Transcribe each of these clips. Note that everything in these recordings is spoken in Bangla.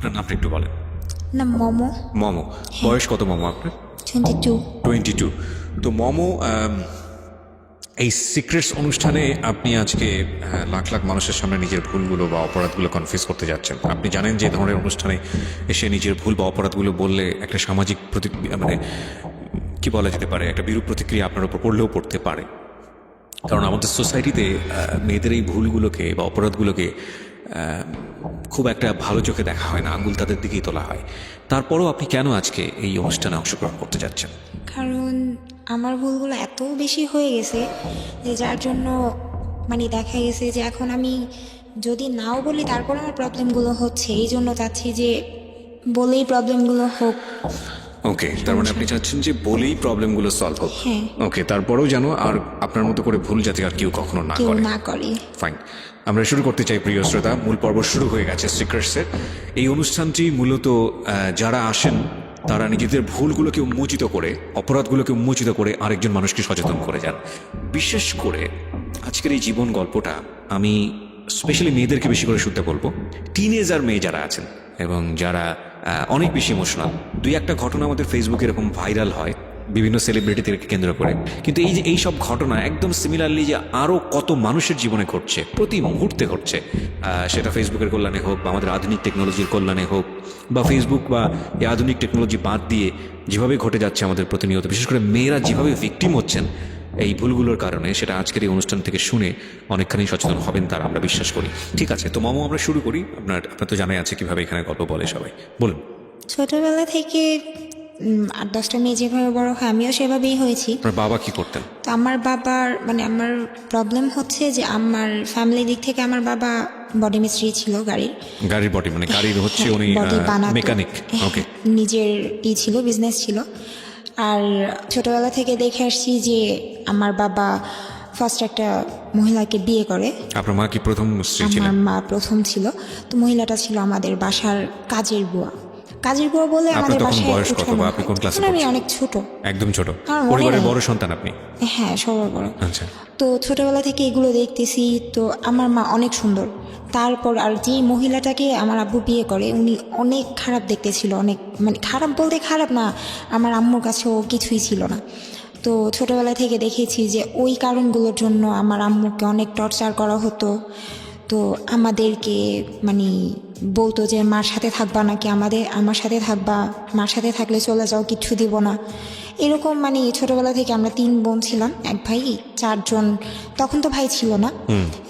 আপনার নামটা একটু বলেন। না মোমো। মমো, বয়স কত মমো আপনার? 22। 22। তো মমো, এই সিক্রেটস অনুষ্ঠানে আপনি আজকে লাখ লাখ মানুষের সামনে নিজের ভুলগুলো বা অপরাধগুলো কনফিউজ করতে যাচ্ছেন। আপনি জানেন যে ধরনের অনুষ্ঠানে এসে নিজের ভুল বা অপরাধগুলো বললে একটা সামাজিক মানে কি বলা যেতে পারে, একটা বিরূপ প্রতিক্রিয়া আপনার উপর পড়লেও পড়তে পারে। কারণ আমাদের সোসাইটিতে মেয়েদের এই ভুলগুলোকে বা অপরাধগুলোকে খুব একটা ভালো চোখে দেখা হয় না, আঙুল তাদের দিকেই তোলা হয়। তারপরও আপনি কেন আজকে এই অনুষ্ঠানে অংশগ্রহণ করতে যাচ্ছেন? কারণ আমার ভুলগুলো এত বেশি হয়ে গেছে যে যার জন্য মানে দেখা গেছে যে এখন আমি যদি নাও বলি তারপর আমার প্রবলেমগুলো হচ্ছে, এই জন্য চাচ্ছি যে বলেই প্রবলেমগুলো হোক। ওকে, তার মানে আপনি চাচ্ছেন যে বলেই প্রবলেমগুলো সলভ হোক। হ্যাঁ। ওকে, তারপরেও জানো আর আপনার মতো করে ভুল যাতে আর কেউ কখনো না কেউ করে। না করে। ফাইন, আমরা শুরু করতে চাই প্রিয় শ্রোতা। মূল পর্ব শুরু হয়ে গেছে সিক্রেটসের। এই অনুষ্ঠানটি মূলত যারা আসেন তারা নিজেদের ভুলগুলোকে উন্মোচিত করে, অপরাধগুলোকে উন্মোচিত করে আরেকজন মানুষকে সচেতন করে যান। বিশেষ করে আজকের এই জীবন গল্পটা আমি স্পেশালি মেয়েদেরকে বেশি করে শুনতে বলবো। টিনেজার মেয়ে যারা আছেন এবং যারা অনেক বেশি ইমোশনাল, দুই একটা ঘটনা আমাদের ফেসবুকে এরকম ভাইরাল হয় বিভিন্ন সেলিব্রিটিদেরকে কেন্দ্র করে, কিন্তু এই যে এই সব ঘটনা একদম সিমিলারলি যে আরও কত মানুষের জীবনে ঘটছে, প্রতি মুহূর্তে ঘটছে, সেটা ফেসবুকের কল্যাণে হোক বা আমাদের আধুনিক টেকনোলজির কল্যাণে হোক, বা ফেসবুক বা এই আধুনিক টেকনোলজি বাদ দিয়ে যেভাবে ঘটে যাচ্ছে আমাদের প্রতিনিয়ত, বিশেষ করে মেয়েরা যেভাবে ভিকটিম হচ্ছেন এই ভুলগুলোর কারণে, সেটা আজকের এই অনুষ্ঠান থেকে শুনে অনেকখানি সচেতন হবেন তারা, আমরা বিশ্বাস করি। ঠিক আছে, তো মামু আমরা শুরু করি। আপনার তো জানাই আছে কিভাবে এখানে গল্প বলে সবাই, বলুন। ছোটবেলা থেকে 8-10টা মেয়ে যেভাবে বড় হয় আমিও সেভাবেই হয়েছি। আপনার বাবা কি করতেন? তো আমার বাবার মানে আমার প্রবলেম হচ্ছে যে আমার ফ্যামিলি দিক থেকে আমার বাবা বডি মিস্ত্রি ছিল, গাড়ির বডি মানে গাড়ির হচ্ছে উনি বডি বানাতো। মেকানিক। ওকে, নিজের ছিল, বিজনেস ছিল। আর ছোটবেলা থেকে দেখে আসছি যে আমার বাবা ফার্স্ট একটা মহিলাকে বিয়ে করে। আপনার মা কি প্রথম স্ত্রী ছিলেন? আমার মা প্রথম ছিল। তো মহিলাটা ছিল আমাদের বাসার কাজের বুয়া। কাজের বুয়া বলে আমাদের বাসায় বয়স কত বা আপনি কোন ক্লাসে আমি পড়ছেন? অনেক ছোট, একদম ছোট। আমার মনে পরিবারের নেই। বড় সন্তান আপনি? হ্যাঁ, সবার বড়। আচ্ছা। তো ছোটবেলা থেকে এগুলো দেখতেছি। তো আমার মা অনেক সুন্দর। তারপর আর যে মহিলাটাকে আমার আব্বু বিয়ে করে উনি অনেক খারাপ দেখতে ছিল, অনেক মানে খারাপ বলতে খারাপ না, আমার আম্মুর কাছে ও কিছুই ছিল না। তো ছোটবেলা থেকে দেখেছি যে ওই কারণগুলোর জন্য আমার আম্মুকে অনেক টর্চার করা হতো। তো আমাদেরকে মানে বলতো যে মার সাথে থাকবা নাকি, আমার সাথে থাকবা, মার সাথে থাকলে চলে যাও, কিচ্ছু দিব না, এরকম। মানে ছোটবেলা থেকে আমরা 3 বোন ছিলাম, এক ভাই, 4 জন। তখন তো ভাই ছিল না।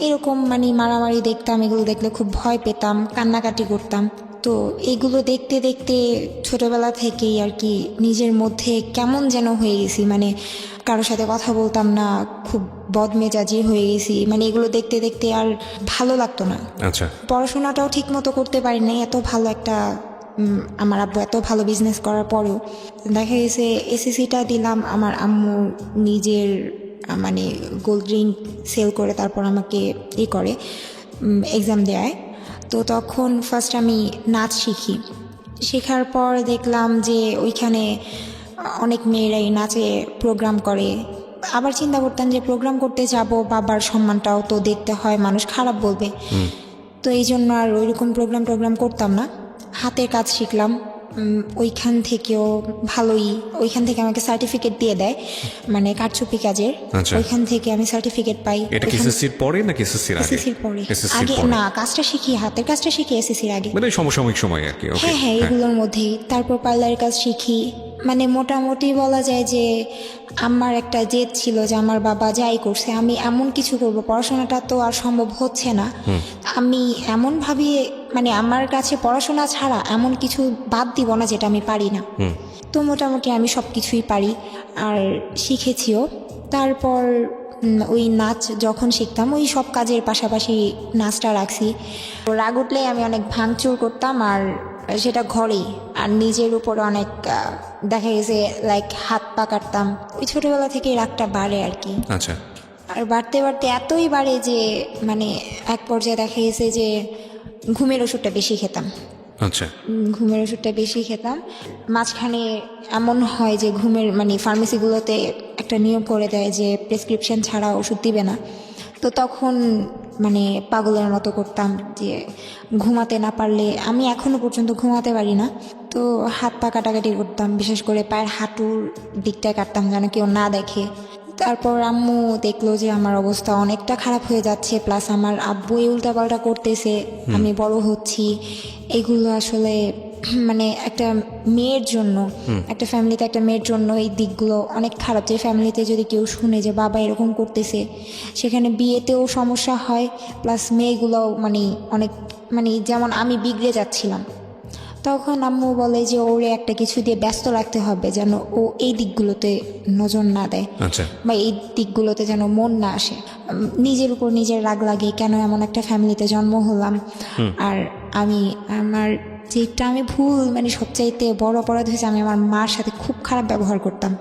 এরকম মানে মারামারি দেখতাম, এগুলো দেখলে খুব ভয় পেতাম, কান্নাকাটি করতাম। তো এগুলো দেখতে দেখতে ছোটবেলা থেকেই আর কি নিজের মধ্যে কেমন যেন হয়ে গেছি, মানে কারোর সাথে কথা বলতাম না, খুব বদমেজাজি হয়ে গেছি। মানে এগুলো দেখতে দেখতে আর ভালো লাগতো না। আচ্ছা। পড়াশোনাটাও ঠিক মতো করতে পারি নাই। এত ভালো একটা আমার আব্বু এত ভালো বিজনেস করার পরেও দেখা গেছে এসএসসিটা দিলাম, আমার আম্মু নিজের মানে গোল্ড রিং সেল করে তারপর আমাকে করে এক্সাম দেয়। তো তখন ফার্স্ট আমি নাচ শিখি। শেখার পর দেখলাম যে ওইখানে অনেক মেয়েরাই নাচে প্রোগ্রাম করে। আবার চিন্তা করতাম যে প্রোগ্রাম করতে যাব, বাবার সম্মানটাও তো দেখতে হয়, মানুষ খারাপ বলবে। তো এই জন্য আর ওইরকম প্রোগ্রাম করতাম না। হাতের কাজ শিখলাম ওইখান থেকেও ভালোই। ওইখান থেকে আমাকে সার্টিফিকেট দিয়ে দেয়, মানে কারচুপি কাজের। আচ্ছা। ওইখান থেকে আমি সার্টিফিকেট পাই। এটা কি এসএসসির পরে নাকি এসএসসির আগে? এসএসসির পরে। এসএসসির আগে পরে। না, কাজটা শিখি, হাতের কাজটা শিখি এসএসসির আগে। মানে সমসাময়িক সময় আর কি। ওকে। হ্যাঁ হ্যাঁ, এগুলোর মধ্যেই। তারপর পার্লারের কাজ শিখি। মানে মোটামুটি বলা যায় যে আমার একটা জেদ ছিল যে আমার বাবা যাই করছে আমি এমন কিছু করব, পড়াশোনাটা তো আর সম্ভব হচ্ছে না, আমি এমন ভাবি মানে আমার কাছে পড়াশোনা ছাড়া এমন কিছু বাদ দিব না যেটা আমি পারি না। তো মোটামুটি আমি সব কিছুই পারি আর শিখেছিও। তারপর ওই নাচ যখন শিখতাম ওই সব কাজের পাশাপাশি নাচটা রাখছি। রাগ উঠলে আমি অনেক ভাঙচুর করতাম, আর সেটা ঘরেই, আর নিজের উপর অনেক দেখা গেছে লাইক হাত পা কাটতাম। ওই ছোটোবেলা থেকে রাগটা বাড়ে আর কি। আচ্ছা। আর বাড়তে বাড়তে এতই বাড়ে যে মানে এক পর্যায়ে দেখা গেছে যে ঘুমের ওষুধটা বেশি খেতাম। আচ্ছা। ঘুমের ওষুধটা বেশি খেতাম। মাঝখানে এমন হয় যে ঘুমের মানে ফার্মেসিগুলোতে একটা নিয়ম করে দেয় যে প্রেসক্রিপশন ছাড়া ওষুধ দিবে না। তো তখন মানে পাগলের মতো করতাম, যে ঘুমাতে না পারলে, আমি এখনো পর্যন্ত ঘুমাতে পারি না, তো হাত পা কাটাকাটি করতাম, বিশেষ করে পায়ের হাঁটুর দিকটায় কাটতাম যেন কেউ না দেখে। তারপর আম্মু দেখলো যে আমার অবস্থা অনেকটা খারাপ হয়ে যাচ্ছে, প্লাস আমার আব্বু এই উল্টাপাল্টা করতেছে, আমি বড় হচ্ছি, এগুলো আসলে মানে একটা মেয়ের জন্য, একটা ফ্যামিলিতে একটা মেয়ের জন্য এই দিকগুলো অনেক খারাপ। যে ফ্যামিলিতে যদি কেউ শুনে যে বাবা এরকম করতেছে, সেখানে বিয়েতেও সমস্যা হয়, প্লাস মেয়েগুলোও মানে অনেক মানে যেমন আমি বিগড়ে যাচ্ছিলাম। তখন আম্মু বলে যে ওরে একটা কিছু দিয়ে ব্যস্ত রাখতে হবে যেন ও এই দিকগুলোতে নজর না দেয়, আচ্ছা, বা এই দিকগুলোতে যেন মন না আসে। নিজের উপর নিজের রাগ লাগে, কেন এমন একটা ফ্যামিলিতে জন্ম হলাম। আর আমি আমার যেটা আমি ভুল মানে সবচাইতে বড় অপরাধ হয়েছে, আমি আমার মার সাথে খুব খারাপ ব্যবহার করতাম।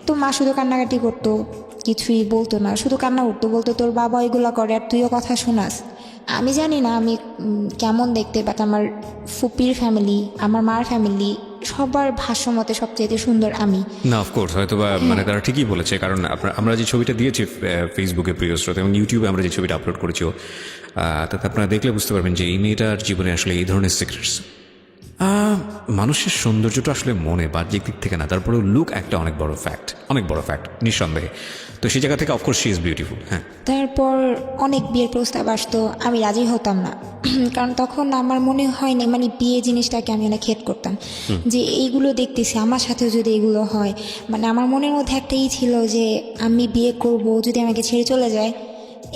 তো মা শুধু কান্নাকাটি করতো, কিছুই বলতো না, শুধু কান্না করতো, বলতো তোর বাবা এগুলা করে আর তুইও কথা শোনাস। আমি জানি না আমি কেমন দেখতে, বাট আমার ফুপির ফ্যামিলি, আমার মার ফ্যামিলি, সবার ভাষ্যমতে সবচেয়ে সুন্দর আমি। না অফকোর্স হয়তো বা মানে তারা ঠিকই বলেছে, কারণ আমরা যে ছবিটা দিয়েছি ফেসবুকে প্রিয় শ্রোতা এবং ইউটিউবে আমরা যে ছবিটা আপলোড করেছি, তাতে আপনারা দেখলে বুঝতে পারবেন যে এই মেয়েটার জীবনে আসলে এই ধরনের সিক্রেটস। মানুষের সৌন্দর্যটা আসলে মনে বাহ্যিক দিক থেকে না, তারপরেও লুক একটা অনেক বড় ফ্যাক্ট নিঃসন্দেহে। তো সেই জায়গা থেকে অফকোর্স শি ইজ বিউটিফুল। হ্যাঁ, তারপর অনেক বিয়ের প্রস্তাব আসতো, আমি রাজি হতাম না, কারণ তখন আমার মনে হয়নি মানে বিয়ে জিনিসটাকে আমি অনেক হেট করতাম, যে এইগুলো দেখতেছি আমার সাথেও যদি এগুলো হয়, মানে আমার মনের মধ্যে একটাই ছিল যে আমি বিয়ে করব, যদি আমাকে ছেড়ে চলে যায়,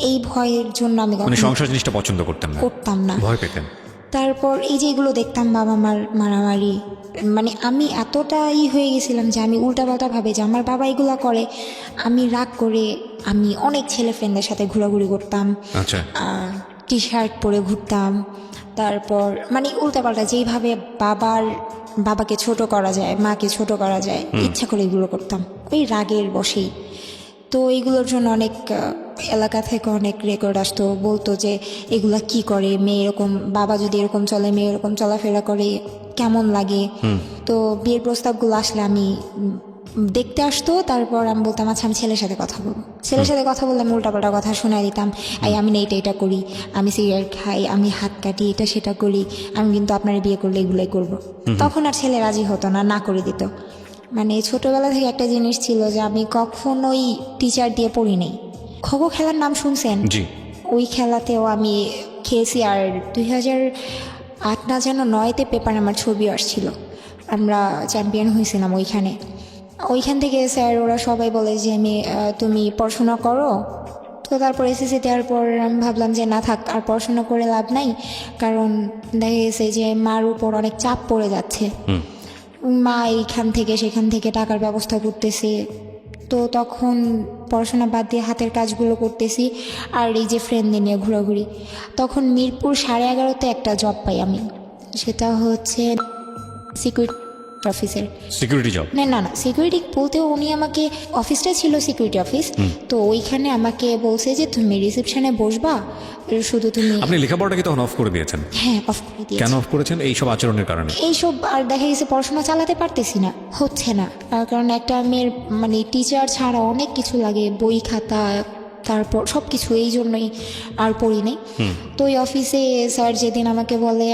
এই ভয়ের জন্য আমি মানে সংসার জিনিসটা পছন্দ করতাম না, ভয় পেতেন। তারপর এই যে এগুলো দেখতাম, বাবা মার মারামারি, মানে আমি এতটাই হয়ে গেছিলাম যে আমি উল্টাপাল্টা ভাবে যে আমার বাবা এগুলো করে, আমি রাগ করে আমি অনেক ছেলে ফ্রেন্ডদের সাথে ঘোরাঘুরি করতাম, আচ্ছা, টি শার্ট পরে ঘুরতাম। তারপর মানে উল্টাপাল্টা যেইভাবে বাবাকে ছোট করা যায়, মাকে ছোট করা যায়, ইচ্ছা করে এগুলো করতাম ওই রাগের বশেই। তো এইগুলোর জন্য অনেক এলাকা থেকে অনেক রেকর্ড আসতো, বলতো যে এগুলা কি করে মেয়ে, এরকম বাবা যদি এরকম চলে, মেয়ে এরকম চলাফেরা করে কেমন লাগে। তো বিয়ের প্রস্তাবগুলো আসলে আমি দেখতে আসতো, তারপর আমি বলতাম আচ্ছা আমি ছেলের সাথে কথা বলবো, ছেলের সাথে কথা বললে আমি উল্টাপাল্টা কথা শোনাই দিতাম, আমি না এটা করি, আমি সিগারেট খাই, আমি হাত কাটি, এটা সেটা করি, আমি কিন্তু আপনার বিয়ে করলে এগুলোই করবো। তখন আর ছেলে রাজি হতো না, না করে দিত। মানে ছোটবেলা থেকে একটা জিনিস ছিল যে আমি কখনোই টিচার দিয়ে পড়ি নেই। খো খেলার নাম শুনছেন? জি। ওই খেলাতেও আমি খেয়েছি, আর 2008 না যেন 9-তে পেপার আমার ছবি আসছিল, আমরা চ্যাম্পিয়ন হয়েছিলাম ওইখান থেকে স্যার ওরা সবাই বলে যে তুমি পড়াশোনা করো। তো তারপর এসএসসি দেওয়ার পর আমি ভাবলাম যে না থাক, আর পড়াশোনা করে লাভ নাই, কারণ দেখা গেছে যে মার উপর অনেক চাপ পড়ে যাচ্ছে, মা এইখান থেকে সেখান থেকে টাকার ব্যবস্থা করতেছে। তো তখন পড়াশোনা বাদ দিয়ে হাতের কাজগুলো করতেছি, আর এই যে ফ্রেন্ডদের নিয়ে ঘোরাঘুরি। তখন মিরপুর 11:30-তে একটা জব পাই আমি, সেটা হচ্ছে সিকিউরিটি অফিসের। Security job? না সিকিউরিটি বলতেও উনি আমাকে, অফিসটা ছিল সিকিউরিটি অফিস, তো ওইখানে আমাকে বলছে যে তুমি রিসেপশনে বসবা, শুধু তুমি। আপনি লেখাপড়াটা কি তখন অফ করে দিয়েছেন? হ্যাঁ, অফ করে দিয়েছি। কেন অফ করেছেন? এইসব আচরণের কারণে? এইসব আর দেখা গেছে পড়াশোনা চালাতে পারতেছি না, হচ্ছে না, কারণ একটা মেয়ের মানে টিচার ছাড়া অনেক কিছু লাগে, বই খাতা, তারপর সব কিছু, এই জন্যই আর পড়ি নাই। তো ওই অফিসে স্যার যেদিন আমাকে বলে,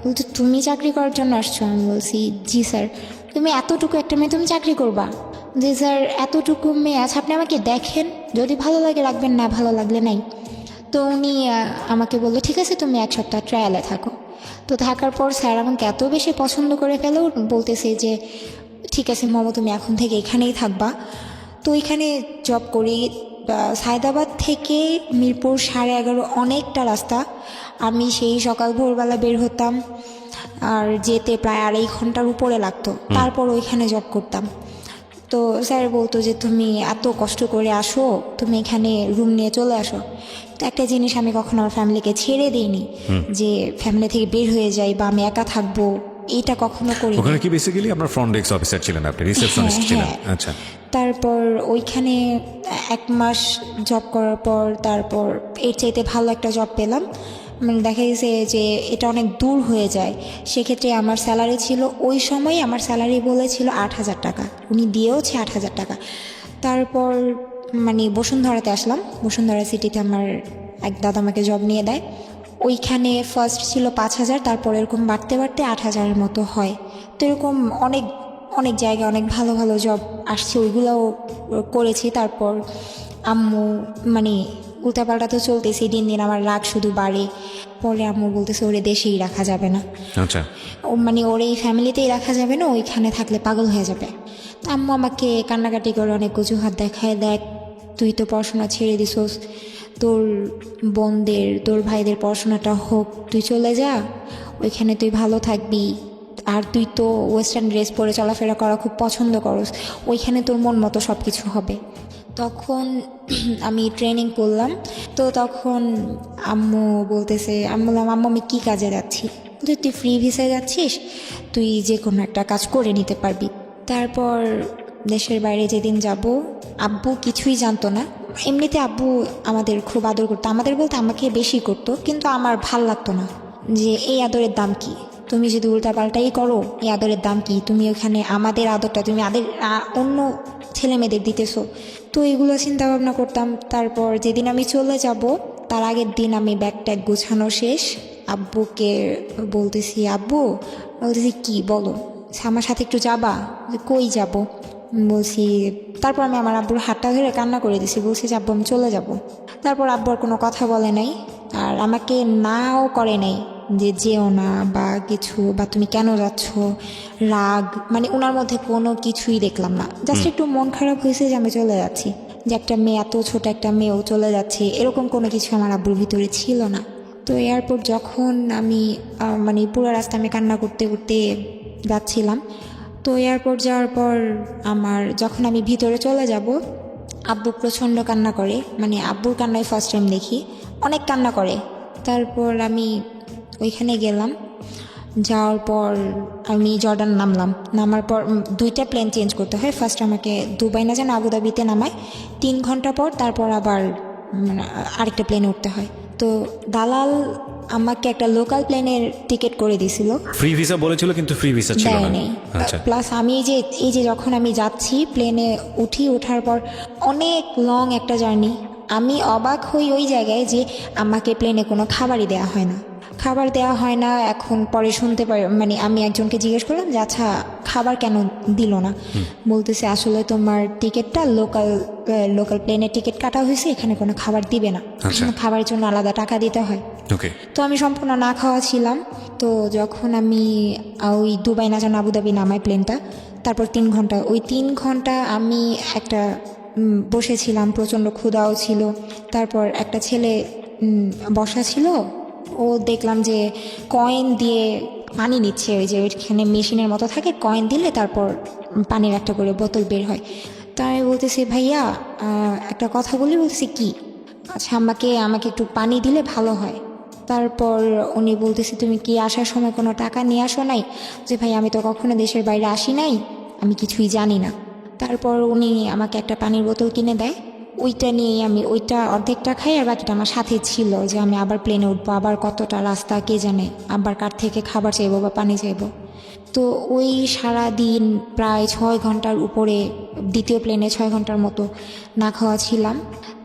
বলছে তুমি চাকরি করার জন্য আসছো? আমি বলছি জি স্যার। তুমি এতটুকু একটা মেয়ে, তুমি চাকরি করবা? যে স্যার এতটুকু মেয়ে, আচ্ছা আপনি আমাকে দেখেন, যদি ভালো লাগে রাখবেন, না ভালো লাগলে নাই। তো উনি আমাকে বললো ঠিক আছে তুমি 1 সপ্তাহ ট্রায়ালে থাকো। তো থাকার পর স্যার আমাকে এত বেশি পছন্দ করে ফেলো, বলতেছে যে ঠিক আছে মমো তুমি এখন থেকে এখানেই থাকবা। তো এখানে জব করি। সায়দাবাদ থেকে মিরপুর 11:30 অনেকটা রাস্তা, আমি সেই সকাল ভোরবেলা বের হতাম, আর যেতে প্রায় 2.5 ঘন্টার উপরে লাগতো, তারপর ওইখানে জব করতাম। তো স্যার বলতো যে তুমি এত কষ্ট করে আসো, তুমি এখানে রুম নিয়ে চলে আসো। তো একটা জিনিস আমি কখনো আমার ফ্যামিলিকে ছেড়ে দিইনি, যে ফ্যামিলি থেকে বের হয়ে যাই বা আমি একা থাকবো, এটা কখনো করি। ওখানে কি বেসিক্যালি আপনার ফ্রন্ট ডেস্ক অফিসার ছিলেন আপনি, রিসেপশনিস্ট ছিলেন? আচ্ছা। তারপর ওইখানে 1 মাস জব করার পর তারপর এর চাইতে ভালো একটা জব পেলাম। মানে দেখা গেছে যে এটা অনেক দূর হয়ে যায়, সেক্ষেত্রে আমার স্যালারি ছিল ওই সময়, আমার স্যালারি বলেছিল 8,000 টাকা, উনি দিয়েওছে 8,000 টাকা। তারপর মানে বসুন্ধরাতে আসলাম, বসুন্ধরা সিটিতে আমার এক দাদা আমাকে জব নিয়ে দেয়। ওইখানে ফার্স্ট ছিল 5,000, তারপর এরকম বাড়তে বাড়তে 8,000-এর মতো হয়। তো এরকম অনেক অনেক জায়গায় অনেক ভালো ভালো জব আসছে, ওইগুলোও করেছি। তারপর আম্মু মানে উল্টাপাল্টা তো চলতেছে, দিন দিন আমার রাগ শুধু বাড়ে। পরে আম্মু বলতেছে ওরে দেশেই রাখা যাবে না, আচ্ছা, ও মানে ওর এই ফ্যামিলিতেই রাখা যাবে না, ওইখানে থাকলে পাগল হয়ে যাবে। আম্মু আমাকে কান্নাকাটি করে অনেক অজুহাত দেখায়, দেখ তুই তো পড়াশোনা ছেড়ে দিছোস, তোর বোনদের তোর ভাইদের পড়াশোনাটা হোক, তুই চলে যা, ওইখানে তুই ভালো থাকবি। আর তুই তো ওয়েস্টার্ন ড্রেস পরে চলাফেরা করা খুব পছন্দ করস, ওইখানে তোর মন মতো সব কিছু হবে। তখন আমি ট্রেনিং করলাম। তো তখন আম্মু বলতেছে, আমি বললাম আম্মু আমি কী কাজে যাচ্ছি? বলতে তুই ফ্রি ভিসায় যাচ্ছিস, তুই যে কোনো একটা কাজ করে নিতে পারবি। তারপর দেশের বাইরে যেদিন যাব, আব্বু কিছুই জানতো না। এমনিতে আব্বু আমাদের খুব আদর করতো, আমাদের বলতে আমাকে বেশি করতো, কিন্তু আমার ভাল লাগতো না যে এই আদরের দাম কি, তুমি যদি উল্টাপাল্টাই করো এই আদরের দাম কি, তুমি ওখানে আমাদের আদরটা তুমি অন্য ছেলে মেয়েদের দিতেছো। তো এগুলো চিন্তা ভাবনা করতাম। তারপর যেদিন আমি চলে যাব তার আগের দিন আমি ব্যাগ ট্যাগ গোছানো শেষ, আব্বুকে বলতেছি, আব্বু বলতেছি কি বলো, আমার সাথে একটু যাবা? কই যাব? বলছি, তারপর আমি আমার আব্বুর হাতটা ধরে কান্না করে দিছি, বলছি যে আব্বু আমি চলে যাব। তারপর আব্বু আর কোনো কথা বলে নাই, আর আমাকে নাও করে নাই যে যেও না বা কিছু, বা তুমি কেন যাচ্ছ, রাগ, মানে ওনার মধ্যে কোনো কিছুই দেখলাম না। জাস্ট একটু মন খারাপ হয়েছে যে আমি চলে যাচ্ছি, যে একটা মেয়ে, এত ছোট একটা মেয়েও চলে যাচ্ছে, এরকম কোনো কিছু আমার আব্বুর ভিতরে ছিল না। তো এয়ারপোর্ট যখন আমি মানে পুরো রাস্তা আমি কান্না করতে করতে যাচ্ছিলাম। তো এয়ারপোর্ট যাওয়ার পর যখন আমি ভিতরে চলে যাব, আব্বু প্রচণ্ড কান্না করে, মানে আব্বুর কান্নায় ফার্স্ট টাইম দেখি, অনেক কান্না করে। তারপর আমি ওইখানে গেলাম, যাওয়ার পর আমি জর্ডান নামার পর 2টা প্লেন চেঞ্জ করতে হয়। ফার্স্ট আমাকে দুবাই না যেন আবুধাবিতে নামায়, 3 ঘন্টা পর তারপর আবার আরেকটা প্লেনে উঠতে হয়। তো দালাল আমাকে একটা লোকাল প্লেনের টিকিট করে দিয়েছিল, ফ্রি ভিসা বলেছিল কিন্তু ফ্রি ভিসা ছিল না। দেয়নি। আচ্ছা, প্লাস আমি এই যে যখন আমি যাচ্ছি প্লেনে ওঠার পর অনেক লং একটা জার্নি, আমি অবাক হই ওই জায়গায় যে আমাকে প্লেনে কোনো খাবারই দেওয়া হয় না, খাবার দেওয়া হয় না। এখন পরে শুনতে পারি, মানে আমি একজনকে জিজ্ঞেস করলাম যে আচ্ছা খাবার কেন দিল না? বলতেছে আসলে তোমার টিকিটটা লোকাল প্লেনের টিকিট কাটা হয়েছে, এখানে কোনো খাবার দিবে না, আচ্ছা। খাবারের জন্য আলাদা টাকা দিতে হয়। ওকে। তো আমি সম্পূর্ণ না খাওয়া ছিলাম। তো যখন আমি ওই দুবাই না যেন আবুধাবি নামাই প্লেনটা, তারপর 3 ঘন্টা, ওই 3 ঘন্টা আমি একটা বসেছিলাম, প্রচণ্ড ক্ষুধাও ছিল। তারপর একটা ছেলে বসা ছিল, ও দেখলাম যে কয়েন দিয়ে পানি নিচ্ছে, ওই যে ওইখানে মেশিনের মতো থাকে, কয়েন দিলে তারপর পানির একটা করে বোতল বের হয়। তা আমি বলতেছি ভাইয়া একটা কথা বলি, বলতেছি কি? আচ্ছা আমাকে একটু পানি দিলে ভালো হয়। তারপর উনি বলতেছে তুমি কি আসার সময় কোনো টাকা নিয়ে আসো নাই? যে ভাই আমি তো কখনো দেশের বাইরে আসি নাই, আমি কিছুই জানি না। তারপর উনি আমাকে একটা পানির বোতল কিনে দেয়, ওইটা নিয়ে আমি ওইটা অর্ধেকটা খাই, আর বাকিটা আমার সাথে ছিল যে আমি আবার প্লেনে উঠবো, আবার কতটা রাস্তা কে জানে, আবার কার থেকে খাবার চাইবো বা পানি চাইবো। তো ওই সারা দিন প্রায় 6 ঘন্টার উপরে, দ্বিতীয় প্লেনে 6 ঘন্টার মতো না খাওয়া ছিলাম।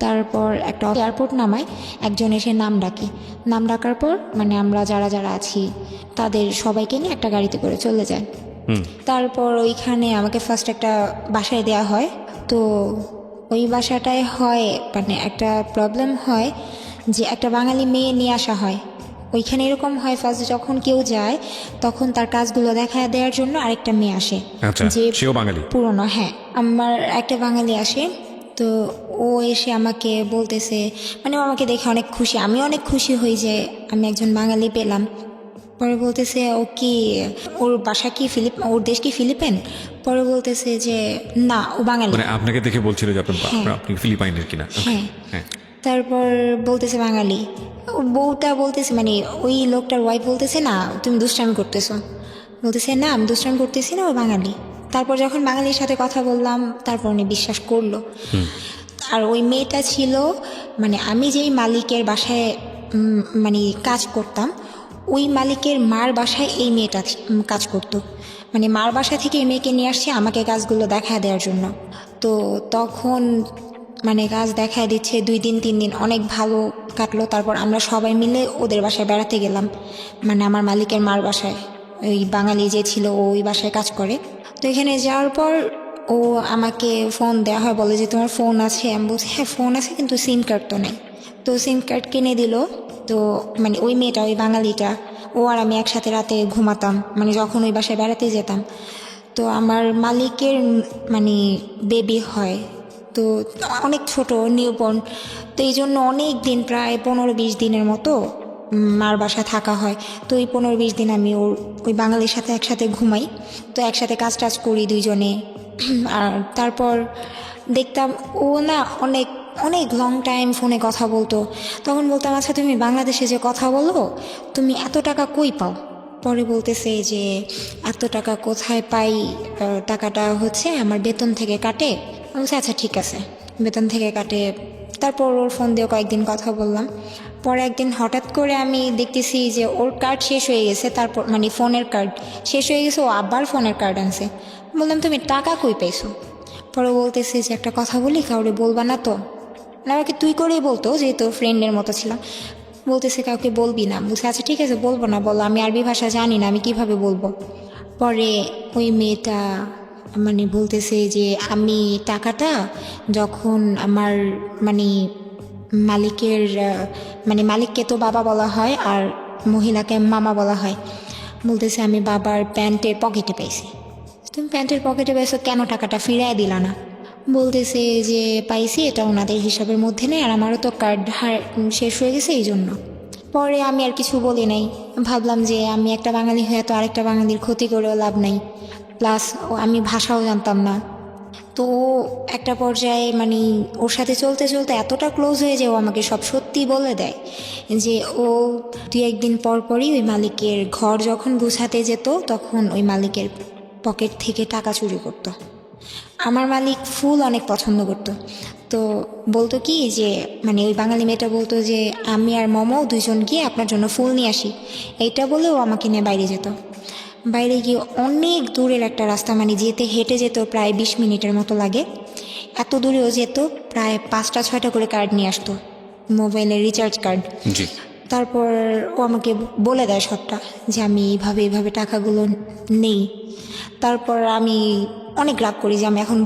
তারপর একটা এয়ারপোর্ট নামায়, একজন এসে নাম ডাকার পর মানে আমরা যারা যারা আছি তাদের সবাইকে নিয়ে একটা গাড়িতে করে চলে যায়। তারপর ওইখানে আমাকে ফার্স্ট একটা বাসায় দেয়া হয়। তো ওই বাসাটায় হয় মানে একটা প্রবলেম হয় যে একটা বাঙালি মেয়ে নিয়ে আসা হয়। ওইখানে এরকম হয় ফার্স্ট যখন কেউ যায় তখন তার কাজগুলো দেখা দেওয়ার জন্য আরেকটা মেয়ে আসে, আচ্ছা, সেও বাঙালি পুরনো। হ্যাঁ, আমার একটা বাঙালি আসে। তো ও এসে আমাকে বলতেছে, মানে ও আমাকে দেখে অনেক খুশি, আমি অনেক খুশি হই যে আমি একজন বাঙালি পেলাম। পরে বলতেছে ও কি, ওর বাসা কি ওর দেশ কি ফিলিপাইন? পরে বলতেছে যে না ও বাঙালি। মানে আপনাকে দেখে বলছিল যে আপনি ফিলিপাইনের কিনা? হ্যাঁ। হ্যাঁ। তারপর বলতেছে বাঙালি। ওর বউটা বলতেছে, মানে ওই লোকটার ওয়াইফ বলতেছে না তুমি দুষ্টামি করতেছো। বলতেছে না আমি দুষ্টামি করতেছি না, ও বাঙালি। তারপর যখন বাঙালির সাথে কথা বললাম তারপর উনি বিশ্বাস করলো। আর ওই মেয়েটা ছিল, মানে আমি যেই মালিকের বাসায় মানে কাজ করতাম, ওই মালিকের মার বাসায় এই মেয়েটা কাজ করতো। মানে মার বাসা থেকে এই মেয়েকে নিয়ে আসছে আমাকে কাজগুলো দেখা দেওয়ার জন্য। তো তখন মানে কাজ দেখায় দিচ্ছে, 2 দিন 3 দিন অনেক ভালো কাটলো। তারপর আমরা সবাই মিলে ওদের বাসায় বেড়াতে গেলাম, মানে আমার মালিকের মার বাসায়। ওই বাঙালি যে ছিল ও ওই বাসায় কাজ করে। তো এখানে যাওয়ার পর ও আমাকে ফোন দেওয়া হয়, বলে যে তোমার ফোন আছে? আমি বলছি হ্যাঁ ফোন আছে, কিন্তু সিম কার্ড তো নেই। তো সিম কার্ড কিনে দিল। তো মানে ওই মেয়েটা, ওই বাঙালিটা, ও আর আমি একসাথে রাতে ঘুমাতাম, মানে যখন ওই বাসায় বেড়াতে যেতাম। তো আমার মালিকের মানে বেবি হয়, তো অনেক ছোট, নিউবর্ন। তো এই জন্য অনেক দিন, প্রায় 15-20 দিনের মতো মার বাসায় থাকা হয়। তো এই 15-20 দিন আমি ওই বাঙালির সাথে একসাথে ঘুমাই, তো একসাথে কাজ টাজ করি দুইজনে। আর তারপর দেখতাম ও না অনেক অনেক লং টাইম ফোনে কথা বলতো। তখন বলতাম আচ্ছা তুমি বাংলাদেশে যে কথা বলো, তুমি এত টাকা কই পাও? পরে বলতেছে যে এত টাকা কোথায় পাই, টাকাটা হচ্ছে আমার বেতন থেকে কাটে। আমি বলছি আচ্ছা ঠিক আছে, বেতন থেকে কাটে। তারপর ওর ফোন দিয়ে কয়েকদিন কথা বললাম। পরে একদিন হঠাৎ করে আমি দেখতেছি যে ওর কার্ড শেষ হয়ে গেছে, তারপর মানে ফোনের কার্ড শেষ হয়ে গেছে, ও আবার ফোনের কার্ড আনছে। বললাম তুমি টাকা কই পাইছো? পরে বলতেছে যে একটা কথা বলি, কাউরে বলবা না তো? না, আমাকে তুই করেই বলতো, যেহেতু ফ্রেন্ডের মতো ছিলাম। বলতেছে কাউকে বলবি না। বলছে আচ্ছা ঠিক আছে বলবো না, বলো। আমি আরবি ভাষা জানি না, আমি কিভাবে বলবো? পরে ওই মেয়েটা মানে বলতেছে যে আমি টাকাটা যখন আমার মানে মালিকের মানে মালিককে তো বাবা বলা হয় আর মহিলাকে মামা বলা হয়, বলতেছে আমি বাবার প্যান্টের পকেটে পাইছি। তুমি প্যান্টের পকেটে পাইছো কেন, টাকাটা ফিরাই দিলা না? বলতেছে যে পাইছি, এটা ওনাদের হিসাবের মধ্যে নেই, আর আমারও তো কার্ড শেষ হয়ে গেছে এই জন্য। পরে আমি আর কিছু বলি নাই, ভাবলাম যে আমি একটা বাঙালি হয়ে তো আরেকটা বাঙালির ক্ষতি করেও লাভ নাই, প্লাস আমি ভাষাও জানতাম না। তো ও একটা পর্যায়ে মানে ওর সাথে চলতে চলতে এতটা ক্লোজ হয়ে যে ও আমাকে সব সত্যি বলে দেয়, যে ও 2-1 দিন পর পরই ওই মালিকের ঘর যখন গুছাতে যেত তখন ওই মালিকের পকেট থেকে টাকা চুরি করতো। আমার মালিক ফুল অনেক পছন্দ করতো। তো বলতো কি যে মানে ওই বাঙালি মেয়েটা বলতো যে আমি আর মমো দুজন গিয়ে আপনার জন্য ফুল নিয়ে আসি, এইটা বলেও আমাকে নিয়ে বাইরে যেত। বাইরে গিয়ে অনেক দূরের একটা রাস্তা, মানে যেতে হেঁটে যেত প্রায় 20 মিনিটের মতো লাগে, এত দূরেও যেত। প্রায় 5টা-6টা করে কার্ড নিয়ে আসতো, মোবাইলের রিচার্জ কার্ড। জি। তারপর ও আমাকে বলে দেয় সবটা, যে আমি এইভাবে এইভাবে টাকাগুলো নেই। তারপর আমি অনেক রাগ করি যে আমি এখন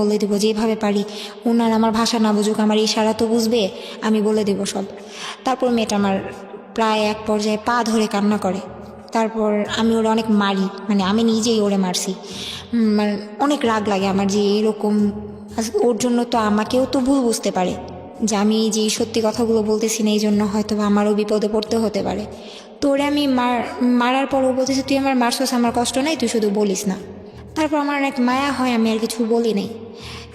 বলে দিব যেভাবে পারি। ওনার আমার ভাষা না বুঝুক, আমার ইশারা তো বুঝবে, আমি বলে দেব সব। তারপর মেয়েটা আমার প্রায় এক পর্যায়ে পা ধরে কান্না করে। তারপর আমি ওরা অনেক মারি, মানে আমি নিজেই ওরে মারছি। মানে অনেক রাগ লাগে আমার যে এরকম, ওর জন্য তো আমাকেও তো ভুল বুঝতে পারে যে আমি যে সত্যি কথাগুলো বলতেছি না, এই জন্য হয়তো আমারও বিপদে পড়তে হতে পারে। তো ওরে আমি মারার পর ও বলতেছে তুই আমার মারছস, আমার কষ্ট নাই, তুই শুধু বলিস না। তারপর আমার এক মায়া হয়, আমি আর কিছু বলি নাই।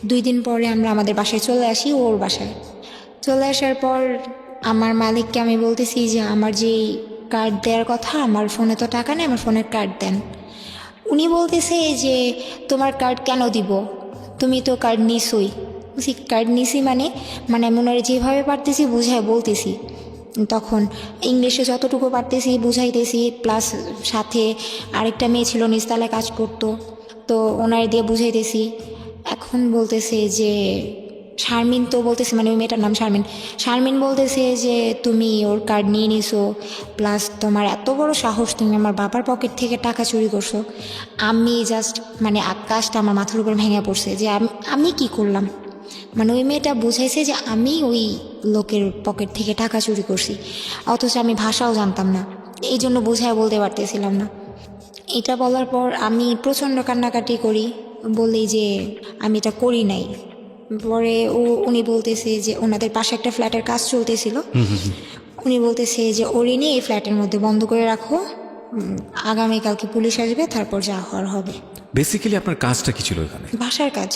2 দিন পরে আমরা আমাদের বাসায় চলে আসি, ওর বাসায় চলে আসার পর আমার মালিককে আমি বলতেছি যে আমার যে কার্ড দেওয়ার কথা, আমার ফোনে তো টাকা নেই, আমার ফোনের কার্ড দেন। উনি বলতেছে যে তোমার কার্ড কেন দিব, তুমি তো কার্ড নিছই। বলছি কার্ড নিছি মানে আমি ওনারে যেভাবে পারতেছি বুঝায় বলতেছি। তখন ইংলিশে যতটুকু পারতেছি বুঝাইতেছি, প্লাস সাথে আরেকটা মেয়ে ছিল নিচতলায় কাজ করতো, তো ওনারে দিয়ে বুঝাইতেছি। এখন বলতেছে যে শারমিন, তো বলতেছে মানে ওই মেয়েটার নাম শারমিন বলতেছে যে তুমি ওর কার্ড নিয়ে নিছো, প্লাস তোমার এত বড় সাহস, তুমি আমার বাবার পকেট থেকে টাকা চুরি করছো। আমি জাস্ট মানে আকাশটা আমার মাথার উপর ভেঙে পড়ছে যে আমি কি করলাম। মানে ওই মেয়েটা বুঝাইছে যে আমি ওই লোকের পকেট থেকে টাকা চুরি করছি, অথচ আমি ভাষাও জানতাম না, এই জন্য বুঝায় বলতে পারতেছিলাম না। এটা বলার পর আমি প্রচণ্ড কান্নাকাটি করি, বলি যে আমি এটা করি নাই। পরে উনি বলতেছে যে ওনাদের পাশে একটা ফ্ল্যাটের কাজ চলতেছিল, উনি বলতেছে যে ওরই নিয়ে এই ফ্ল্যাটের মধ্যে বন্ধ করে রাখো, আগামীকালকে পুলিশ আসবে, তারপর যা হওয়ার হবে। বেসিক্যালি আপনার কাজটা কি ছিল এখানে? বাসার কাজ।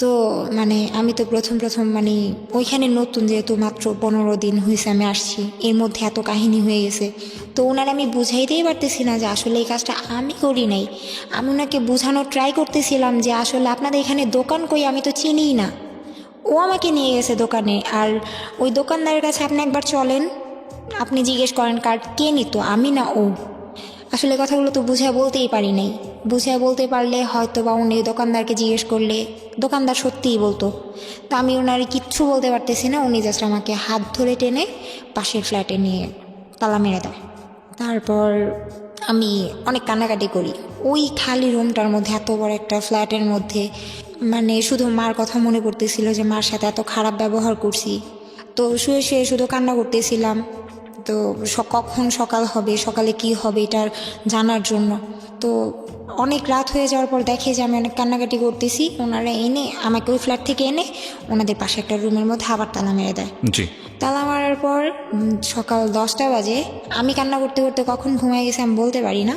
তো মানে আমি তো প্রথম মানে ওইখানে নতুন, যেহেতু মাত্র 15 দিন হয়েছে আমি আসছি, এর মধ্যে এত কাহিনী হয়ে গেছে। তো ওনার আমি বুঝাইতেই পারতেছি না যে আসলে এই কাজটা আমি করি নাই। আমি ওনাকে বোঝানোর ট্রাই করতেছিলাম যে আসলে আপনাদের এখানে দোকান কই, আমি তো চিনিই না। ও আমাকে নিয়ে গেছে দোকানে, আর ওই দোকানদারের কাছে আপনি একবার চলেন, আপনি জিজ্ঞেস করেন কার্ড কে নিত, আমি না ও। আসলে কথাগুলো তো বুঝিয়ে বলতেই পারি নাই। বুঝিয়ে বলতে পারলে হয়তো বা উনি দোকানদারকে জিজ্ঞেস করলে দোকানদার সত্যিই বলতো। তো আমি ওনার কিচ্ছু বলতে পারতেছি না, উনি জাস্ট আমাকে হাত ধরে টেনে পাশের ফ্ল্যাটে নিয়ে তালা মেরে দেয়। তারপর আমি অনেক কান্নাকাটি করি। ওই খালি রুমটার মধ্যে, এত বড় একটা ফ্ল্যাটের মধ্যে, মানে শুধু মার কথা মনে পড়তেছিল যে মার সাথে এত খারাপ ব্যবহার করছি। তো শুয়ে শুয়ে শুধু কান্না করতেছিলাম। তো কখন সকাল হবে, সকালে কি হবে এটার জানার জন্য। তো অনেক রাত হয়ে যাওয়ার পর দেখে যে আমি অনেক কান্নাকাটি করতেছি, ওনারা এনে আমাকে ওই ফ্ল্যাট থেকে এনে ওনাদের পাশে একটা রুমের মধ্যে আবার তালা মেরে দেয়। জি। তালা মারার পর সকাল 10টা বাজে, আমি কান্না করতে করতে কখন ঘুমিয়ে গেছি আমি বলতে পারি না।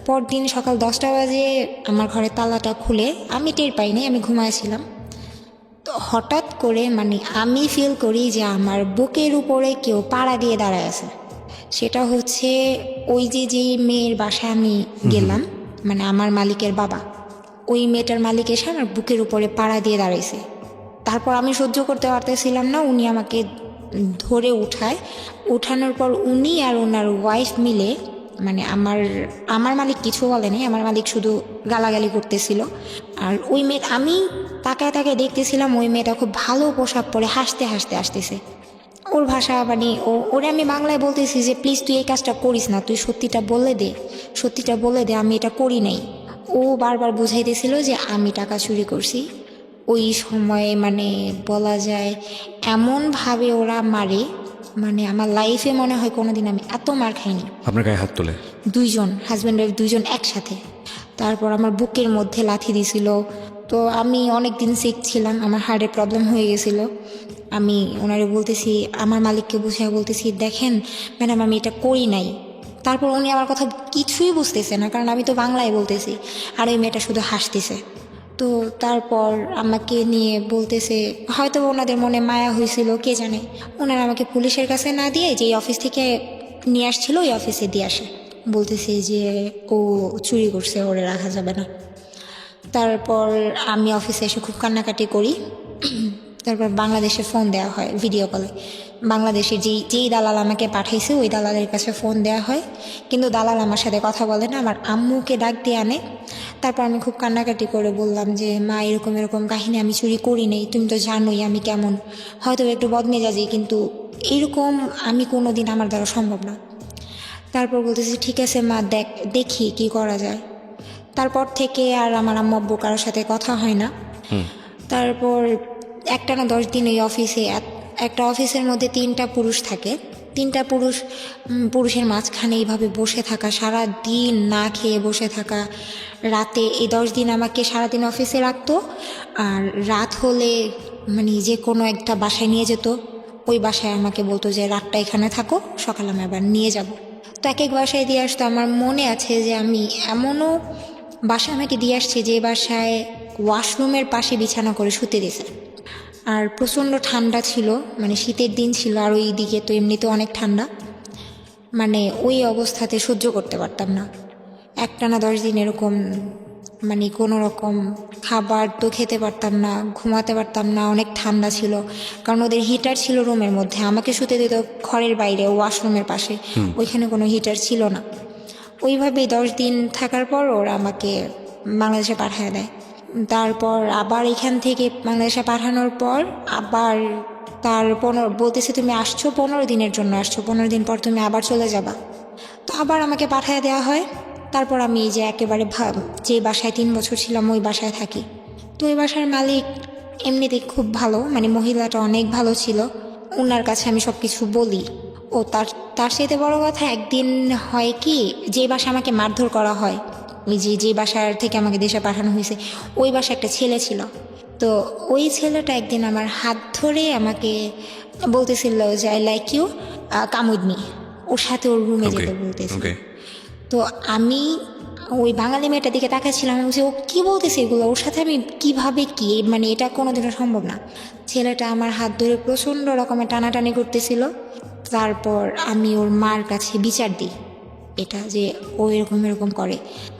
পরদিন সকাল 10টা বাজে আমার ঘরের তালাটা খুলে, আমি টের পাইনি, আমি ঘুমাইছিলাম। তো হঠাৎ করে মানে আমি ফিল করি যে আমার বুকের উপরে কেউ পাড়া দিয়ে দাঁড়ায় আছে। সেটা হচ্ছে ওই যেই মেয়ের বাসায় আমি গেলাম, মানে আমার মালিকের বাবা, ওই মেয়েটার মালিক এসে আমার বুকের উপরে পাড়া দিয়ে দাঁড়াইছে। তারপর আমি সহ্য করতে পারতেছিলাম না, উনি আমাকে ধরে উঠায়। উঠানোর পর উনি আর ওনার ওয়াইফ মিলে, মানে আমার মালিক কিছু বলেনি, আমার মালিক শুধু গালাগালি করতেছিল। আর ওই মেয়ে, আমি তাকায় তাকায় দেখতেছিলাম ওই মেয়েটা খুব ভালো পোশাক পরে হাসতে হাসতে আসতেছে। ওর ভাষা মানে ওরে আমি বাংলায় বলতেছি যে প্লিজ তুই এই কাজটা করিস না, তুই সত্যিটা বলে দে, সত্যিটা বলে দে, আমি এটা করি নাই। ও বারবার বুঝাইতেছিল যে আমি টাকা চুরি করছি। ওই সময়ে মানে বলা যায় এমনভাবে ওরা মারে, মানে আমার লাইফে মনে হয় কোনোদিন আমি এত মার খাইনি। আপনার গায়ে হাত তোলে? দুইজন, হাজব্যান্ড ওয়াইফ দুইজন একসাথে। তারপর আমার বুকের মধ্যে লাথি দিছিল। তো আমি অনেক দিন সিক ছিলাম, আমার হার্টের প্রবলেম হয়ে গেছিলো। আমি ওনারে বলতেছি, আমার মালিককে বুঝিয়ে বলতেছি দেখেন ম্যাডাম আমি এটা করি নাই। তারপর উনি আমার কথা কিছুই বুঝতেছে না, কারণ আমি তো বাংলায় বলতেছি, আর ওই মেয়েটা শুধু হাসতেছে। তো তারপর আমাকে নিয়ে বলতেছে, হয়তো ওনাদের মনে মায়া হয়েছিল কে জানে, ওনারা আমাকে পুলিশের কাছে না দিয়ে যে অফিস থেকে নিয়ে আসছিল ওই অফিসে দিয়ে আসে। বলতেছে যে ও চুরি করছে, ওরে রাখা যাবে না। তারপর আমি অফিসে এসে খুব কান্নাকাটি করি। তারপর বাংলাদেশে ফোন দেওয়া হয় ভিডিও কলে। বাংলাদেশের যেই দালাল আমাকে পাঠাইছে ওই দালালের কাছে ফোন দেওয়া হয়, কিন্তু দালাল আমার সাথে কথা বলে না, আমার আম্মুকে ডাক দিয়ে আনে। তারপর আমি খুব কান্নাকাটি করে বললাম যে মা এরকম এরকম কাহিনী, আমি চুরি করি নেই, তুমি তো জানোই আমি কেমন, হয়তো একটু বদমেজাজি, কিন্তু এরকম আমি কোনো দিন আমার দ্বারা সম্ভব না। তারপর বলতেছি ঠিক আছে মা, দেখি কি করা যায়। তারপর থেকে আর আমার আম্মু আব্বু কারোর সাথে কথা হয় না। তারপর একটানা 10 দিন এই অফিসে, একটা অফিসের মধ্যে 3টা পুরুষ থাকে, 3টা পুরুষের মাঝখানে এইভাবে বসে থাকা, সারা দিন না খেয়ে বসে থাকা। রাতে এই 10 দিন আমাকে সারাদিন অফিসে রাখতো, আর রাত হলে মানে যে কোনো একটা বাসায় নিয়ে যেত। ওই বাসায় আমাকে বলতো যে রাতটা এখানে থাকো, সকালে আমি আবার নিয়ে যাব। তো এক এক বাসায় দিয়ে আসতো। আমার মনে আছে যে আমি এমনও বাসায় আমাকে দিয়ে আসছে যে বাসায় ওয়াশরুমের পাশে বিছানা করে শুতে দিয়েছে। আর প্রচণ্ড ঠান্ডা ছিল, মানে শীতের দিন ছিল, আর ওই দিকে তো এমনিতেও অনেক ঠান্ডা, মানে ওই অবস্থাতে সহ্য করতে পারতাম না। একটানা 10 দিন এরকম, মানে কোনো রকম খাবার তো খেতে পারতাম না, ঘুমাতে পারতাম না, অনেক ঠান্ডা ছিল। কারণ ওদের হিটার ছিল রুমের মধ্যে, আমাকে শুতে দিত ঘরের বাইরে ওয়াশরুমের পাশে, ওইখানে কোনো হিটার ছিল না। ওইভাবেই 10 দিন থাকার পর ওরা আমাকে বাংলাদেশে পাঠিয়ে দেয়। তারপর আবার এখান থেকে বাংলাদেশে পাঠানোর পর আবার তার বলতেছে তুমি আসছো 15 দিনের জন্য আসছো, 15 দিন পর তুমি আবার চলে যাবা। তো আবার আমাকে পাঠিয়ে দেওয়া হয়। তারপর আমি যে একেবারে যে বাসায় 3 বছর ছিলাম ওই বাসায় থাকি। তো ওই বাসার মালিক এমনিতে খুব ভালো, মানে মহিলাটা অনেক ভালো ছিল, ওনার কাছে আমি সব কিছু বলি। ও তার সাথে বড় কথা, একদিন হয় কি, যে বাসায় আমাকে মারধর করা হয়, ওই যে বাসার থেকে আমাকে দেশে পাঠানো হয়েছে, ওই বাসায় একটা ছেলে ছিল। তো ওই ছেলেটা একদিন আমার হাত ধরে আমাকে বলতেছিল যে I like you, come with me, ওর সাথে ওর রুমে যেতে বলতেছিল। তো আমি ওই বাঙালি মেয়েটার দিকে তাকাচ্ছিলাম, আমি বলছি ও কী বলতেছে এগুলো, ওর সাথে আমি কিভাবে কি, মানে এটা কোনোদিনও সম্ভব না। ছেলেটা আমার হাত ধরে প্রচণ্ড রকমের টানাটানি করতেছিল। তারপর আমি ওর মার কাছে বিচার দিই এটা যে ও এরকম এরকম করে,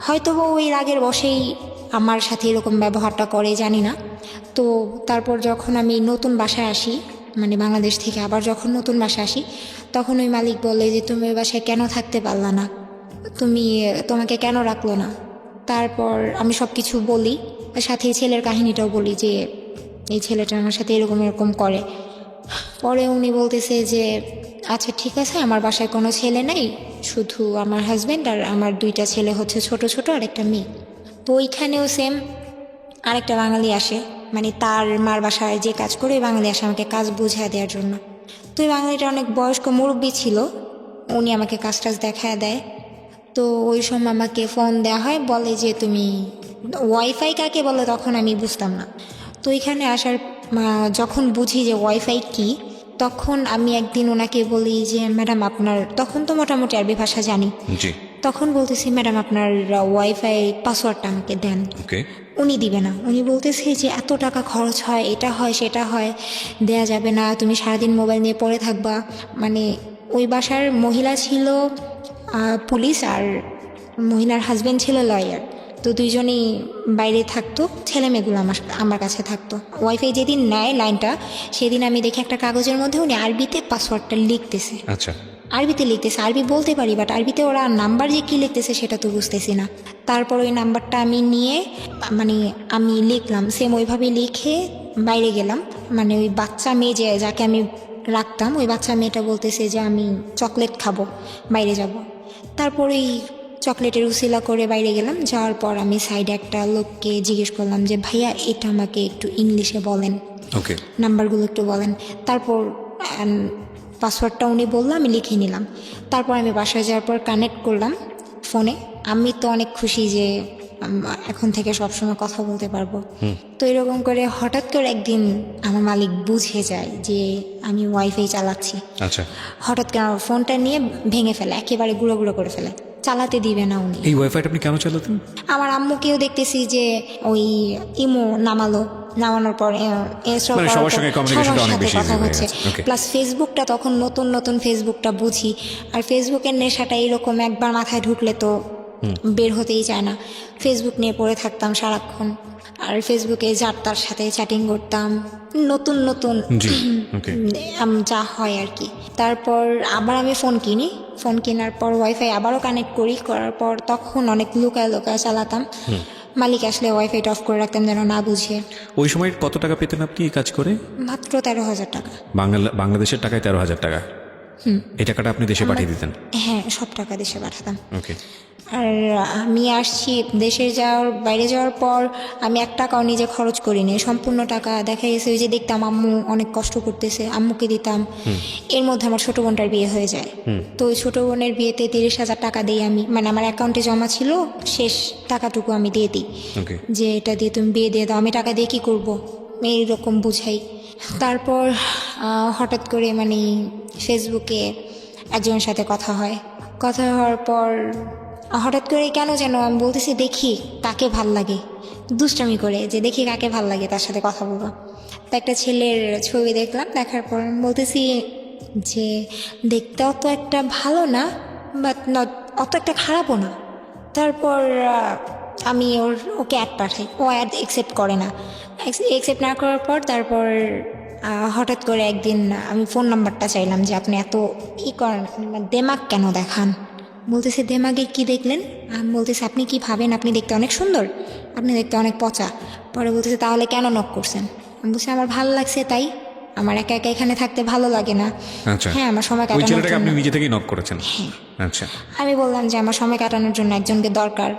হয়তো ওই রাগের বশেই আমার সাথে এরকম ব্যবহারটা করে, জানি না। তো তারপর যখন আমি নতুন বাসায় আসি, মানে বাংলাদেশ থেকে আবার যখন নতুন বাসায় আসি, তখন ওই মালিক বলে যে তুমি ওই বাসায় কেন থাকতে পারলা না। তোমাকে কেন রাখলো না। তারপর আমি সব কিছু বলি, সাথে ছেলের কাহিনীটাও বলি যে এই ছেলেটা আমার সাথে এরকম এরকম করে। পরে উনি বলতেছে যে আচ্ছা ঠিক আছে, আমার বাসায় কোনো ছেলে নেই, শুধু আমার হাজব্যান্ড আর আমার 2টা ছেলে হচ্ছে ছোট ছোট আর একটা মেয়ে। তো ওইখানেও সেম আরেকটা বাঙালি আসে, মানে তার মার বাসায় যে কাজ করে ওই বাঙালি আসে আমাকে কাজ বুঝিয়ে দেওয়ার জন্য। তো ওই বাঙালিটা অনেক বয়স্ক মুরব্বী ছিল, উনি আমাকে কাজ টাজ দেখায় দেয়। তো ওই সময় আমাকে ফোন দেওয়া হয়, বলে যে তুমি ওয়াইফাই কাকে বলে, তখন আমি বুঝতাম না। তো এখানে আসার যখন বুঝি যে ওয়াইফাই কি, তখন আমি একদিন ওনাকে বলি যে ম্যাডাম আপনার, তখন তো মোটামুটি আরবি ভাষা জানি, জি, তখন বলতেছি ম্যাডাম আপনার ওয়াইফাই পাসওয়ার্ডটা আমাকে দেন। ওকে। উনি দিবে না, উনি বলতেছে যে এত টাকা খরচ হয়, এটা হয় সেটা হয়, দেয়া যাবে না, তুমি সারাদিন মোবাইল নিয়ে পড়ে থাকবা। মানে ওই বাসার মহিলা ছিল পুলিশ আর মহিলার হাজব্যান্ড ছিল লয়ার। তো দুইজনেই বাইরে থাকতো, ছেলে মেয়েগুলো আমার কাছে থাকতো। ওয়াইফাই যেদিন নেয় লাইনটা, সেদিন আমি দেখি একটা কাগজের মধ্যে উনি আরবিতে পাসওয়ার্ডটা লিখতেছে। আচ্ছা, আরবিতে লিখতেছে, আরবি বলতে পারি বাট আরবিতে ওরা নাম্বার যে কী লিখতেছে সেটা তো বুঝতেছি না। তারপর ওই নাম্বারটা আমি নিয়ে মানে আমি লিখলাম, সেম ওইভাবে লিখে বাইরে গেলাম। মানে ওই বাচ্চা মেয়ে যাকে আমি রাখতাম, ওই বাচ্চা মেয়েটা বলতেছে যে আমি চকলেট খাবো, বাইরে যাব। তারপর ওই চকলেটের উসিলা করে বাইরে গেলাম। যাওয়ার পর আমি সাইডে একটা লোককে জিজ্ঞেস করলাম যে ভাইয়া এটা আমাকে একটু ইংলিশে বলেন, ওকে। নাম্বারগুলো একটু বলেন। তারপর পাসওয়ার্ডটা উনি বললো, আমি লিখে নিলাম। তারপর আমি বাসায় যাওয়ার পর কানেক্ট করলাম ফোনে। আমি তো অনেক খুশি যে এখন থেকে সবসময় কথা বলতে পারবো। তো এরকম করে হঠাৎ করে একদিন আমার মালিক বুঝে যায় যে আমি ওয়াইফাই চালাচ্ছি। আচ্ছা, হঠাৎ করে আমার ফোনটা নিয়ে ভেঙে ফেলে, একেবারে গুঁড়ো গুঁড়ো করে ফেলে, চালাতে দিবে না উনি। এই ওয়াইফাইটা আপনি কেন চালাতেন? আমার আম্মুকেও দেখতেছি যে ওই ইমো নামানোর পর মানে সবার সঙ্গে communication-টা অনেক বেশি কথা easy হয়ে হচ্ছে। গেছে। Okay. প্লাস ফেসবুকটা তখন নতুন ফেসবুকটা বুঝি, আর ফেসবুকের নেশাটা এরকম একবার মাথায় ঢুকলে তো বের হতেই চায় না। ফেসবুক নিয়ে পড়ে থাকতাম সারাক্ষণ, আর ফেসবুকে যার তার সাথে চ্যাটিং করতাম, নতুন জি, ওকে। যা হয় আর কি। তারপর আবার আমি ফোন কিনি, ফোন কেনার পর ওয়াইফাই আবারও কানেক্ট করার পর তখন অনেক লুকায় চালাতাম। মালিক আসলে ওয়াইফাইটা অফ করে রাখতাম যেন না বুঝে। ওই সময় কত টাকা পেতেন আপনি এই কাজ করে? মাত্র 13,000 টাকা। বাংলাদেশের টাকায় 13,000 টাকা। এই টাকাটা আপনি দেশে পাঠিয়ে দিতেন? হ্যাঁ, সব টাকা দেশে পাঠাতাম। ওকে। আর আমি আসছি বাইরে যাওয়ার পর আমি 1 টাকাও নিজে খরচ করিনি, সম্পূর্ণ টাকা দেখা গেছে ওই যে দেখতাম আম্মু অনেক কষ্ট করতেছে, আম্মুকে দিতাম। এর মধ্যে আমার ছোট বোনটার বিয়ে হয়ে যায়। তো ওই ছোট বোনের বিয়েতে 30,000 টাকা দিই আমি, মানে আমার অ্যাকাউন্টে জমা ছিল, শেষ টাকাটুকু আমি দিয়ে দিই ওকে। যে এটা দিয়ে তুমি বিয়ে দিয়ে দাও, আমি টাকা দিয়ে কী করবো, এইরকম বুঝাই। তারপর হঠাৎ করে মানে ফেসবুকে একজনের সাথে কথা হওয়ার পর হঠাৎ করে কেন যেন আমি বলতেছি দেখি কাকে ভাল লাগে, দুষ্টামি করে যে দেখি কাকে ভাল লাগে তার সাথে কথা বলবো। তো একটা ছেলের ছবি দেখলাম, দেখার পর আমি বলতেছি যে দেখতে অত একটা ভালো না, বাট অত একটা খারাপও না। তারপর আমি ওকে অ্যাড পাঠাই, ও অ্যাড অ্যাকসেপ্ট করে না। অ্যাকসেপ্ট না করার পর তারপর হঠাৎ করে একদিন আমি ফোন নাম্বারটা চাইলাম যে আপনি এত করেন, দেমাগ কেন দেখান। বলতেছে দেমাগে কি দেখলেন? আমি বলতেছি আপনি কি ভাবেন আপনি দেখতে অনেক সুন্দর, আপনি দেখতে অনেক পচা। পরে বলতেছে তাহলে কেন নক করছেন? আমি বলছি আমার ভালো লাগছে তাই, আমার একা একা এখানে থাকতে ভালো লাগে না। আচ্ছা, হ্যাঁ, আমার সময় ওই কাটানোর ছেলেটাকে আপনি জন্য। নিজে থেকেই নক করেছেন? আচ্ছা। আমি বললাম যে আমার সময় কাটানোর জন্য একজনকে দরকার,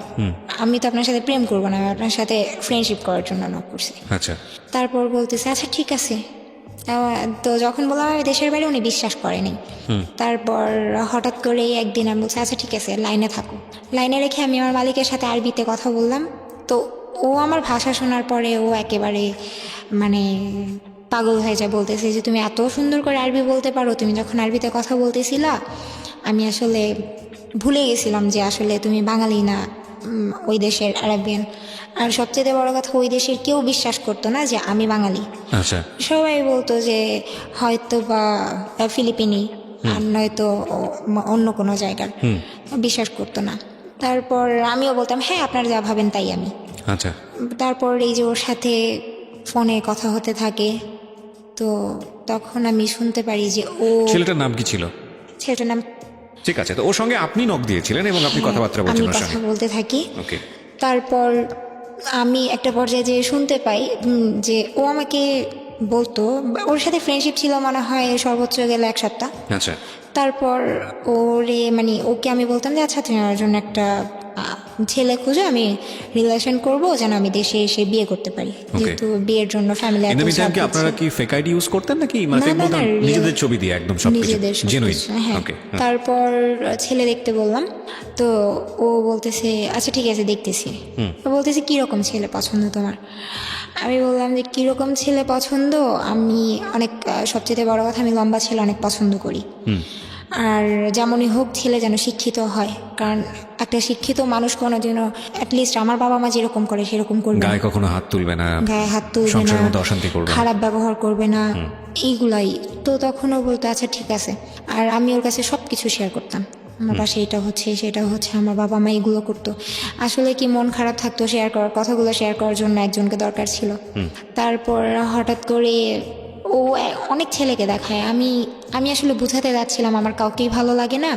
আমি তো আপনার সাথে প্রেম করবো না, আমি আপনার সাথে ফ্রেন্ডশিপ করার জন্য নক করছি। আচ্ছা। তারপর বলতেছে আচ্ছা ঠিক আছে। তো যখন বললাম আমি দেশের বাইরে, উনি বিশ্বাস করেনি। তারপর হঠাৎ করে একদিন আমি বলছি আচ্ছা ঠিক আছে লাইনে থাকো। লাইনে রেখে আমি আমার মালিকের সাথে আরবিতে কথা বললাম। তো ও আমার ভাষা শোনার পরে ও একেবারে মানে পাগল হয়ে যায়, বলতেছে যে তুমি এত সুন্দর করে আরবি বলতে পারো, তুমি যখন আরবিতে কথা বলতেছিলা আমি আসলে ভুলে গেছিলাম যে আসলে তুমি বাঙালি না, ওই দেশের আরবিয়ান। আর সবচেয়ে বড় কথা, ওই দেশের কেউ বিশ্বাস করতো না যে আমি বাঙালি। আচ্ছা। সবাই বলতো যে হয়তো বা ফিলিপিনি আর নয়তো অন্য কোনো জায়গার, বিশ্বাস করতো না। তারপর আমিও বলতাম হ্যাঁ আপনারা যা ভাবেন তাই আমি। আচ্ছা। তারপর এই যে ওর সাথে ফোনে কথা হতে থাকে, তো তখন আমি শুনতে পারি যে ছেলেটার নাম কি ছিল? ছেলেটার নাম ঠিক আছে, তো ওর সঙ্গে আপনি নক দিয়েছিলেন এবং আপনি কথাবার্তা আমি বলছেন ওর কথা সঙ্গে। বলতে থাকি। ওকে। তারপর আমি একটা পর্যায়ে যে শুনতে পাই যে ও আমাকে বলতো, ওর সাথে ফ্রেন্ডশিপ ছিল মনে হয় সর্বোচ্চ গেলে 1 সপ্তাহ। আচ্ছা। তারপর ওরে মানে ওকে আমি বলতাম যে আচ্ছা তুমি আমার জন্য একটা ছেলে খুঁজে, আমি রিলেশন করব যেন আমি দেশে এসে বিয়ে করতে পারি, যেহেতু বিয়ের জন্য ফ্যামিলি ইন দ্য মিনটাইম কি আপনারা কি ফেক আইডি ইউজ করতেন নাকি মানে ফেক বলতেন নিজেদের ছবি দিয়ে একদম সবকিছু নিজেদের জেনুইন? হ্যাঁ। ওকে। তারপর ছেলে দেখতে বললাম, তো ও বলতেছে আচ্ছা ঠিক আছে দেখতেছি। ও বলতেছে কিরকম ছেলে পছন্দ তোমার? আমি বললাম যে কিরকম ছেলে পছন্দ, আমি অনেক সবচেয়ে বড় কথা আমি লম্বা ছেলে অনেক পছন্দ করি, আর যেমনই হোক ছেলে যেন শিক্ষিত হয়, কারণ একটা শিক্ষিত মানুষ কোনোদিনও অ্যাটলিস্ট আমার বাবা মা যেরকম করে সেরকম করবে না। গায়ে কখনো হাত তুলবে না, গায়ে হাত তুলবে না, সংসারের মধ্যে অশান্তি করবে না, খারাপ ব্যবহার করবে না, এইগুলাই। তো তখন ও বলতো আচ্ছা ঠিক আছে, আর আমি ওর কাছে সব কিছু শেয়ার করতাম, আমার পাশে এটা হচ্ছে সেটা হচ্ছে, আমার বাবা মা এগুলো করতো। আসলে কি মন খারাপ থাকতো, শেয়ার করার কথাগুলো শেয়ার করার জন্য একজনকে দরকার ছিল। তারপর হঠাৎ করে ও অনেক ছেলেকে দেখায়, আমি আসলে বুঝাতে যাচ্ছিলাম আমার কাউকেই ভালো লাগে না,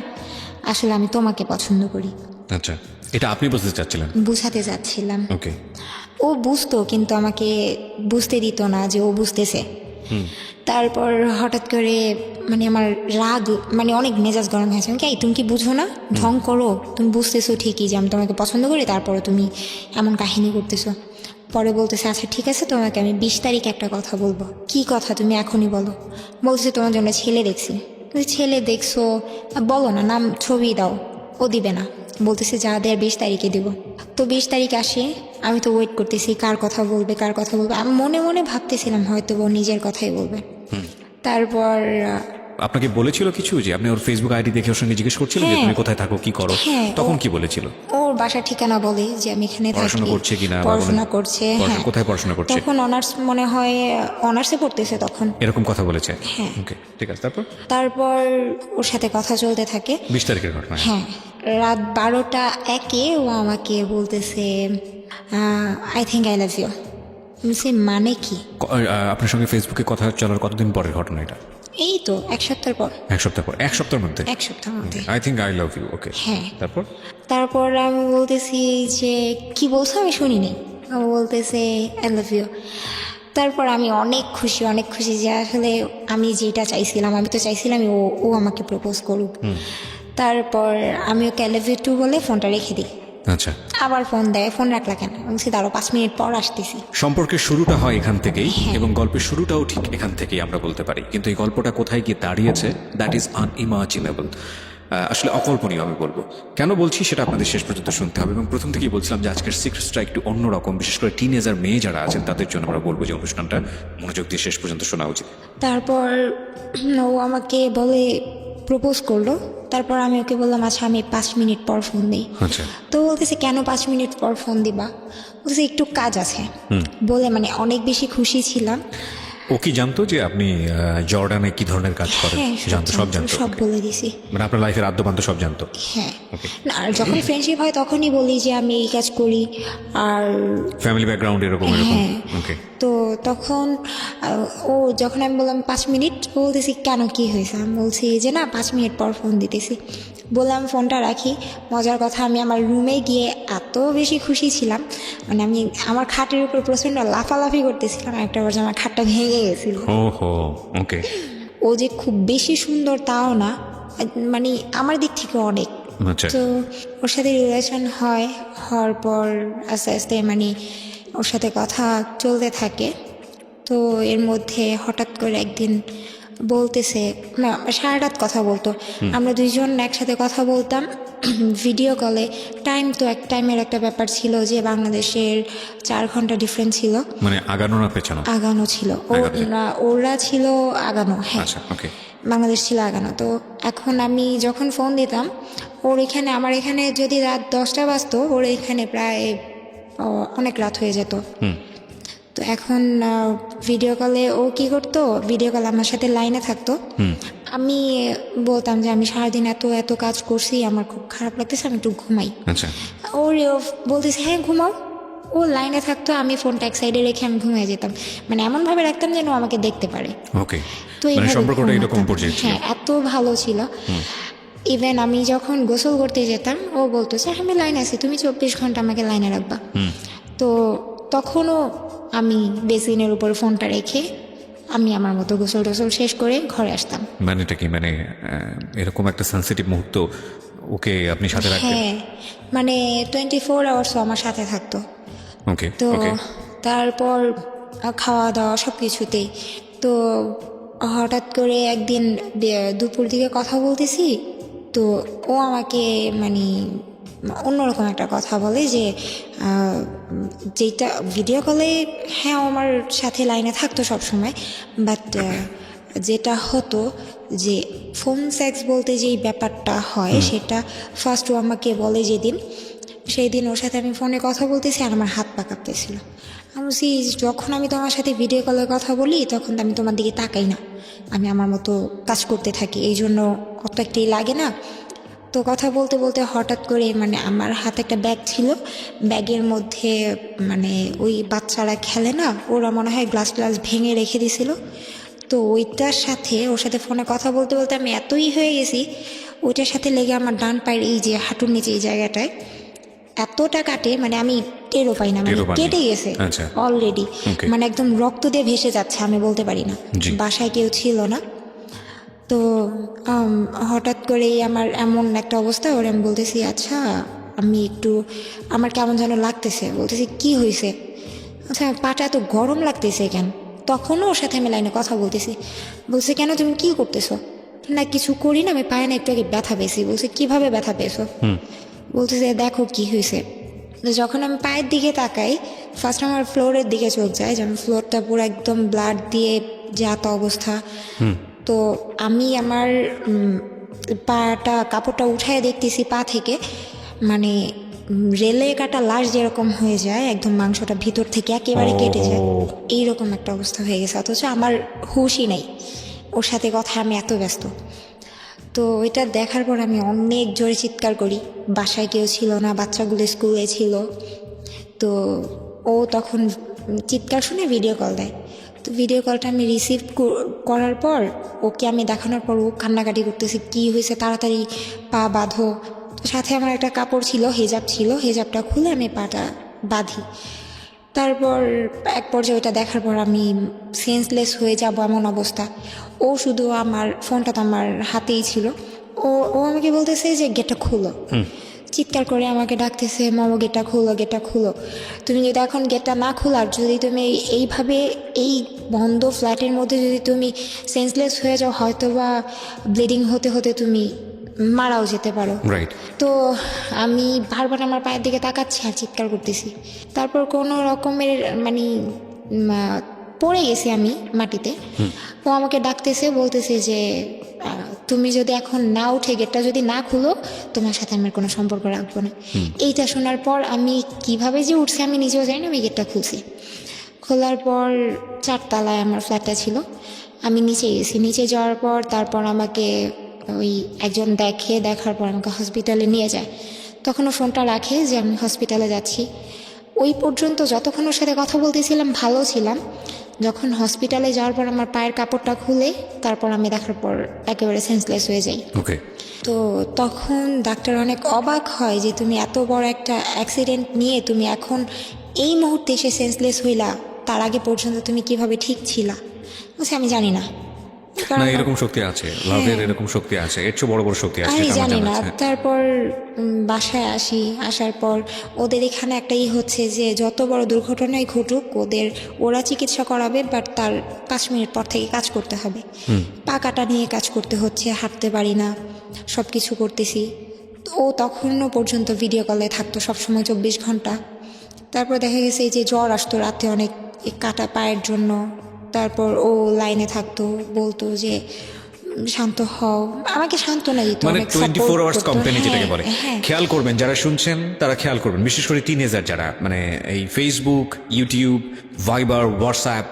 আসলে আমি তোমাকে পছন্দ করি। আচ্ছা, এটা আপনি বুঝতে চাচ্ছিলেন? বুঝাতে যাচ্ছিলাম। ওকে। ও বুঝতো কিন্তু আমাকে বুঝতে দিত না যে ও বুঝতেছে। তারপর হঠাৎ করে মানে আমার রাগ, মানে অনেক মেজাজ গরম হয়েছে। আমি কি তুমি কি বুঝো না, ঢং করো, তুমি বুঝতেছো ঠিকই যে আমি তোমাকে পছন্দ করি, তারপরে তুমি এমন কাহিনী করতেছো। পরে বলতেছে আচ্ছা ঠিক আছে তোমাকে আমি 20 তারিখে একটা কথা বলবো। কি কথা তুমি এখনই বলো? বলতেছে তোমার জন্য ছেলে দেখছি। ছেলে দেখছো, বলো না, নাম ছবি দাও। ও দিবে না, বলতেছে যা দেয় 20 তারিখে দিব। তো 20 তারিখ আসে, আমি তো ওয়েট করতেছি কার কথা বলবে কার কথা বলবে, আমি মনে মনে ভাবতেছিলাম হয়তো ও নিজের কথাই বলবে। তারপর আপনাকে বলেছিল কিছু, যে আপনি ওর ফেসবুক আইডি দেখে ওর সঙ্গে জিজ্ঞেস করছিলেন যে হ্যাঁ। তুমি কোথায় থাকো কি করো? হ্যাঁ, তখন কি বলেছিল? ওর বাসার ঠিকানা বলে যে আমি এখানে থাকি, পড়াশোনা করছে কিনা বা পড়াশোনা করছে। হ্যাঁ, কোথায় পড়াশোনা করছে? তখন অনার্স মনে হয়, অনার্সে পড়তেছে তখন। এরকম কথা বলেছে? হ্যাঁ। ওকে, ঠিক আছে। তারপর ওর সাথে কথা চলতে থাকে। 20 তারিখের ঘটনা? হ্যাঁ, রাত 12টা 1 ও আমাকে বলতেছে I think I love you. মানে কি? আপনার সঙ্গে ফেসবুকে কথা চলার কতদিন পরের ঘটনা এটা? এই তো 1 সপ্তাহ পর। 1 সপ্তাহ পর? 1 সপ্তাহের মধ্যে? 1 সপ্তাহের মধ্যে। I think I love you. Okay. হ্যাঁ। তারপর আমি বলতেছি যে কি বলছো আমি শুনিনি। ও বলতেছে আই লাভ ইউ। তারপর আমি অনেক খুশি যে আসলে আমি যেটা চাইছিলাম, আমি তো চাইছিলাম ও আমাকে প্রপোজ করুক। তারপর আমি ওকে আই লাভ ইউ টু বলে ফোনটা রেখে দিই। আচ্ছা, আবার ফোন দেয়, ফোন রাখলা কেন? বলছি দাঁড়ো 5 মিনিট পর আসতেছি। সম্পর্কের শুরুটা হয় এখান থেকেই এবং গল্পের শুরুটাও ঠিক এখান থেকেই আমরা বলতে পারি, কিন্তু এই গল্পটা কোথায় গিয়ে দাঁড়িয়েছে দ্যাট ইজ আনইমাজিনেবল। আসলে অকল্পনীয় আমি বলবো। কেন বলছি সেটা আপনাদের শেষ পর্যন্ত শুনতে হবে, এবং প্রথম থেকেই বলছিলাম যে আজকের সিক্রেটসটা একটু অন্যরকম, বিশেষ করে টিনেজার মেয়ে যারা আছেন তাদের জন্য আমরা বলবো যে অনুষ্ঠানটা মনোযোগ দিয়ে শেষ পর্যন্ত শোনা উচিত। তারপর ও আমাকে বলে প্রপোজ করলো। তারপর আমি ওকে বললাম আচ্ছা আমি 5 মিনিট পর ফোন দিই। আচ্ছা। তো বলতেছে কেন 5 মিনিট পর ফোন দিবা? বলতেছে একটু কাজ আছে বলে, মানে অনেক বেশি খুশি ছিলাম। ও কি জানতো যে আপনি জর্ডানে কি ধরনের কাজ করেন? হ্যাঁ, সব জানতো? সব বলে দিছি। মানে আপনার লাইফের আদ্যপান্ত সব জানতো? হ্যাঁ। ওকে। না, আর যখন ফ্রেন্ডশিপ হয় তখনই বলি যে আমি এই কাজ করি, আর ফ্যামিলি ব্যাকগ্রাউন্ড এরকম? হ্যাঁ। ওকে। তো তখন ও যখন আমি বললাম 5 মিনিট, ও বলতেছি কেন কি হয়েছে? আমি বলছি যে না 5 মিনিট পর ফোন দিতেছি। বললাম ফোনটা রাখি। মজার কথা আমি আমার রুমে গিয়ে এত বেশি খুশি ছিলাম, মানে আমি আমার খাটের উপর প্রচণ্ড লাফালাফি করতেছিলাম, একটা পর্যায়ে আমার খাটটা ভেঙে গেছিল। ওহো, ওকে। ও যে খুব বেশি সুন্দর তাও না, মানে আমার দিক থেকে অনেক। আচ্ছা। তো ওর সাথে রিলেশন হওয়ার পর আস্তে আস্তে মানে ওর সাথে কথা চলতে থাকে। তো এর মধ্যে হঠাৎ করে একদিন বলতেছে, না সারা রাত কথা বলতো, আমরা দুইজন একসাথে কথা বলতাম ভিডিও কলে। টাইমের একটা ব্যাপার ছিল যে বাংলাদেশের 4 ঘন্টা ডিফারেন্স ছিল। মানে আগানো না পেছানো? আগানো ছিল। ওরা ছিল আগানো। হ্যাঁ, আচ্ছা, ওকে। বাংলাদেশ ছিল আগানো। তো এখন আমি যখন ফোন দিতাম ওর এখানে, আমার এখানে যদি রাত 10টা বাজতো, ওর এখানে প্রায় অনেক রাত হয়ে যেত। তো এখন ভিডিও কলে ও কি করতো, ভিডিও কলে আমার সাথে লাইনে থাকতো। আমি বলতাম যে আমি সারাদিন এত কাজ করছি, আমার খুব খারাপ লাগতেছে, আমি একটু ঘুমাই। আচ্ছা। ও বলতেছে হ্যাঁ ঘুমাও। ও লাইনে থাকতো, আমি ফোনটা এক সাইডে রেখে আমি ঘুমিয়ে যেতাম, মানে এমনভাবে রাখতাম যেন আমাকে দেখতে পারে। ওকে। তো মানে এইভাবে সম্পর্কটা এরকম ঘুমাতাম। পর্যায়ে ছিল? হ্যাঁ, এত ভালো ছিল। ইভেন আমি যখন গোসল করতে যেতাম ও বলতো যে আমি লাইন আছি, তুমি 24 ঘন্টা আমাকে লাইনে রাখবা। তো তখনও আমি বেসিনের উপর ফোনটা রেখে আমি আমার মতো গোসল টোসল শেষ করে ঘরে আসতাম। মানে এটা কি মানে এরকম একটা সেন্সিটিভ মুহূর্ত ওকে আপনি সাথে রাখতেন? হ্যাঁ, মানে 24 আওয়ার্সও আমার সাথে থাকতো। ওকে তো ওকে। তারপর খাওয়া দাওয়া সব কিছুতেই। তো হঠাৎ করে একদিন দুপুর দিকে কথা বলতেছি, তো ও আমাকে মানে অন্যরকম একটা কথা বলে যে যেটা ভিডিও কলে হ্যাঁ ও আমার সাথে লাইনে থাকতো সব সময়, বাট যেটা হতো যে ফোন সেক্স বলতে যেই ব্যাপারটা হয় সেটা ফার্স্ট ও আমাকে বলে যেদিন, সেই দিন ওর সাথে আমি ফোনে কথা বলতেছি আর আমার হাত পা কাঁপতেছিল। আমি বলছি যখন আমি তোমার সাথে ভিডিও কলে কথা বলি তখন তো আমি তোমার দিকে তাকাই না, আমি আমার মতো কাজ করতে থাকি, এই জন্য অত একটাই লাগে না। তো কথা বলতে বলতে হঠাৎ করে মানে আমার হাতে একটা ব্যাগ ছিল, ব্যাগের মধ্যে মানে ওই বাচ্চারা খেলে না, ওরা মনে হয় গ্লাস গ্লাস ভেঙে রেখে দিছিল। তো ওইটার সাথে ওর সাথে ফোনে কথা বলতে বলতে আমি এতই হয়ে গেছি, ওইটার সাথে লেগে আমার ডান পায়ের এই যে হাঁটুর নিচে এই জায়গাটায় এতটা কাটে, মানে আমি টেরও পাই না, মানে টেরও পাননি? কেটে গেছে আচ্ছা। Already, Okay. মানে একদম রক্ত দিয়ে ভেসে যাচ্ছে, আমি বলতে পারি না, জি। বাসায় কেউ ছিল না। তো হঠাৎ করেই আমার এমন একটা অবস্থা, ওরে আমি বলতেছি আচ্ছা আমি একটু আমার কেমন যেন লাগতেছে, বলতেছি কি হয়েছে, আচ্ছা পাটা এত গরম লাগতেছে কেন। তখনও ওর সাথে আমি লাইনে কথা বলতেছি, বলছে কেন তুমি কি করতেছো, না কিছু করি না, আমি পায়ে না একটু আগে ব্যথা পেয়েছি। বলছে কিভাবে ব্যথা পেয়েছো, বলতেছে দেখো কি হয়েছে। তো যখন আমি পায়ের দিকে তাকাই ফার্স্ট আমার ফ্লোরের দিকে চোখ যায়, যেমন ফ্লোরটা পুরো একদম ব্লাড দিয়ে যাতা অবস্থা। তো আমি আমার পাটা কাপড়টা উঠায় দেখতেছি পা থেকে, মানে রেলে কাটা লাশ যেরকম হয়ে যায়, একদম মাংসটা ভিতর থেকে একেবারে কেটে যায়, এইরকম একটা অবস্থা হয়ে গেছে, অথচ আমার হুশই নেই, ওর সাথে কথা আমি এত ব্যস্ত। তো এটা দেখার পর আমি অনেক জোরে চিৎকার করি, বাসায় কেউ ছিল না, বাচ্চাগুলো স্কুলে ছিল। তো ও তখন চিৎকার শুনে ভিডিও কল দেয়। তো ভিডিও কলটা আমি রিসিভ করার পর ওকে আমি দেখানোর পর ও কান্নাকাটি করতেছে, কি হয়েছে তাড়াতাড়ি পা বাঁধো। তো সাথে আমার একটা কাপড় ছিল, হেজাব ছিল, হেজাবটা খুলে আমি পাটা বাঁধি। তারপর এক পর্যায়ে ওইটা দেখার পর আমি সেন্সলেস হয়ে যাব এমন অবস্থা। ও শুধু আমার ফোনটা তো আমার হাতেই ছিল, ও ও আমাকে বলতেছে যে গেটটা খুলো, চিৎকার করে আমাকে ডাকতেছে মামা গেটটা খুলো, গেটটা খুলো। তুমি যদি এখন গেটটা না খোলার, যদি তুমি এইভাবে এই বন্ধ ফ্ল্যাটের মধ্যে যদি তুমি সেন্সলেস হয়ে যাও, হয়তো বা ব্লিডিং হতে হতে তুমি মারাও যেতে পারো। রাইট। তো আমি বারবার আমার পায়ের দিকে তাকাচ্ছি আর চিৎকার করতেছি। তারপর কোনো রকমের মানে পড়ে গেছি আমি মাটিতে। ও আমাকে ডাকতেছে, বলতেছে যে তুমি যদি এখন না উঠে গেটটা যদি না খুলো, তোমার সাথে আমার কোনো সম্পর্ক রাখবো না। এইটা শোনার পর আমি কিভাবে যে উঠছি আমি নিজেও জানি না, আমি গেটটা খুলছি। খোলার পর 4 তলায় আমার ফ্ল্যাটটা ছিল, আমি নিচে গেছি। নিচে যাওয়ার পর তারপর আমাকে ওই একজন দেখার পর আমাকে হসপিটালে নিয়ে যায়। তখন ও ফোনটা রাখে যে আমি হসপিটালে যাচ্ছি। ওই পর্যন্ত যতক্ষণ ওর সাথে কথা বলতেছিলাম ভালো ছিলাম, যখন হসপিটালে যাওয়ার পর আমার পায়ের কাপড়টা খুলে তারপর আমি দেখার পর একেবারে সেন্সলেস হয়ে যাই। ওকে। তো তখন ডাক্তার অনেক অবাক হয় যে তুমি এত বড় একটা অ্যাক্সিডেন্ট নিয়ে তুমি এখন এই মুহূর্তে এসে সেন্সলেস হইলা, তার আগে পর্যন্ত তুমি কিভাবে ঠিক ছিলা। বলছি আমি জানি না, না এরকম শক্তি আছে, লাভের এরকম শক্তি আছে, এর চেয়ে বড় বড় শক্তি আছে, আমি এটা আমার জানি জানা না। আছে। তারপর বাসায় আসার পর ওদের এখানে একটাই হচ্ছে যে যত বড় দুর্ঘটনাই ঘটুক ওরা চিকিৎসা করাবে, বাট তার 5 মিনিট পর থেকে কাজ করতে হবে। পাকাটা নিয়ে কাজ করতে হচ্ছে, হাঁটতে পারি না, সব কিছু করতেছি। ও তখনও পর্যন্ত ভিডিও কলে থাকতো সবসময় 24 ঘন্টা। তারপর দেখা গেছে এই যে জ্বর আসতো রাতে অনেক কাটা পায়ের জন্য, তারপর ও লাইনে থাকতো, বলতো যে শান্ত হও, আমাকে সান্ত্বনা দিত, মানে অনেক 24 support আওয়ার্স করতো। কোম্পানি যেটাকে বলে। হ্যাঁ। খেয়াল করবেন যারা শুনছেন তারা খেয়াল করবেন, বিশেষ করে টিনেজার যারা মানে এই ফেসবুক, ইউটিউব, ভাইবার, হোয়াটসঅ্যাপ,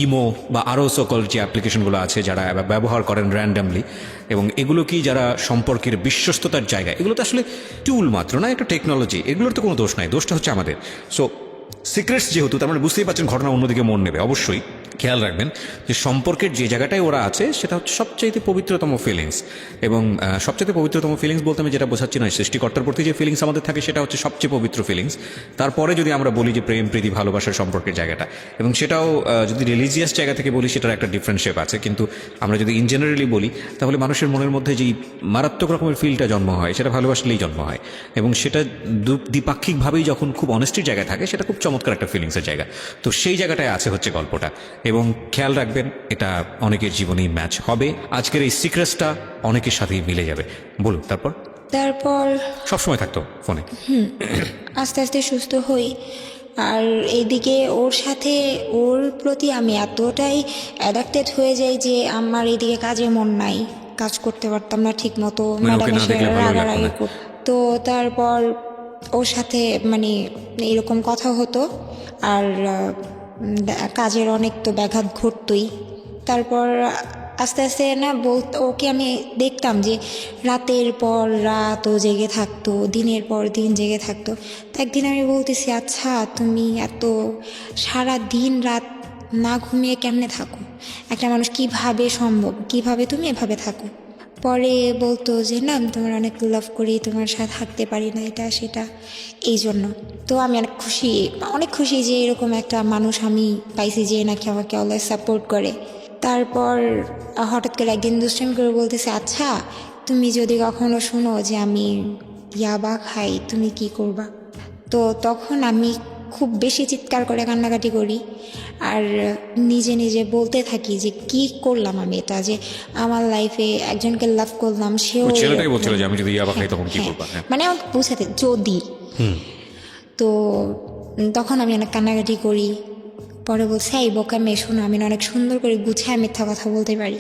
ইমো বা আরও সকল যে অ্যাপ্লিকেশনগুলো আছে যারা ব্যবহার করেন র্যান্ডামলি, এবং এগুলো কি যারা সম্পর্কের বিশ্বস্ততার জায়গা, এগুলো তো আসলে টুল মাত্র না, একটা টেকনোলজি, এগুলোর তো কোনো দোষ নাই, দোষটা হচ্ছে আমাদের। সো সিক্রেটস যেহেতু, তার মানে বুঝতেই পারছেন ঘটনা অন্যদিকে মন নেবে অবশ্যই। খেয়াল রাখবেন যে সম্পর্কের যে জায়গাটায় ওরা আছে সেটা হচ্ছে সবচাইতে পবিত্রতম ফিলিংস, এবং সবচাইতে পবিত্রতম ফিলিংস বলতে আমি যেটা বোঝাচ্ছি না, সৃষ্টিকর্তার প্রতি যে ফিলিংস আমাদের থাকে সেটা হচ্ছে সবচেয়ে পবিত্র ফিলিংস। তারপরে যদি আমরা বলি যে প্রেম, প্রীতি, ভালোবাসার সম্পর্কের জায়গাটা, এবং সেটাও যদি রিলিজিয়াস জায়গা থেকে বলি সেটার একটা ডিফারেন্ট শেপ আছে, কিন্তু আমরা যদি ইন জেনারেলি বলি তাহলে মানুষের মনের মধ্যে যেই মারাত্মক রকমের ফিলটা জন্ম হয় সেটা ভালোবাসলেই জন্ম হয়, এবং সেটা দ্বিপাক্ষিকভাবেই যখন খুব অনেস্টির জায়গায় থাকে সেটা খুব চমৎকার একটা ফিলিংসের জায়গা। তো সেই জায়গাটায় আছে হচ্ছে গল্পটা, এবং খেয়াল রাখবেন এটা অনেকের জীবনেই ম্যাচ হবে। আজকের এই সিক্রেটসটা অনেকের সাথেই মিলে যাবে। বলুন তারপর। তারপর সবসময় থাকতো ফোনে? আস্তে আস্তে সুস্থ হই। আর এইদিকে ওর সাথে ওর প্রতি আমি এতটাই অ্যাডাক্টেড হয়ে যাই যে আমার এইদিকে কাজে মন নাই, কাজ করতে পারতাম না ঠিক মতো, মানে ওকে না দেখলে ভালোই লাগতো রাগারাগি না? তো তারপর ওর সাথে মানে এরকম কথা হতো, আর কাজের অনেক তো ব্যাঘাত ঘটতই। তারপর আস্তে আস্তে না বলতো, ওকে আমি দেখতাম যে রাতের পর রাত ও জেগে থাকতো, দিনের পর দিন জেগে থাকতো। তো একদিন আমি বলতেছি, আচ্ছা তুমি এত সারা দিন রাত না ঘুমিয়ে কেমনে থাকো? একটা মানুষ কিভাবে সম্ভব, কিভাবে তুমি এভাবে থাকো? পরে বলতো যে না আমি তোমার অনেক লাভ করি, তোমার সাথে থাকতে পারি না, এটা সেটা এই জন্য। তো আমি অনেক খুশি যে এরকম একটা মানুষ আমি পাইছি যে নাকি আমাকে অলওয়েজ সাপোর্ট করে। তারপর হঠাৎ করে একদিন দুষ্টামি করে বলতেছে, আচ্ছা তুমি যদি কখনো শুনো যে আমি ইয়াবা খাই তুমি কি করবা? তো তখন আমি খুব বেশি চিৎকার করে কান্নাকাটি করি, আর নিজে নিজে বলতে থাকি যে কি করলাম আমি, এটা যে আমার লাইফে একজনকে লাভ করলাম, সেও ওই ছেলেটাই বলছিল যে আমি যদি ইয়াবা খাই তখন কি হ্যাঁ, করবা? হ্যাঁ। মানে আমাকে বুঝাতে যদি। তো তখন আমি অনেক কান্নাকাটি করি। পরে বলছে, এই বোকা মেয়ে শোনো, আমি না অনেক সুন্দর করে গুছায় মিথ্যা কথা বলতে পারি।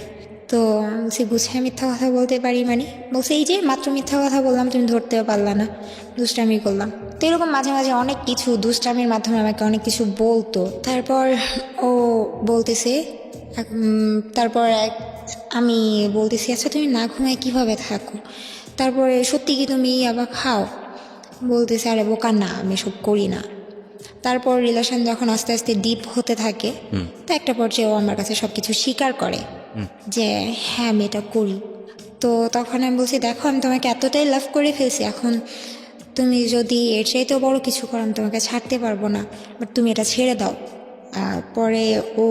তো আমি বলছি গুছায় মিথ্যা কথা বলতে পারি মানে? বলছে এই যে মাত্র মিথ্যা কথা বললাম, তুমি ধরতেও পারলা না, দুষ্টামি করলাম। তো এরকম মাঝে মাঝে অনেক কিছু দুষ্টামির মাধ্যমে আমাকে অনেক কিছু বলতো। তারপর ও বলতেছে আমি বলতেছি, আচ্ছা তুমি না ঘুমায় কিভাবে থাকো? তারপরে সত্যি কি তুমি আবার খাও? বলতেছে, আরে বোকা না, আমি সব করি না। তারপর রিলেশন যখন আস্তে আস্তে ডিপ হতে থাকে, তো একটা পর্যায়ে ও আমার কাছে সবকিছু স্বীকার করে যে হ্যাঁ আমি এটা করি। তো তখন আমি বলছি, দেখো আমি তোমাকে এতটাই লাভ করে ফেলছি, এখন তুমি যদি এর চাইতেও বড় কিছু করো আমি তোমাকে ছাড়তে পারবো না, বাট তুমি এটা ছেড়ে দাও। পরে ও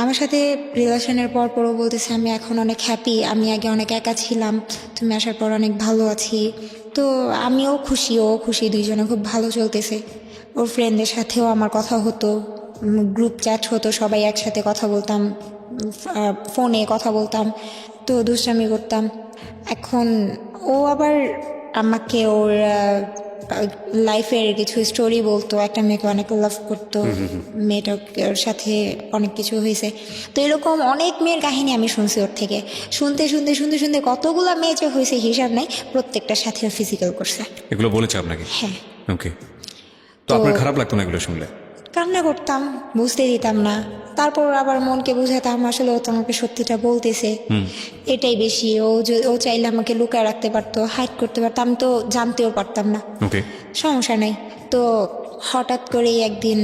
আমার সাথে রিলেশনের পর ও বলতেছে, আমি এখন অনেক হ্যাপি, আমি আগে অনেক একা ছিলাম, তুমি আসার পর অনেক ভালো আছি। তো আমিও খুশি, ও খুশি, দুইজনে খুব ভালো চলতেছে। ওর ফ্রেন্ডদের সাথেও আমার কথা হতো, গ্রুপ চ্যাট হতো, সবাই একসাথে কথা বলতাম, ফোনে কথা বলতাম, তো দুষ্টামি করতাম। এখন ও আবার আমাকে ওর লাইফের কিছু স্টোরি বলতো, একটা মেয়েকে অনেক লাভ করতো, মেয়েটার সাথে অনেক কিছু হয়েছে। তো এরকম অনেক মেয়ের কাহিনী আমি শুনছি ওর থেকে। শুনতে শুনতে শুনতে শুনতে কতগুলো মেয়ে যে হয়েছে হিসাব নাই, প্রত্যেকটার সাথে ফিজিক্যাল করছে। এগুলো বলেছে আপনাকে? হ্যাঁ। ওকে। তো আপনার খারাপ লাগতো না এগুলো শুনলে? কান্না করতাম, বুঝতে দিতাম না। তারপর আবার মনকে বুঝাতাম আসলে ও তো আমাকে সত্যিটা বলতেছে, এটাই বেশি। ও চাইলে আমাকে লুকায় রাখতে পারতো, হাইড করতে পারতো, আমি তো জানতেও পারতাম না, ওকে। সমস্যা নাই। তো হঠাৎ করে একদিন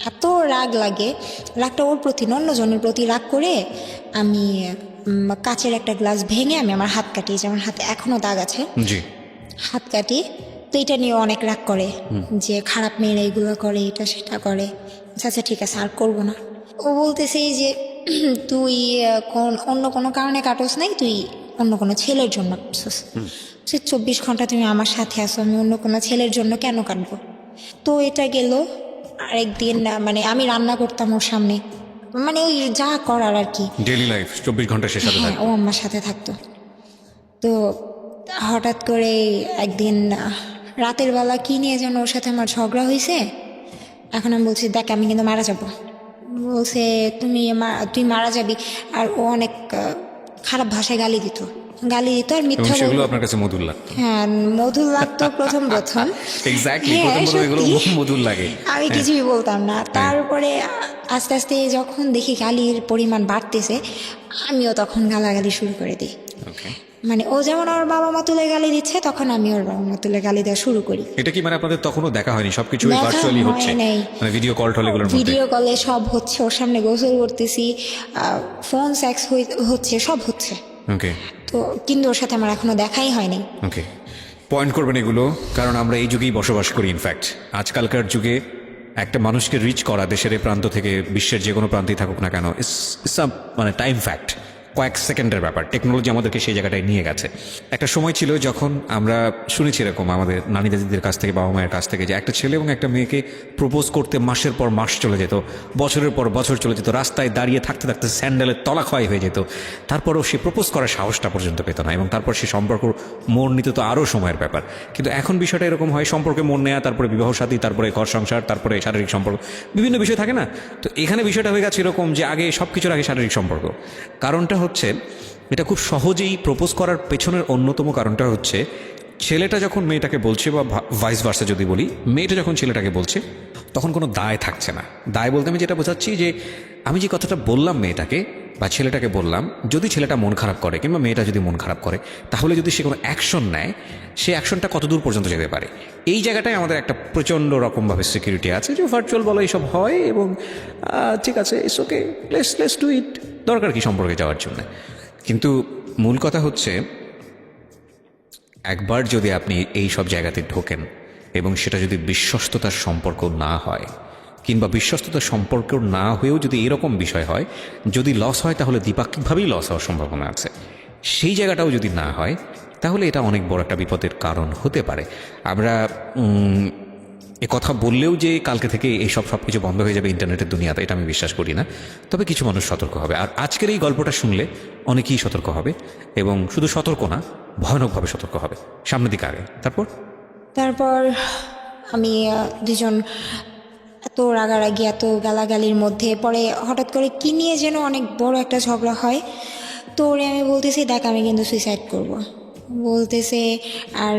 এত রাগ লাগে, রাগটা ওর প্রতি না অন্যজনের প্রতি রাগ করে আমি কাচের একটা গ্লাস ভেঙে আমি আমার হাত কাটিয়েছি। আমার হাতে এখনো দাগ আছে, জি। হাত কাটি। তো এটা নিয়ে অনেক রাগ করে যে খারাপ মেয়েরা এইগুলো করে, এটা সেটা করে। আচ্ছা ঠিক আছে আর করবো না। ও বলতেছে যে তুই অন্য কোনো কারণে কাটোস নাই, তুই অন্য কোনো ছেলের জন্য কাটছিস। সে 24 ঘন্টা তুমি আমার সাথে আসো, আমি অন্য কোনো ছেলের জন্য কেন কাটবো? তো এটা গেল। আরেকদিন মানে আমি রান্না করতাম ওর সামনে, মানে ওই যা করার আর কি, ডেইলি লাইফ 24 ঘন্টা সে সাথে হ্যাঁ থাকে। ও আমার সাথে থাকতো। তো হঠাৎ করে একদিন রাতের বেলা কি নিয়ে যেন ওর সাথে আমার ঝগড়া হয়েছে। এখন আমি বলছি, দেখ আমি কিন্তু মারা যাব। বলছে তুই মারা যাবি। আর ও অনেক খারাপ ভাষায় গালি দিত আর এবং মিথ্যা সেগুলো বলতো। আপনার কাছে মধুর লাগতো? হ্যাঁ মধুর লাগতো প্রথম এক্স্যাক্টলি, হ্যাঁ, প্রথম এগুলো সত্যি। মধুর লাগে। আমি কিছুই বলতাম না। তারপরে আস্তে আস্তে যখন দেখি গালির পরিমাণ বাড়তেছে, আমিও তখন গালাগালি শুরু করে দিই। ওকে। মানে ও যেমন ওর বাবা মা তুলে গালি দিচ্ছে, তখন আমি ওর বাবা মা তুলে গালি দেওয়া শুরু করি। এটা কি মানে আপনাদের তখনও দেখা হয়নি, সবকিছু দেখা ভার্চুয়ালি হয় হচ্ছে, নাই। মানে ভিডিও কল টল এগুলোর মধ্যে? ভিডিও কলে সব হচ্ছে, ওর সামনে গোসল করতেছি, ফোন সেক্স হচ্ছে, সব হচ্ছে। ওকে তো কিন্তু ওর সাথে আমার এখনো দেখাই হয়নি। ওকে, পয়েন্ট করবেন এগুলো, কারণ আমরা এই যুগেই বসবাস করি। ইনফ্যাক্ট আজকালকার যুগে একটা মানুষকে রিচ করা দেশের এই প্রান্ত থেকে বিশ্বের যে কোনো প্রান্তেই থাকুক না কেন, ইটস মানে টাইম ফ্যাক্ট, কয়েক সেকেন্ডের ব্যাপার। টেকনোলজি আমাদেরকে সেই জায়গাটায় নিয়ে গেছে। একটা সময় ছিল যখন আমরা শুনেছি এরকম আমাদের নানি দাদিদের কাছ থেকে, বাবা মায়ের কাছ থেকে, যে একটা ছেলে এবং একটা মেয়েকে প্রপোজ করতে মাসের পর মাস চলে যেত, বছরের পর বছর চলে যেত, রাস্তায় দাঁড়িয়ে থাকতে থাকতে স্যান্ডেলের তলা ক্ষয় হয়ে যেত, তারপরেও সে প্রপোজ করার সাহসটা পর্যন্ত পেত না, এবং তারপর সে সম্পর্ক মোড় নিতে তো আরও সময়ের ব্যাপার। কিন্তু এখন বিষয়টা এরকম হয়, সম্পর্কে মোড় নেওয়া, তারপরে বিবাহ সাথী, তারপরে ঘর সংসার, তারপরে শারীরিক সম্পর্ক, বিভিন্ন বিষয় থাকে না? তো এখানে বিষয়টা হয়ে গেছে এরকম যে আগে সব কিছুর আগে শারীরিক সম্পর্ক। কারণটা হচ্ছে এটা খুব সহজেই প্রপোজ করার পেছনের অন্যতম কারণটা হচ্ছে, ছেলেটা যখন মেয়েটাকে বলছে, বা ভাইস ভার্সা যদি বলি, মেয়েটা যখন ছেলেটাকে বলছে, তখন কোনো দায় থাকছে না। দায় বলতে আমি যেটা বোঝাচ্ছি, যে আমি যে কথাটা বললাম মেয়েটাকে বা ছেলেটাকে বললাম, যদি ছেলেটা মন খারাপ করে কিংবা মেয়েটা যদি মন খারাপ করে, তাহলে যদি সে কোনো অ্যাকশন নেয়, সে অ্যাকশনটা কত দূর পর্যন্ত যেতে পারে। এই জায়গাটায় আমাদের একটা প্রচণ্ড রকমভাবে সিকিউরিটি আছে, যে ভার্চুয়াল বলা এইসব হয়, এবং ঠিক আছে, it's okay, let's do it, দরকার কি সম্পর্কে যাওয়ার জন্য। কিন্তু মূল কথা হচ্ছে, একবার যদি আপনি এই সব জায়গাতে ঢোকেন এবং সেটা যদি বিশ্বস্ততার সম্পর্ক না হয়, কিংবা বিশ্বস্ততার সম্পর্ক না হয়েও যদি এরকম বিষয় হয়, যদি লস হয় তাহলে দ্বিপাক্ষিকভাবেই লস হওয়ার সম্ভাবনা আছে, সেই জায়গাটাও যদি না হয়, তাহলে এটা অনেক বড় একটা বিপদের কারণ হতে পারে। আমরা এ কথা বললেও যে কালকে থেকে এইসব সব কিছু বন্ধ হয়ে যাবে ইন্টারনেটের দুনিয়াতে, এটা আমি বিশ্বাস করি না। তবে কিছু মানুষ সতর্ক হবে, আর আজকের এই গল্পটা শুনলে অনেকেই সতর্ক হবে, এবং শুধু সতর্ক না, ভয়ানকভাবে সতর্ক হবে সামনের দিকে আগে। তারপর আমি দুজন এত রাগারাগি, এত গালাগালির মধ্যে পরে হঠাৎ করে কি নিয়ে যেন অনেক বড় একটা ঝগড়া হয়। তো ওরে আমি বলতেছি, দেখ আমি কিন্তু সুইসাইড করব। বলতেছে, আর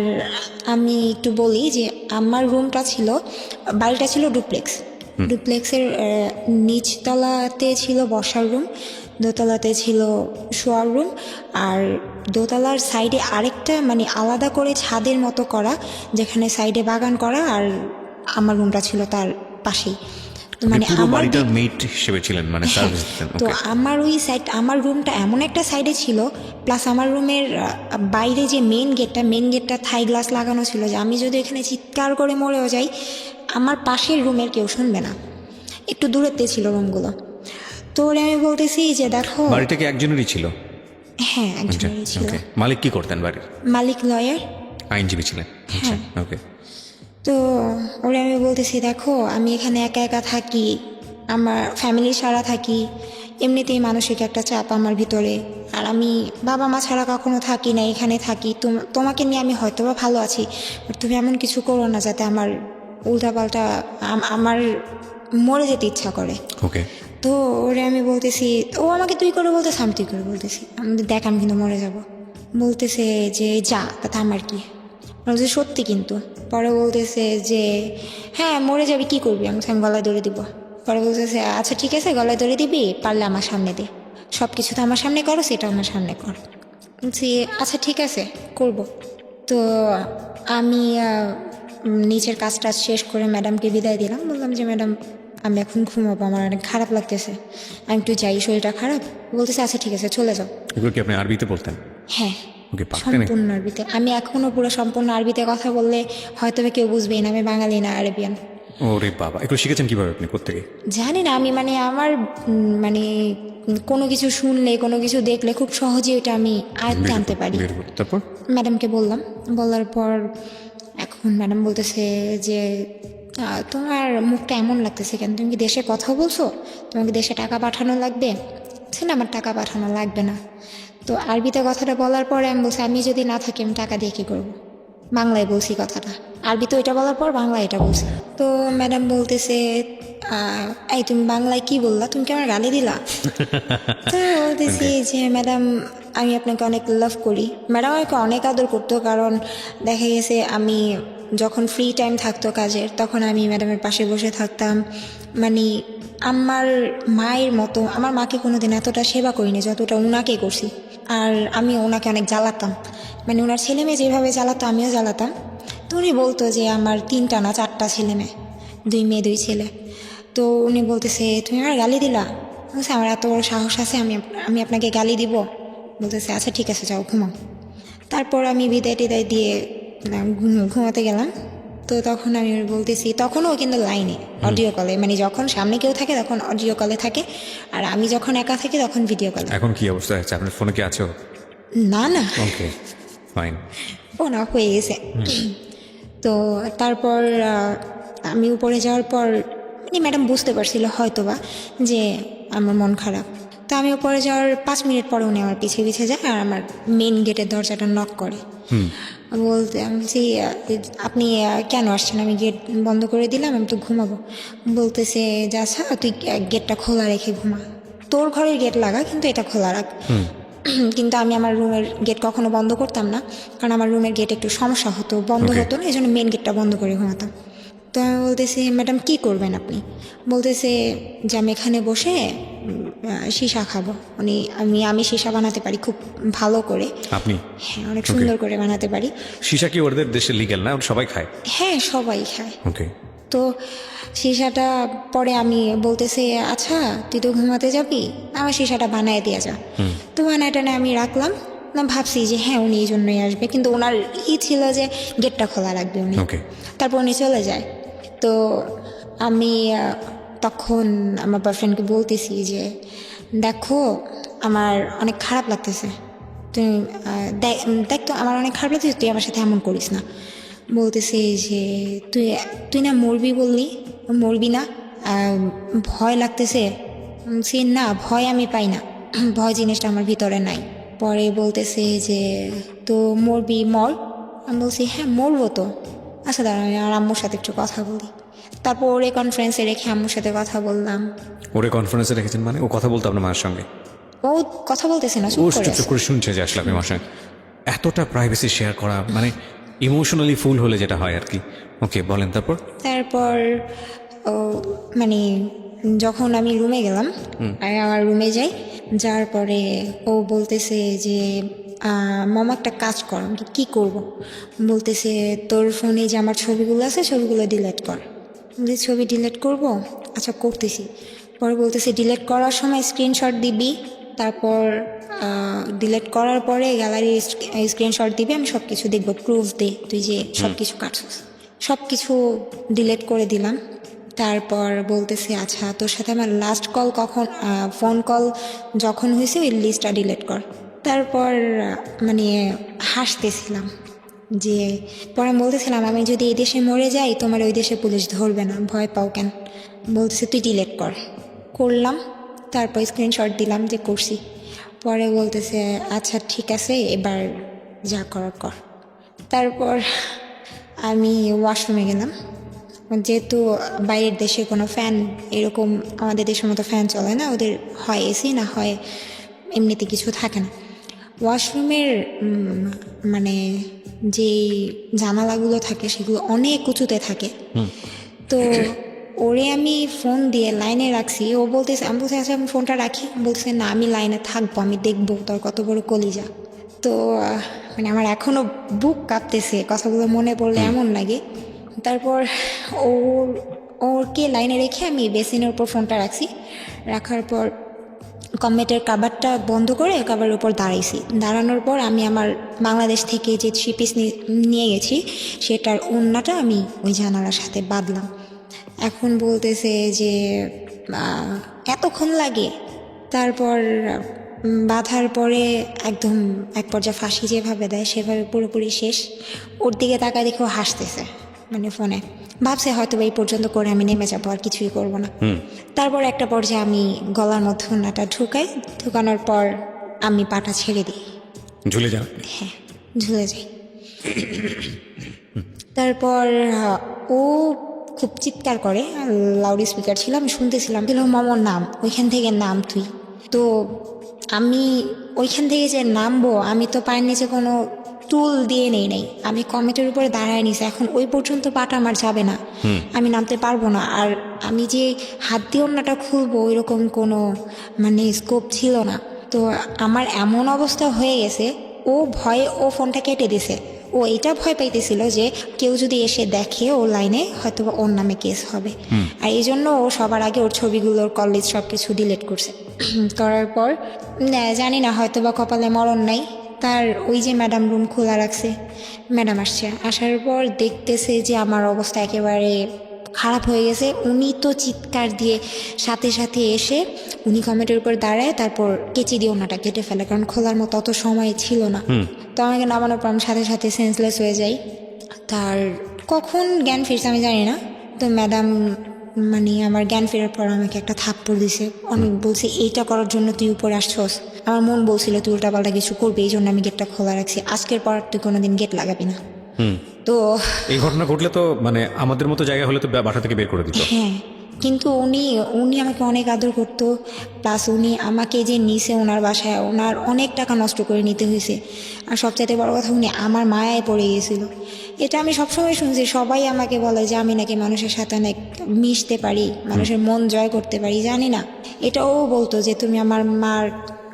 আমি একটু বলি যে আমার রুমটা ছিল, বাড়িটা ছিল ডুপ্লেক্সের নিচতলাতে ছিল বসার রুম, দোতলাতে ছিল শোয়ার রুম, আর দোতলার সাইডে আরেকটা মানে আলাদা করে ছাদের মতো করা, যেখানে সাইডে বাগান করা, আর আমার রুমটা ছিল তার পাশেই। মানে আমার মেট হিসেবে ছিলেন, মানে সার্ভিস দিতেন। তো আমার ওই সাইড, আমার রুমটা এমন একটা সাইডে ছিল, প্লাস আমার রুমের বাইরে যে মেন গেটটা থাই গ্লাস লাগানো ছিল, যে আমি যদি এখানে চিৎকার করে মরেও যাই, আমার পাশের রুমের কেউ শুনবে না। একটু দূরেতে ছিল রুমগুলো। তো ওরে আমি বলতেছি যে দেখো, বাড়িটা কি একজনেরই ছিল? হ্যাঁ, একজনেরই ছিল। মালিক কি করতেন বাড়ির? মালিক লয়ার, আইনজীবী ছিলেন। হ্যাঁ। ওকে। তো ওরে আমি বলতেছি, দেখো আমি এখানে একা একা থাকি, আমার ফ্যামিলি ছাড়া থাকি, এমনিতেই মানসিক একটা চাপ আমার ভিতরে, আর আমি বাবা মা ছাড়া কখনো থাকি না, এখানে থাকি। তোমাকে নিয়ে আমি হয়তো বা ভালো আছি, বাট তুমি এমন কিছু করো না যাতে আমার উল্টাপাল্টা আমার মরে যেতে ইচ্ছা করে। ওকে। তো ওরে আমি বলতেছি, ও আমাকে তুই করে বলতেছে, আমি তুই করে বলতেছি, আমি দেখ আমি কিন্তু মরে যাব। বলতেছে যে যা, তাতে আমার কি? বলছে সত্যি কিন্তু। পরে বলতেছে যে হ্যাঁ মরে যাবি, কী করবি? আমি গলায় দড়ি দিব। পরে বলতেছে আচ্ছা ঠিক আছে, গলায় দড়ি দিবি, পারলে আমার সামনে দে, সব কিছু তো আমার সামনে করো, সেটা আমার সামনে কর। বলছি আচ্ছা ঠিক আছে করব। তো আমি নিচের কাজটা শেষ করে ম্যাডামকে বিদায় দিলাম। বললাম যে ম্যাডাম আমি এখন ঘুমাবো, আমার অনেক খারাপ লাগতেছে, আমি একটু যাই, শরীরটা খারাপ। বলতেছে আচ্ছা ঠিক আছে চলে যাও। এগুলো কি আপনি আরবিতে বলতেন? হ্যাঁ, সম্পূর্ণ আরবিতে। আমি এখনও পুরো সম্পূর্ণ আরবিতে কথা বললে হয়তো কেউ বুঝবেই না, আমি বাঙালি না, আরবিয়ান। ওরে বাবা, এগুলো শিখেছেন কিভাবে আপনি? কোত্থেকে? জানি না, আমি মানে আমার মানে কোনো কিছু শুনলে, কোনো কিছু দেখলে খুব সহজে ওটা আমি আয়ত্তে আনতে পারি। তারপর ম্যাডামকে বললাম, বলার পর এখন ম্যাডাম বলতেছে যে তোমার মুখটা এমন লাগতেছে কেন? তুমি কি দেশে কথা বলছো? তোমাকে দেশে টাকা পাঠানো লাগবে? না, আমার টাকা পাঠানো লাগবে না। তো আরবিতে কথাটা বলার পরে আমি বলছি, আমি যদি না থাকি আমি টাকা দিয়ে কী করবো? বাংলায় বলছি কথাটা, আরবিতে ওইটা বলার পর বাংলায় এটা বলছি। তো ম্যাডাম বলতেছে এই তুমি বাংলায় কি বললা? তুমি কি আমার গালি দিলা? তো বলতেছি যে ম্যাডাম আমি আপনাকে অনেক লাভ করি। ম্যাডাম আমাকে অনেক আদর করতো, কারণ দেখা গেছে আমি যখন ফ্রি টাইম থাকতো কাজের তখন আমি ম্যাডামের পাশে বসে থাকতাম। মানে আমার মায়ের মতো আমার মাকে কোনোদিন এতটা সেবা করিনি যতটা ওনাকে করছি। আর আমি ওনাকে অনেক জ্বালাতাম, মানে ওনার ছেলে মেয়ে যেভাবে জ্বালাতো আমিও জ্বালাতাম। তো উনি বলতো যে আমার 3টা না 4টা ছেলে মেয়ে, 2 মেয়ে 2 ছেলে। তো উনি বলতেছে তুমি আমার গালি দিলা? বলছে আমার এত বড় সাহস আছে আমি আপনাকে গালি দিব? বলতেছে আচ্ছা ঠিক আছে যাও ঘুমাও। তারপর আমি বিদায় টিদায় দিয়ে ঘুমাতে গেলাম। তো তখন আমি বলতেছি, তখনও কিন্তু লাইনে অডিও কলে, মানে যখন সামনে কেউ থাকে তখন অডিও কলে থাকে, আর আমি যখন একা থাকি তখন ভিডিও কলে। এখন কি অবস্থা আছে? আপনার ফোনে কি আছো? না না, ওকে, ফাইন। ফোন অফ হয়ে গেছে। তো তারপর আমি উপরে যাওয়ার পর মানে ম্যাডাম বুঝতে পারছিল হয়তোবা যে আমার মন খারাপ। তো আমি উপরে যাওয়ার 5 মিনিট পরে উনি আমার পিছিয়ে পিছিয়ে যায় আর আমার মেন গেটের দরজাটা নক করে। বলতে আমি বলছি আপনি কেন আসছেন? আমি গেট বন্ধ করে দিলাম, আমি তো ঘুমাবো। বলতেছে যে আচ্ছা তুই গেটটা খোলা রেখে ঘুমা, তোর ঘরের গেট লাগা কিন্তু এটা খোলা রাখ। কিন্তু আমি আমার রুমের গেট কখনো বন্ধ করতাম না, কারণ আমার রুমের গেট একটু সমস্যা হতো, বন্ধ হতো না, এই জন্য মেন গেটটা বন্ধ করে ঘুমাতাম। তো আমি বলতেছি ম্যাডাম কী করবেন আপনি? বলতেছে যে আমি এখানে বসে সীসা খাবো। আমি সীসা বানাতে পারি খুব ভালো করে। আপনি? হ্যাঁ, অনেক সুন্দর করে বানাতে পারি। সীসা কি ওদের দেশে লিগ্যাল না? সবাই খায়? হ্যাঁ, সবাই খায়। ওকে। তো সীসাটা পরে আমি বলতেছে আচ্ছা তুই তো ঘুমাতে যাবি, আমার সীসাটা বানায় দিয়ে যা। তো বানায় টানে আমি রাখলাম, না ভাবছি যে হ্যাঁ উনি এই জন্যই আসবে, কিন্তু ওনার ছিল যে গেটটা খোলা রাখবে উনি। ওকে। তারপর উনি চলে যায়। তো আমি তখন আমার বয়ফ্রেন্ডকে বলতেছি যে দেখো আমার অনেক খারাপ লাগতেছে, তুই দেখ তো আমার অনেক খারাপ লাগতেছে, তুই আমার সাথে এমন করিস না। বলতেছে যে তুই না মরবি বললি, মরবি না? ভয় লাগতেছে? সে না, ভয় আমি পাই না, ভয় জিনিসটা আমার ভিতরে নাই। পরে বলতেছে যে তো মরবি মর। আমি বলছি হ্যাঁ মরবো তো। আচ্ছা দাঁড়া আমি আর আম্মুর সাথে একটু কথা বলি। তারপর ওরে কনফারেন্সে রেখে আম্মুর সাথে কথা বললাম। ওরে কনফারেন্সে রেখেছেন মানে? ও কথা বলতো আপনার মায়ের সঙ্গে? ও কথা বলতেছে না, ও চুপ করে চুপ আছে। করে শুনছে যে আসলে আপনি আমার সঙ্গে এতটা প্রাইভেসি শেয়ার করা, মানে ইমোশনালি ফুল হলে যেটা হয় আর কি। ওকে, বলেন তারপর। তারপর ও মানে যখন আমি রুমে গেলাম, আমি আমার রুমে যাই, যাওয়ার পরে ও বলতেছে যে মামা একটা কাজ কর। আমি কি করব? বলতেছে তোর ফোনে যে আমার ছবিগুলো আছে ছবিগুলো ডিলিট কর। বলছি ছবি ডিলিট করব? আচ্ছা করতেছি। পরে বলতেছে ডিলিট করার সময় স্ক্রিনশট দিবি, তারপর ডিলিট করার পরে গ্যালারি স্ক্রিনশট দিবি, আমি সব কিছু দেখবো, প্রুফ দে তুই যে সব কিছু কাটছিস। সব কিছু ডিলিট করে দিলাম। তারপর বলতেছে আচ্ছা তোর সাথে আমার লাস্ট কল কখন, ফোন কল যখন হয়েছে ওই লিস্টটা ডিলিট কর। তারপর মানে হাসতেছিলাম যে পরে আমি বলতেছিলাম আমি যদি এই দেশে মরে যাই তোমার ওই দেশে পুলিশ ধরবে না, ভয় পাও কেন? বলতেছে তুই ডিলিট কর। করলাম, তারপর স্ক্রিনশট দিলাম যে করছি। পরে বলতেছে আচ্ছা ঠিক আছে এবার যা করার কর। তারপর আমি ওয়াশরুমে গেলাম, যেহেতু বাইরের দেশে কোনো ফ্যান এরকম আমাদের দেশের মতো ফ্যান চলে না, ওদের হয় এসি না হয় এমনিতে কিছু থাকে না। ওয়াশরুমের মানে যে জানালাগুলো থাকে সেগুলো অনেক উঁচুতে থাকে। তো ওরে আমি ফোন দিয়ে লাইনে রাখছি, ও বলতেছে, আমি বলছি আচ্ছা আমি ফোনটা রাখি। বলতেছে না আমি লাইনে থাকবো, আমি দেখবো তোর কত বড় কলিজা। তো মানে আমার এখনও বুক কাঁপতেছে, কথাগুলো মনে পড়লে এমন লাগে। তারপর ওরকে লাইনে রেখে আমি বেসিনের উপর ফোনটা রাখছি। রাখার পর কমেটের কাবারটা বন্ধ করে কাবারের উপর দাঁড়াইছি। দাঁড়ানোর পর আমি আমার বাংলাদেশ থেকে যে 3 পিস নিয়ে গেছি সেটার ওড়নাটা আমি ওই জানালার সাথে বাঁধলাম। এখন বলতেছে যে এতক্ষণ লাগে? তারপর বাঁধার পরে একদম এক পর্যায়ে ফাঁসি যেভাবে দেয় সেভাবে পুরোপুরি শেষ। ওর দিকে তাকায় দেখে ও হাসতেছে, মানে ফোনে ভাবছে হয়তো এই পর্যন্ত করে আমি নেমে যাবো, আর কিছুই করব না। তারপর একটা পর্যায়ে আমি গলার মধ্যে ওড়নাটা ঢুকাই, ঢুকানোর পর আমি পাটা ছেড়ে দিই। ঝুলে যান? হ্যাঁ, ঝুলে যাই। তারপর ও খুব চিৎকার করে, লাউড স্পিকার ছিল, আমি শুনতেছিলাম, দিল মামার নাম, ওইখান থেকে নাম তুই। তো আমি ওইখান থেকে যে নামবো, আমি তো পায়ের নিচে কোনো স্টুল দিয়ে নেই নাই, আমি কমেটের উপরে দাঁড়ায় নিছি, এখন ওই পর্যন্ত পাটা আমার যাবে না, আমি নামতে পারবো না। আর আমি যে হাত দিয়ে ওড়নাটা খুলবো ওইরকম কোনো মানে স্কোপ ছিল না। তো আমার এমন অবস্থা হয়ে গেছে, ও ভয়ে ও ফোনটা কেটে দিছে। ও এটা ভয় পাইতেছিল যে কেউ যদি এসে দেখে ও লাইনে হয়তো ওর নামে কেস হবে, আর এই জন্য ও সবার আগে ওর ছবিগুলোর কলেজ সব কিছু ডিলিট করছে। করার পর জানি না হয়তো বা কপালে মরণ নাই, তার ওই যে ম্যাডাম রুম খোলা রাখছে, ম্যাডাম আসছে, আসার পর দেখতেছে যে আমার অবস্থা একেবারে খারাপ হয়ে গেছে। উনি তো চিৎকার দিয়ে সাথে সাথে এসে উনি কমেটের উপর দাঁড়ায়, তারপর কেচি দিয়ে ওনাটা কেটে ফেলে, কারণ খোলার মতো অত সময় ছিল না। তো আমাকে নামানোর পর আমি সাথে সাথে সেন্সলেস হয়ে যাই। তার কখন জ্ঞান ফিরছে আমি জানি না। তো ম্যাডাম মানে আমার জ্ঞান ফেরার পর আমাকে একটা থাপ্পড় দিছে, অনেক বলছে এইটা করার জন্য তুই উপরে আসছস। আমার মন বলছিল তুই উল্টাপাল্টা কিছু করবি, এই জন্য আমি গেটটা খোলা রাখছি, আজকের পর তুই কোনোদিন গেট লাগাবি না। তো এই ঘটনা ঘটলে তো মানে আমাদের মতো জায়গা হলে তো বাসা থেকে বের করে দিত। হ্যাঁ, কিন্তু উনি আমাকে অনেক আদর করতো, প্লাস উনি আমাকে যে নিছে ওনার বাসায়, ওনার অনেক টাকা নষ্ট করে নিতে হয়েছে। আর সবচাইতে বড় কথা, উনি আমার মায়ায় পড়ে গিয়েছিল। এটা আমি সবসময় শুনছি, সবাই আমাকে বলে যে আমি নাকি মানুষের সাথে অনেক মিশতে পারি, মানুষের মন জয় করতে পারি, জানি না। এটাও বলতো যে তুমি আমার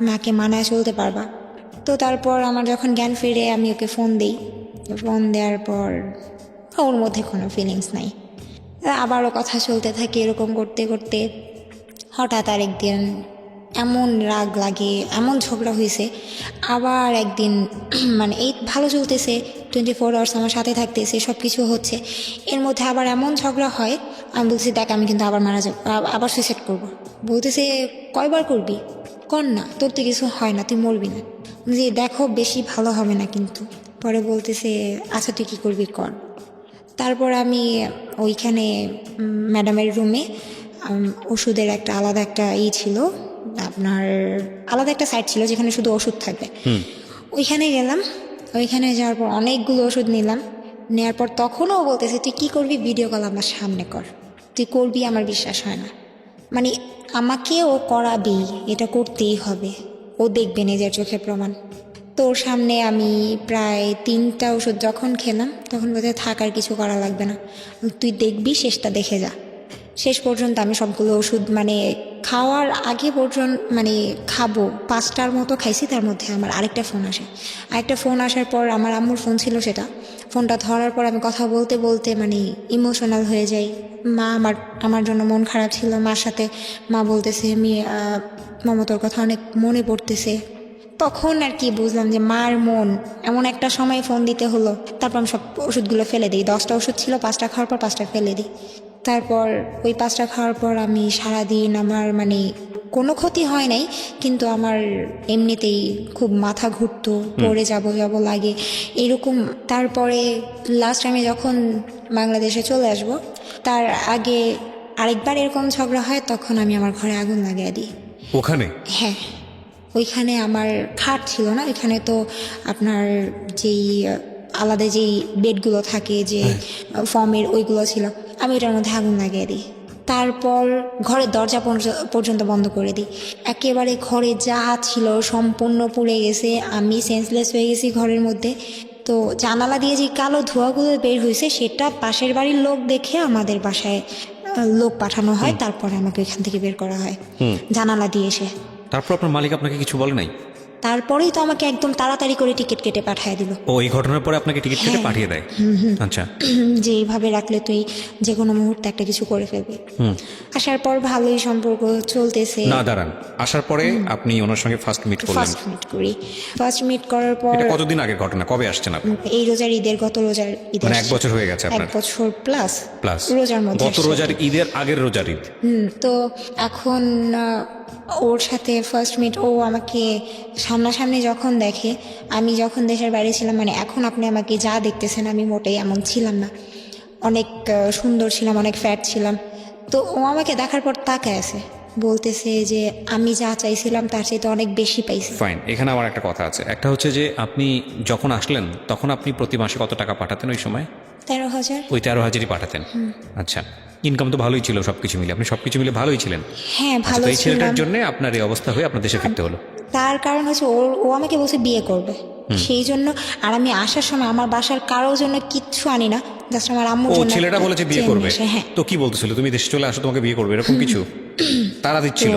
মাকে মানায় চলতে পারবা। তো তারপর আমার যখন জ্ঞান ফিরে আমি ওকে ফোন দিই, ফোন দেওয়ার পর ওর মধ্যে কোনো ফিলিংস নাই। আবারও কথা চলতে থাকে, এরকম করতে করতে হঠাৎ আরেকদিন এমন রাগ লাগে, এমন ঝগড়া হয়েছে। আবার একদিন মানে এই ভালো চলতেছে, 24 আওয়ার্স আমার সাথে থাকতেছে, সব কিছু হচ্ছে, এর মধ্যে আবার এমন ঝগড়া হয়। আমি বলছি দেখ আমি কিন্তু আবার মারা যাবো, আবার সুইসাইড করবো। বলতেছে কয়বার করবি, কর না, তোর তো কিছু হয় না, তুই মরবি না। যে দেখো বেশি ভালো হবে না কিন্তু। পরে বলতেছে আচ্ছা তুই কী করবি কর। তারপর আমি ওইখানে ম্যাডামের রুমে ওষুধের একটা আলাদা একটা ছিল, আপনার আলাদা একটা সাইট ছিল যেখানে শুধু ওষুধ থাকবে। ওইখানে গেলাম, ওইখানে যাওয়ার পর অনেকগুলো ওষুধ নিলাম। নেওয়ার পর তখনও বলতেছে তুই কী করবি, ভিডিও কল আমার সামনে কর, তুই করবি, আমার বিশ্বাস হয় না। মানে আমাকে ও করাবেই, এটা করতেই হবে, ও দেখবে নিজের চোখে প্রমাণ। তোর সামনে আমি প্রায় 3টা ওষুধ যখন খেলাম তখন বোধহয় থাকার কিছু করা লাগবে না, তুই দেখবি, শেষটা দেখে যা। শেষ পর্যন্ত আমি সবগুলো ওষুধ মানে খাওয়ার আগে পর্যন্ত মানে খাবো 5টার মতো খাইছি। তার মধ্যে আমার আরেকটা ফোন আসে, আরেকটা ফোন আসার পর আমার আম্মুর ফোন ছিল, সেটা ফোনটা ধরার পর আমি কথা বলতে বলতে মানে ইমোশনাল হয়ে যাই। মা আমার জন্য মন খারাপ ছিল, মার সাথে মা বলতেছে মামা তোর কথা অনেক মনে পড়তেছে। তখন আর কি বুঝলাম যে মার মন, এমন একটা সময় ফোন দিতে হলো। তারপর আমি সব ওষুধগুলো ফেলে দিই, 10টা ওষুধ ছিল, 5টা খাওয়ার পর 5টা ফেলে দিই। তারপর ওই 5টা খাওয়ার পর আমি সারাদিন আমার মানে কোনো ক্ষতি হয় নাই, কিন্তু আমার এমনিতেই খুব মাথা ঘুরতো, পড়ে যাব লাগে এরকম। তারপরে লাস্ট আমি যখন বাংলাদেশে চলে আসব তার আগে আরেকবার এরকম ঝগড়া হয়, তখন আমি আমার ঘরে আগুন লাগিয়ে দিই। ওখানে? হ্যাঁ, ওইখানে আমার খাট ছিল না, ওইখানে তো আপনার যেই আলাদা যেই বেডগুলো থাকে যে ফর্মের, ওইগুলো ছিল, আমি ওটার মধ্যে আগুন লাগিয়ে দিই। তারপর ঘরের দরজা পর্যন্ত বন্ধ করে দিই। একেবারে ঘরে যা ছিল সম্পূর্ণ পুড়ে গেছে, আমি সেন্সলেস হয়ে গেছি ঘরের মধ্যে। তো জানালা দিয়ে যে কালো ধোঁয়াগুলো বের হয়েছে সেটা পাশের বাড়ির লোক দেখে আমাদের বাসায় লোক পাঠানো হয়, তারপরে আমাকে এখান থেকে বের করা হয় জানালা দিয়ে এসে। তারপর আপনার মালিক আপনাকে কিছু বলে নাই? তারপরেই তো আমাকে একদম তাড়াতাড়ি করে টিকিট কেটে পাঠিয়ে দিল। ও এই ঘটনার পরে আপনাকে টিকিট কেটে হ্যাঁ। পাঠিয়ে দেয়? আচ্ছা। যে এইভাবে রাখলে তুই যে কোনো মুহূর্তে একটা কিছু করে ফেলবি। আসার পর ভালোই সম্পর্ক চলতেছে। না দাঁড়ান, আসার পরে আপনি ওনার সঙ্গে ফার্স্ট মিট করলেন? ফার্স্ট মিট করি, ফার্স্ট মিট করার পর এটা কতদিন আগের ঘটনা, কবে আসছেন আপনি? এই রোজার ঈদের, গত রোজার ঈদের, মানে 1 বছর হয়ে গেছে আপনার? 1 বছর প্লাস প্লাস রোজার মধ্যে গত রোজার ঈদের আগের রোজার ঈদ। তো এখন ওর সাথে ফার্স্ট মিট, ও আমাকে সামনাসামনি যখন দেখে, আমি যখন দেশের বাইরে ছিলাম, মানে এখন আপনি আমাকে যা দেখতেছেন আমি মোটেই এমন ছিলাম না, অনেক সুন্দর ছিলাম, অনেক ফ্যাট ছিলাম। তো ও আমাকে দেখার পর তাকায় আছে, বলতেছে যে আমি যা চাইছিলাম তার চাইতে অনেক বেশি পাইছি। ফাইন, এখানে আমার একটা কথা আছে। একটা হচ্ছে যে আপনি যখন আসলেন তখন আপনি প্রতি মাসে কত টাকা পাঠাতেন ওই সময়? 13,000। ওই 13,000ই পাঠাতেন? আচ্ছা, ইনকাম তো ভালোই ছিল সবকিছু মিলে, আপনি সবকিছু মিলে ভালোই ছিলেন? হ্যাঁ, ভালো এই ছিলাম। ছেলেটার জন্য আপনার এই অবস্থা হয়ে আপনার দেশে ফিরতে হলো? তার কারণ হচ্ছে ও আমাকে বলছে বিয়ে করবে, সেই জন্য। আর আমি আসার সময় আমার বাসার কারোর জন্য কিচ্ছু আনি না, জাস্ট আমার আম্মুর ও জন্য ছেলেটা একটা বলেছে বিয়ে চেন করবে, আসে, হ্যাঁ। তো কি বলতেছিল তুমি দেশে চলে আসো তোমাকে বিয়ে করবে এরকম কিছু তারা দিচ্ছিল?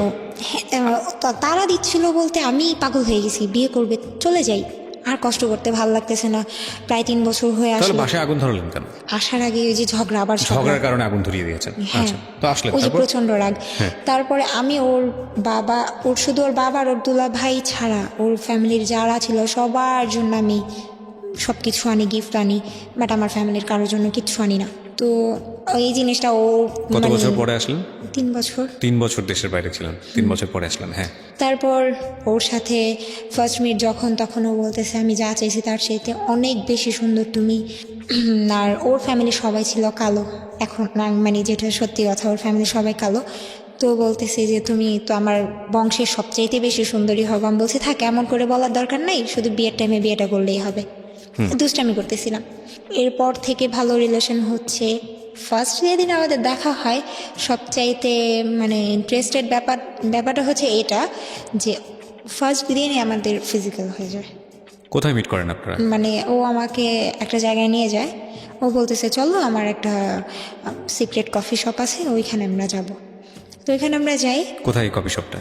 তো তারা দিচ্ছিল বলতে আমি পাগল হয়ে গেছি, বিয়ে করবে চলে যাই, আর কষ্ট করতে ভালো লাগতেছে না। প্রায় 3 বছর হয়ে তাহলে আসলো। বাসায় আগুন ধরালেন কেন? আসার আগে ওই যে ঝগড়া, আবার ঝগড়ার কারণে আগুন ধরিয়ে দিয়েছেন? হ্যাঁ, আচ্ছা, তো আসলেন ওই যে তারপর? প্রচন্ড রাগ। হ্যাঁ। তারপরে আমি ওর বাবা, ওর শুধু ওর বাবা আর ওর দুলা ভাই ছাড়া ওর ফ্যামিলির যারা ছিল সবার জন্য আমি সব কিছু আনি, গিফট আনি, বাট আমার ফ্যামিলির কারোর জন্য কিচ্ছু আনি না। তো এই জিনিসটা ও কত বছর পরে আসলেন? 3 বছর। 3 বছর দেশের বাইরে ছিলেন, 3 বছর পরে আসলেন। হ্যাঁ, তারপর ওর সাথে ফার্স্ট মিট যখন, তখন ও বলতেছে আমি যা চাইছি তার চাইতে অনেক বেশি সুন্দর তুমি। আর ওর ফ্যামিলি সবাই ছিল কালো, এখন মানে যেটা সত্যি কথা, ওর ফ্যামিলি সবাই কালো। তো বলতেছে যে তুমি তো আমার বংশের সবচাইতে বেশি সুন্দরী হবে। আমি বলছি থাকে, এমন করে বলার দরকার নাই, শুধু বিয়ের টাইমে বিয়েটা করলেই হবে। দুষ্টামি করতেছিলাম। এরপর থেকে ভালো রিলেশন হচ্ছে। ফার্স্ট যেদিন আমাদের দেখা হয় সবচাইতে মানে ইন্টারেস্টেড ব্যাপারটা হচ্ছে এটা যে ফার্স্ট দিনই আমাদের ফিজিক্যাল হয়ে যায়। কোথায় মিট করেন আপনারা? মানে ও আমাকে একটা জায়গায় নিয়ে যায়, ও বলতেছে চলো আমার একটা সিক্রেট কফি শপ আছে, ওইখানে আমরা যাব। তো ওইখানে আমরা যাই। কোথায় কফি শপটা?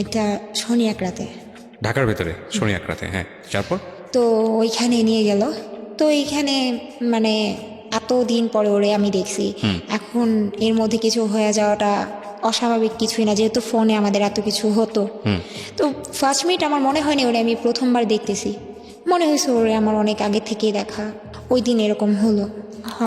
একটা শনি একরাতে, ঢাকার ভেতরে শনি একরাতে। হ্যাঁ, তারপর? তো ওইখানে নিয়ে গেল। তো এইখানে মানে এত দিন পরে ওরে আমি দেখছি, এখন এর মধ্যে কিছু হয়ে যাওয়াটা অস্বাভাবিক কিছুই না, যেহেতু ফোনে আমাদের এত কিছু হতো। তো ফার্স্ট মিট আমার মনে হয়নি ওরে আমি প্রথমবার দেখতেছি, মনে হয়েছে ওরে আমার অনেক আগে থেকেই দেখা। ওই দিন এরকম হলো।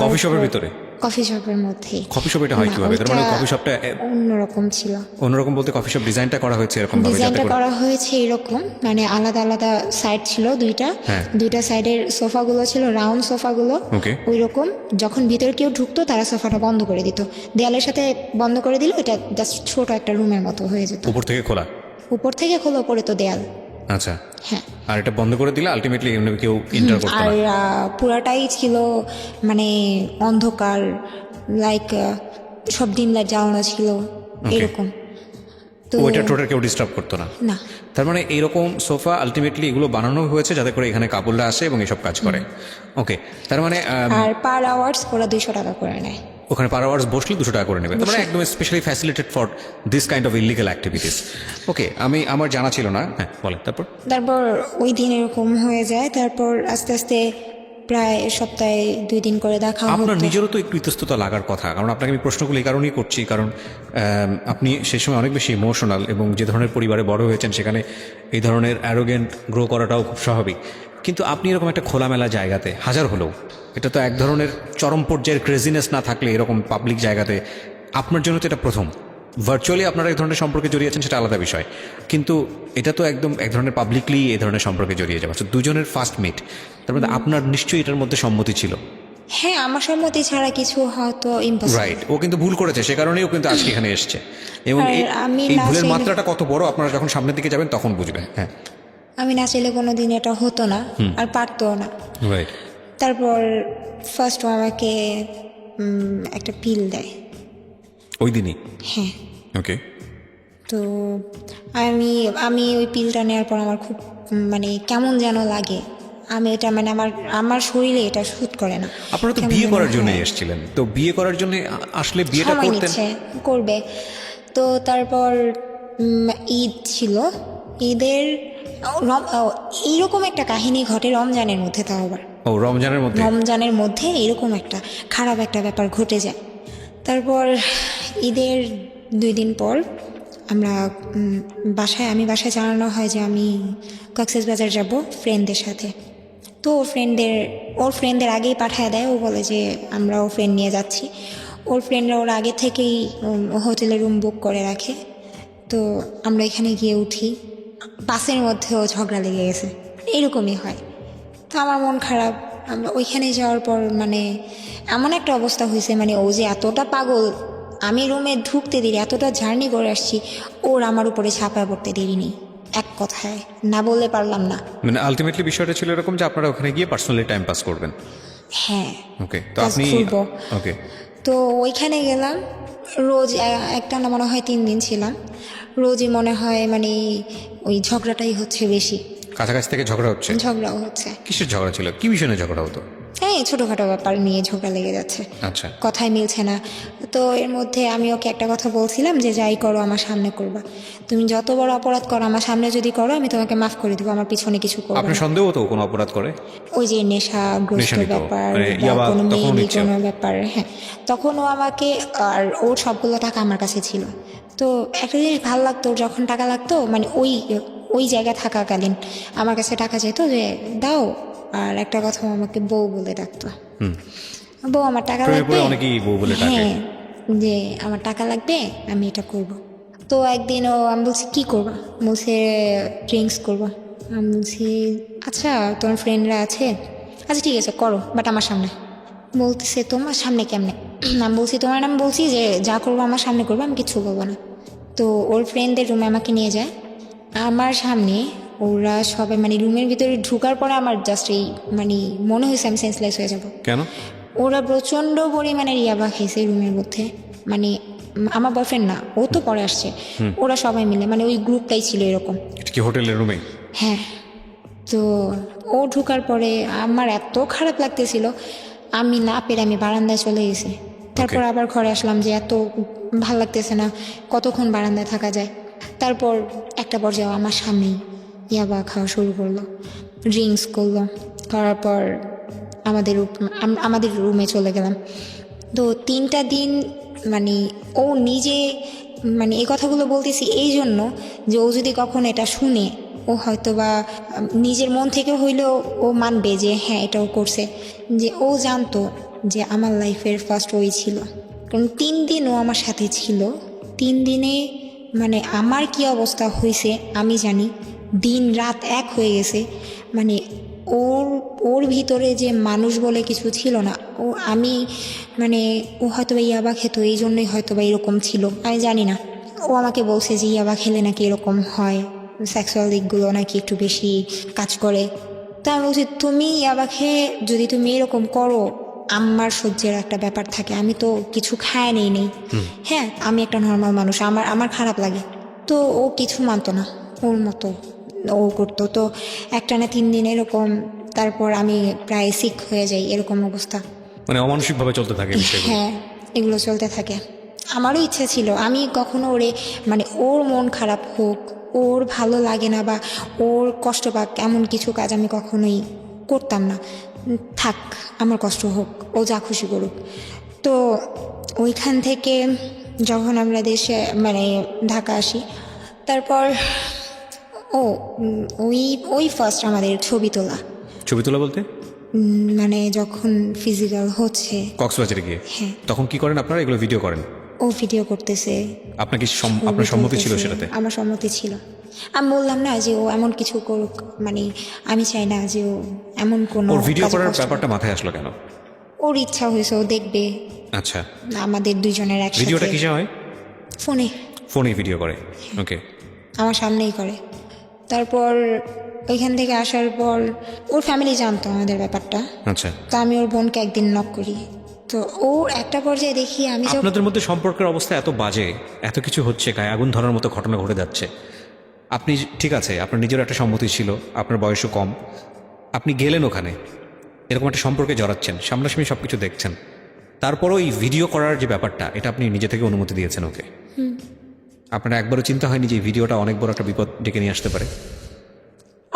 কফি শপের ভিতরে? কফি শপের মধ্যে। কফি শপ এটা হয় কিভাবে? তার মানে কফি শপটা অন্যরকম ছিল। অন্যরকম বলতে কফি শপ ডিজাইনটা করা হয়েছে এরকম ভাবে যাতে ডিজাইনটা করে? করা হয়েছে এরকম, মানে আলাদা আলাদা সাইড ছিল দুইটা, হ্যাঁ। দুইটা সাইডের সোফাগুলো ছিল রাউন্ড সোফাগুলো। ওকে। ওই রকম যখন ভিতরে কেউ ঢুকতো তারা সোফাটা বন্ধ করে দিত, দেয়ালের সাথে বন্ধ করে দিল, এটা জাস্ট ছোট একটা রুমের মতো হয়ে যেত। উপর থেকে খোলা? উপর থেকে খোলা, উপরে তো দেয়াল। আচ্ছা। হ্যাঁ। আর এটা বন্ধ করে দিলে আলটিমেটলি কেউ এন্টার করতে আর না? পুরাটাই ছিল মানে অন্ধকার, লাইক সব ডিম লাইট জ্বালানো ছিল এরকম। তো ওইটা টোটাল কেউ ডিস্টার্ব করতো না? না। তার মানে এইরকম সোফা আলটিমেটলি এগুলো বানানো হয়েছে যাতে করে এখানে কাপড়রা আসে এবং এসব কাজ করে। ওকে, তার মানে আর পার আওয়ার্স ওরা 200 টাকা করে নেয়। ওখানে পার আওয়ার্স বসলে 200 টাকা করে নেবে। তার মানে একদম specially facilitated for this kind of illegal activities. Okay, আমার জানা ছিল না। হ্যাঁ, বলেন তারপর। তারপর ওই দিন এরকম হয়ে যায়, তারপর আস্তে আস্তে প্রায় সপ্তাহে 2 দিন করে দেখা আপনার হতো। নিজেরও তো একটু ইতস্ততা লাগার কথা, কারণ আপনাকে আমি প্রশ্নগুলো এই কারণেই করছি, কারণ আপনি সেই সময় অনেক বেশি ইমোশনাল এবং যে ধরনের পরিবারে বড় হয়েছেন সেখানে এই ধরনের অ্যারোগেন্ট গ্রো করাটাও খুব স্বাভাবিক। কিন্তু আপনি এরকম একটা খোলামেলা জায়গাতে, হাজার হলেও এটা তো এক ধরনের চরম পর্যায়ের ক্রেজিনেস না থাকলে এরকম পাবলিক জায়গাতে, আপনার জন্য তো এটা প্রথম। ভার্চুয়ালি আপনারা এক ধরনের সম্পর্কে জড়িয়েছেন সেটা আলাদা বিষয়, কিন্তু এটা তো একদম এক ধরনের পাবলিকলি এই ধরনের সম্পর্কে জড়িয়ে যাওয়া, দুজনের ফার্স্ট মিট। তার মধ্যে আপনার নিশ্চয়ই এটার মধ্যে সম্মতি ছিল। হ্যাঁ, আমার সম্মতি ছাড়া কিছু হয়তো ইম্পসিবল। রাইট, ও কিন্তু ভুল করেছে, সে কারণেও কিন্তু আজকে এখানে এসছে। এবং আর আমি এই না ভুলের চাইলে- মাত্রাটা কত বড় আপনারা যখন সামনের দিকে যাবেন তখন বুঝবেন। হ্যাঁ, আমি না চাইলে কোনোদিন এটা হতো না, আর পারতো না। রাইট। তারপর ফার্স্ট আমাকে একটা পিল দেয় ওই দিনই? হ্যাঁ। ওকে। তো আমি ওই পিলটা নেওয়ার পর আমার খুব মানে কেমন যেন লাগে। আমি এটা মানে আমার শরীরে এটা শুট করে না। আপনারা তো কেমন বিয়ে যেন করার জন্য হয়। এসেছিলেন, তো বিয়ে করার জন্য আসলে বিয়েটা সময় করতেন? নিচ্ছে, করবে। তো তারপর ঈদ ছিল, ঈদের এইরকম একটা কাহিনী ঘটে রমজানের মধ্যে, তাও আবার ও রমজানের মধ্যে? রমজানের মধ্যে এরকম একটা খারাপ একটা ব্যাপার ঘটে যায়। তারপর ঈদের 2 দিন পর আমরা আমি বাসায় জানানো হয় যে আমি কক্সবাজার যাব ফ্রেন্ডদের সাথে। তো ওর ফ্রেন্ডদের আগেই পাঠায় দেয়, ও বলে যে আমরা ও ফ্রেন্ড নিয়ে যাচ্ছি। ওর ফ্রেন্ডরা ওর আগে থেকেই হোটেলে রুম বুক করে রাখে। তো আমরা এখানে গিয়ে উঠি, বাসের মধ্যেও ঝগড়া লেগে গেছে, এরকমই হয়। তো আমার মন খারাপ। আমরা ওইখানে যাওয়ার পর মানে এমন একটা অবস্থা হয়েছে, মানে ও যে এতটা পাগল, আমি রুমে ঢুকতে দেরি, এতটা জার্নি করে আসছি, ওর আমার উপরে ছাপায় পড়তে দেরি নেই। এক কথায় না বললে পারলাম না। মানে আলটিমেটলি বিষয়টা ছিল এরকম যে আপনারা ওখানে গিয়ে পার্সোনালি টাইম পাস করবেন। হ্যাঁ। ওকে, তো Just আপনি ঘুরবো। ওকে। তো ওইখানে গেলাম, রোজ একটা না মনে হয় 3 দিন ছিলাম, রোজই মনে হয় মানে ওই ঝগড়াটাই হচ্ছে বেশি। কাছাকাছি থেকে ঝগড়া হচ্ছে? ঝগড়াও হচ্ছে। কিসের ঝগড়া ছিল? কি বিষয় নিয়ে ঝগড়া হতো? হ্যাঁ, ছোটোখাটো ব্যাপার নিয়ে ঝগড়া লেগে যাচ্ছে, আচ্ছা, কথাই মিলছে না। তো এর মধ্যে আমি ওকে একটা কথা বলছিলাম যে যাই করো আমার সামনে করবা, তুমি যত বড় অপরাধ করো আমার সামনে যদি করো আমি তোমাকে মাফ করে দেবো, আমার পিছনে কিছু করবো আপনার না। সন্দেহ তো কোনো অপরাধ করে? ওই যে নেশাগ্রস্ত নেশা নিত, ব্যাপার মানে বা ইয়াবা কোনো তখনও মেয়েলি নিচ্ছে? কোনো ব্যাপার, হ্যাঁ। তখন ও আমাকে, আর ওর সবগুলো টাকা আমার কাছে ছিল। তো একটা জিনিস ভালো লাগতো, যখন টাকা লাগতো মানে ওই জায়গায় থাকাকালীন আমার কাছে টাকা চাইতো যে দাও, আর একটা কথা ও আমাকে বউ বলে ডাকতো। বউ আমার টাকা প্রেমে লাগবে, পড়ে অনেকেই বউ বলে ডাকে। হ্যাঁ, যে আমার টাকা লাগবে আমি এটা করব। তো একদিন আমি বলছি কী করবা, বলছে ড্রিঙ্কস করবো। আমি বলছি আচ্ছা তোমার ফ্রেন্ডরা আছে, আচ্ছা ঠিক আছে করো, বাট আমার সামনে। বলতেছে তোমার সামনে কেমনে? আমি বলছি তোমার নাম বলছি যে যা করবো আমার সামনে করবো, আমি কিছু বলবো না। তো ওর ফ্রেন্ডদের রুমে আমাকে নিয়ে যায়, আমার সামনে ওরা সবাই মানে রুমের ভিতরে ঢুকার পরে আমার জাস্ট এই মানে মনে হয়েছে আমি সেন্সলেস হয়ে যাব। কেন? ওরা প্রচণ্ড পরিমাণের ইয়াবা খাইছে রুমের মধ্যে, মানে আমার বয়ফ্রেন্ড না, ও তো পরে আসছে, ওরা সবাই মিলে মানে ওই গ্রুপটাই ছিল এরকম। এটা কি হোটেলের রুমে? হ্যাঁ। তো ও ঢুকার পরে আমার এত খারাপ লাগতেছিল, আমি না পেরে আমি বারান্দায় চলে গেছি। তারপর আবার ঘরে আসলাম যে এত ভাল লাগতেছে না, কতক্ষণ বারান্দায় থাকা যায়। তারপর একটা পর্যায়ে আমার সামনেই ইয়াবা খাওয়া শুরু করলো, ড্রিঙ্কস করলো, করার পর আমাদের রুমে চলে গেলাম। তো 3টা দিন মানে ও নিজে মানে এই কথাগুলো বলতেছি এই জন্য যে ও যদি কখনো এটা শুনে ও হয়তো বা নিজের মন থেকে হইলেও ও মানবে যে হ্যাঁ এটাও করছে, যে ও জানতো যে আমার লাইফের ফার্স্ট ওই ছিল। কারণ 3 দিন ও আমার সাথে ছিল, 3 দিনে মানে আমার কি অবস্থা হয়েছে আমি জানি, দিন রাত এক হয়ে গেছে। মানে ওর ভিতরে যে মানুষ বলে কিছু ছিল না, আমি মানে ও হয়তো বা ইয়াবা খেতো এই জন্যই হয়তো বা এরকম ছিল, আমি জানি না। ও আমাকে বলছে যে ইয়াবা খেলে নাকি এরকম হয়, সেক্সুয়াল দিকগুলো নাকি একটু বেশি কাজ করে। তা আমি বলছি তুমি ইয়াবা খেয়ে যদি তুমি এরকম করো, আমার সহ্যের একটা ব্যাপার থাকে, আমি তো কিছু খায় নেই। হ্যাঁ, আমি একটা নর্মাল মানুষ, আমার খারাপ লাগে। তো ও কিছু মানতো না, ওর মতো ও করতো। তো একটানা 3 দিন এরকম, তারপর আমি প্রায় সিক হয়ে যাই, এরকম অবস্থা। মানে অমানসিকভাবে চলতে থাকে বিষয়গুলো? হ্যাঁ, এগুলো চলতে থাকে। আমারও ইচ্ছে ছিল আমি কখনো ওরে মানে ওর মন খারাপ হোক, ওর ভালো লাগে না বা ওর কষ্ট পাক এমন কিছু কাজ আমি কখনোই করতাম না। থাক, আমার কষ্ট হোক, ও যা খুশি করুক। তো ওইখান থেকে যখন আমরা দেশে মানে ঢাকা আসি, তারপর ওই ফার্স্ট আমাদের ছবি তোলা। ছবি তোলা বলতে? মানে যখন ফিজিক্যাল হচ্ছে কক্সবাজারে গিয়ে? হ্যাঁ। তখন কি করেন আপনারা? এগুলো ভিডিও করেন? ও ভিডিও করতেছে। আপনার কি আপনার সম্মতি ছিল সেটাতে? আমার সম্মতি ছিল। আমি বললাম না যে ও এমন কিছু করুক, মানে আমি চাই না যে ও এমন কোনো ওর ভিডিও কাজে করার কষ্ট ব্যাপারটা মাথায় আসলো কেন? ওর ইচ্ছা হয়েছে, ও দেখবে আচ্ছা, আমাদের দুজনের ভিডিওটা একসাথে। কিসে হয়? ফোনে। ফোনে ভিডিও করে? ওকে। আমার সামনেই করে। তারপর ওইখান থেকে আসার পর ওর ফ্যামিলি জানতো আমাদের ব্যাপারটা। আচ্ছা, তো আমি ওর বোনকে একদিন নক করি, তো ওর একটা পর্যায়ে দেখি আমি যখন আপনাদের মধ্যে সম্পর্কের অবস্থা এত বাজে, এত কিছু হচ্ছে, গায়ে আগুন ধরার মতো ঘটনা ঘটে যাচ্ছে, আপনি ঠিক আছে আপনার নিজের একটা সম্মতি ছিল, আপনার বয়সও কম, আপনি গেলেন ওখানে, এরকম একটা সম্পর্কে জড়াচ্ছেন, সামনাসামনি সব কিছু দেখছেন, তারপরও এই ভিডিও করার যে ব্যাপারটা, এটা আপনি নিজে থেকে অনুমতি দিয়েছেন ওকে? আপনার একবারও চিন্তা হয়নি যে ভিডিওটা অনেক বড় একটা বিপদ ডেকে নিয়ে আসতে পারে?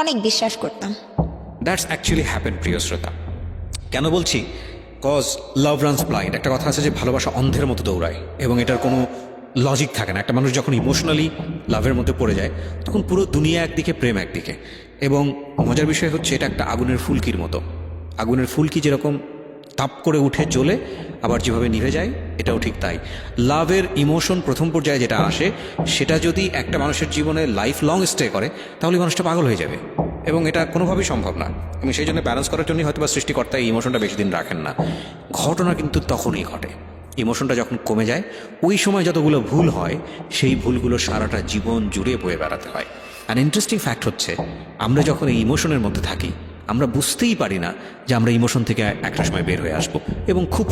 অনেক বিশ্বাস করতাম। দ্যাটস অ্যাকচুয়ালি হ্যাপেন, প্রিয় শ্রোতা। কেন বলছি? কজ লাভ রানস ব্লাইন্ড, একটা কথা আছে যে ভালোবাসা অন্ধের মতো দৌড়ায়, এবং এটার কোনো লজিক থাকে না। একটা মানুষ যখন ইমোশনালি লাভের মধ্যে পড়ে যায় তখন পুরো দুনিয়া একদিকে, প্রেম একদিকে। এবং মজার বিষয় হচ্ছে এটা একটা আগুনের ফুলকির মতো। আগুনের ফুলকি যেরকম তাপ করে উঠে জ্বলে আবার যেভাবে নিভে যায়, এটাও ঠিক তাই। লাভের ইমোশন প্রথম পর্যায়ে যেটা আসে, সেটা যদি একটা মানুষের জীবনে লাইফ লং স্টে করে তাহলে মানুষটা পাগল হয়ে যাবে, এবং এটা কোনোভাবেই সম্ভব না। এবং সেই জন্য ব্যালেন্স করার জন্যই হয়তো বা সৃষ্টিকর্তা এই ইমোশনটা বেশি দিন রাখেন না। ঘটনা কিন্তু তখনই ঘটে, ইমোশনটা যখন কমে যায়, ওই সময় যতগুলো ভুল হয় সেই ভুলগুলো সারাটা জীবন জুড়ে বয়ে বেড়াতে হয়। আর ইন্টারেস্টিং ফ্যাক্ট হচ্ছে, আমরা যখন এই ইমোশনের মধ্যে থাকি আমরা বুঝতেই পারি না যে আমরা ইমোশন থেকে একটা সময় বের হয়ে আসবো এবং খুব